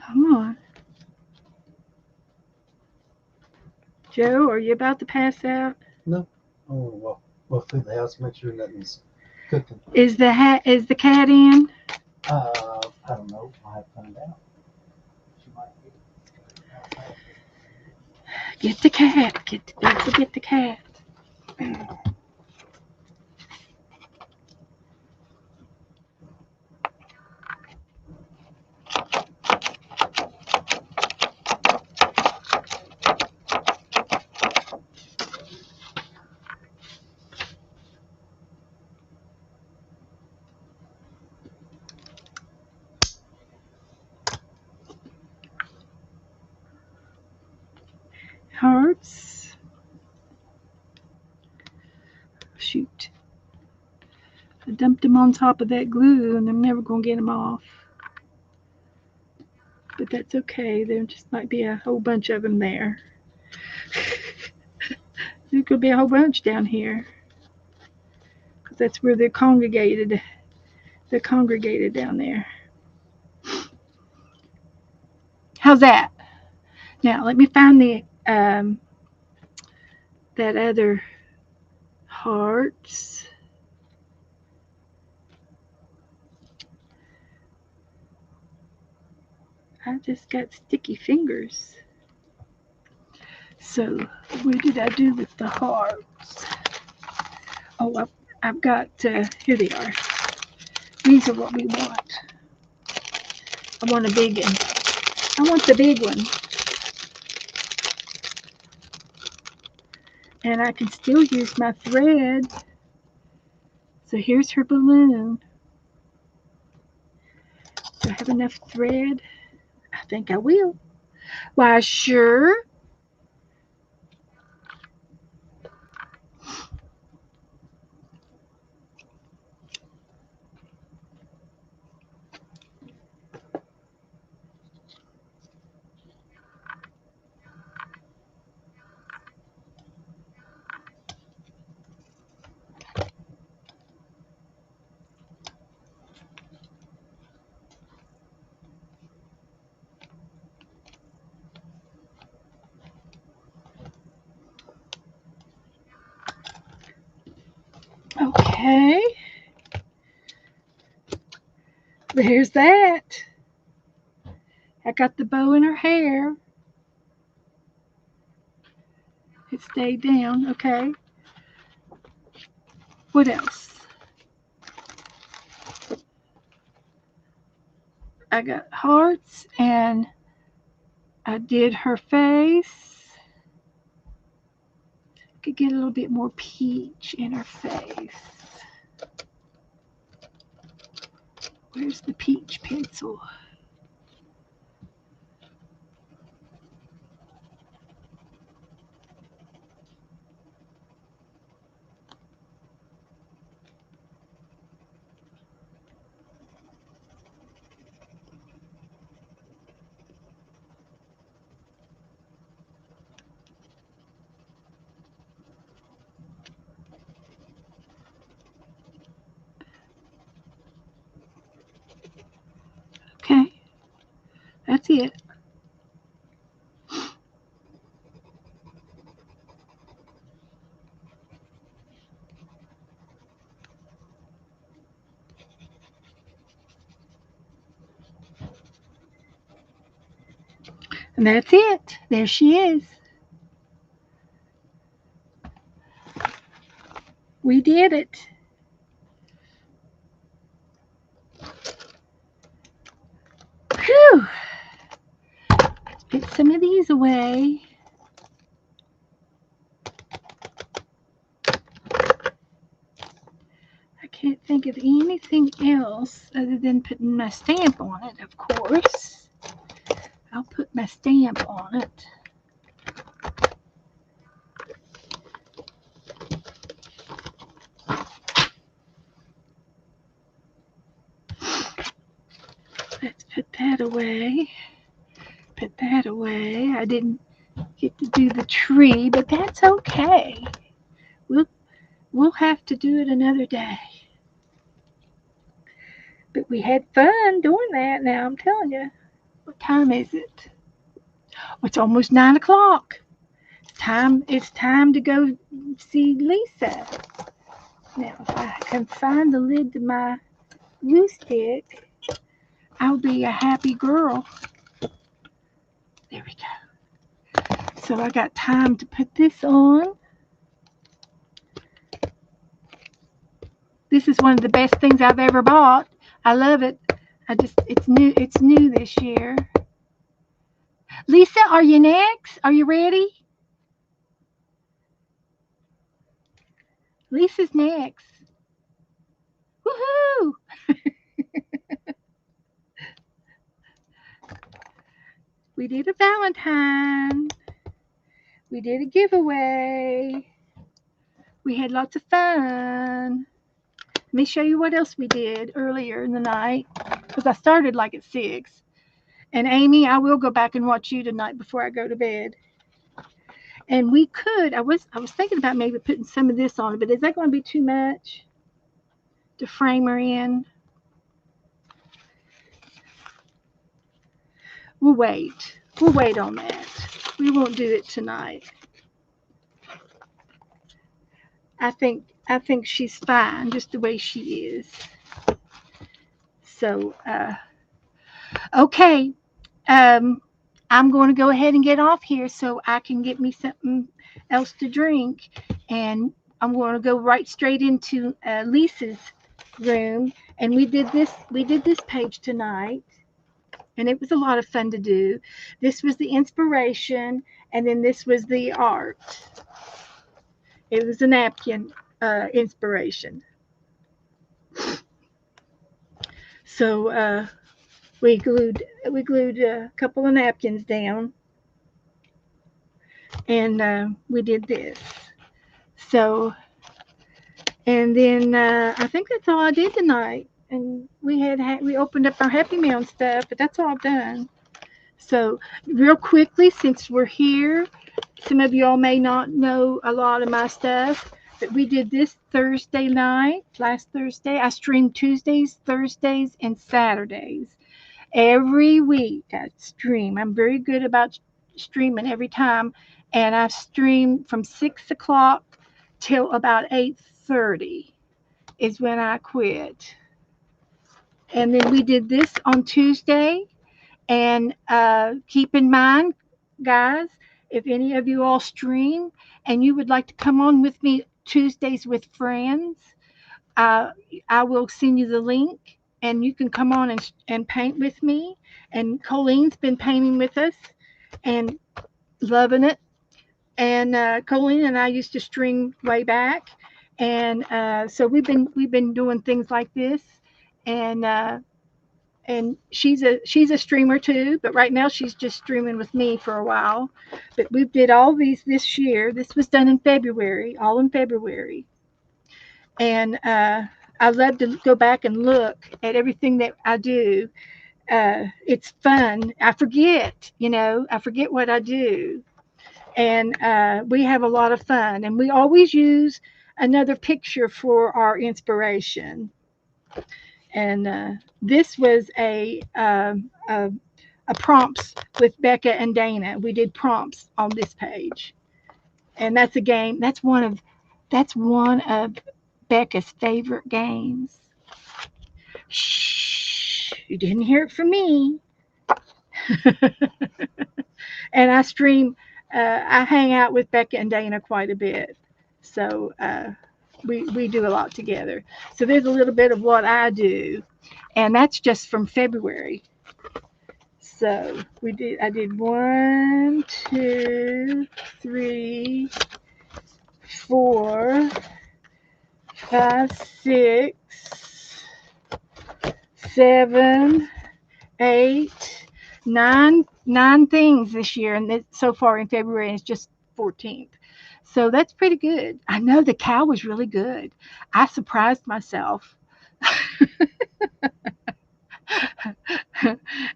A: Come on. Joe, are you about to pass out?
B: No. Oh, well, through the house, make sure nothing's cooking.
A: Is the cat in?
B: I don't know. I'll have to find out. She might be.
A: Get the cat. Don't forget the cat. Hearts. Shoot. I dumped them on top of that glue and I'm never going to get them off. But that's okay. There just might be a whole bunch of them there. There could be a whole bunch down here. Because that's where they're congregated. They're congregated down there. How's that? Now let me find the that other hearts. I just got sticky fingers. So what did I do with the hearts? Oh, I've got, here they are. These are what we want. I want a big one. I want the big one. And I can still use my thread. So here's her balloon. Do I have enough thread? I think I will. Why, sure. Okay. There's that. I got the bow in her hair. It stayed down. Okay. What else? I got hearts and I did her face. Could get a little bit more peach in her face. Where's the peach pencil? Okay, that's it. And that's it. There she is. We did it. Whew. Let's put some of these away. I can't think of anything else other than putting my stamp on it, of course. I'll put my stamp on it. Let's put that away. Put that away. I didn't get to do the tree, but that's okay. We'll we'll have to do it another day. But we had fun doing that. Now I'm telling you. What time is it? Oh, it's almost 9 o'clock. It's time to go see Lisa. Now if I can find the lid to my glue stick, I'll be a happy girl. There we go. So I got time to put this on. This is one of the best things I've ever bought. I love it. It's new this year. Lisa, are you next? Are you ready? Lisa's next. Woohoo! We did a Valentine. We did a giveaway. We had lots of fun. Let me show you what else we did earlier in the night because I started like at 6. And Amy, I will go back and watch you tonight before I go to bed. And we could. I was thinking about maybe putting some of this on it, but is that going to be too much to frame her in? We'll wait. We'll wait on that. We won't do it tonight. I think she's fine just the way she is. So okay. Um, I'm going to go ahead and get off here so I can get me something else to drink, and I'm going to go right straight into Lisa's room. And we did this page tonight, and it was a lot of fun to do. This was the inspiration, and then this was the art. It was a napkin inspiration. So we glued a couple of napkins down, and we did this. So and then I think that's all I did tonight. And we opened up our Happy Meal and stuff, but that's all I've done. So real quickly, since we're here, some of y'all may not know a lot of my stuff, but we did this Thursday night, last Thursday. I streamed Tuesdays, Thursdays, and Saturdays. Every week I stream. I'm very good about streaming every time, and I stream from 6 o'clock till about 8:30 is when I quit. And then we did this on Tuesday. And keep in mind, guys, if any of you all stream and you would like to come on with me Tuesdays with friends, uh, I will send you the link and you can come on and paint with me. And Colleen's been painting with us and loving it. And Colleen and I used to stream way back, and so we've been doing things like this, and and she's a streamer too, but right now she's just streaming with me for a while. But we did all these this year. This was done in February, all in February, and I love to go back and look at everything that I do. It's fun. I forget what I do, and we have a lot of fun. And we always use another picture for our inspiration. And this was a prompts with Becca and Dana. We did prompts on this page, and that's a game. That's one of Becca's favorite games. Shh, you didn't hear it from me. And I stream. I hang out with Becca and Dana quite a bit, so we do a lot together. So there's a little bit of what I do, and that's just from February. So I did one, two, three, four, five, six, seven, eight, nine things this year, and so far in February, and it's just 14th. So that's pretty good. I know the cow was really good. I surprised myself.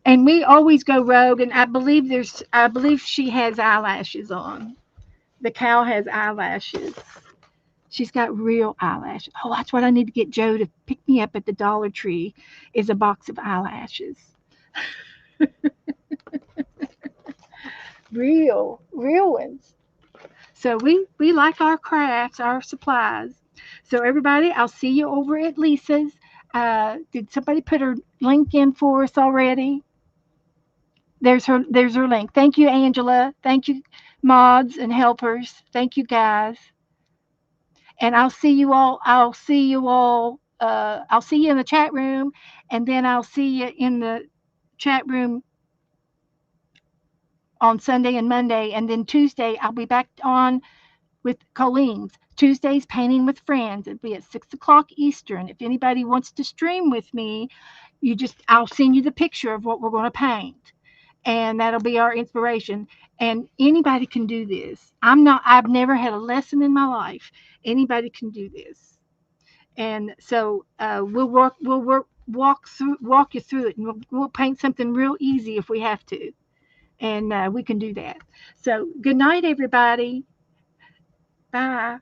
A: And we always go rogue, and I believe she has eyelashes on. The cow has eyelashes. She's got real eyelashes. Oh, that's what I need to get Joe to pick me up at the Dollar Tree is a box of eyelashes. Real ones. So we like our crafts, our supplies. So everybody, I'll see you over at Lisa's. Did somebody put her link in for us already? There's her link. Thank you, Angela. Thank you, mods and helpers. Thank you guys. And I'll see you in the chat room, and then I'll see you in the chat room on Sunday and Monday, and then Tuesday I'll be back on with Colleen's Tuesdays Painting with Friends. It'll be at 6 o'clock Eastern. If anybody wants to stream with me, I'll send you the picture of what we're going to paint, and that'll be our inspiration. And anybody can do this. I've never had a lesson in my life. Anybody can do this. And so walk you through it, and we'll paint something real easy if we have to, and we can do that. So good night, everybody. Bye.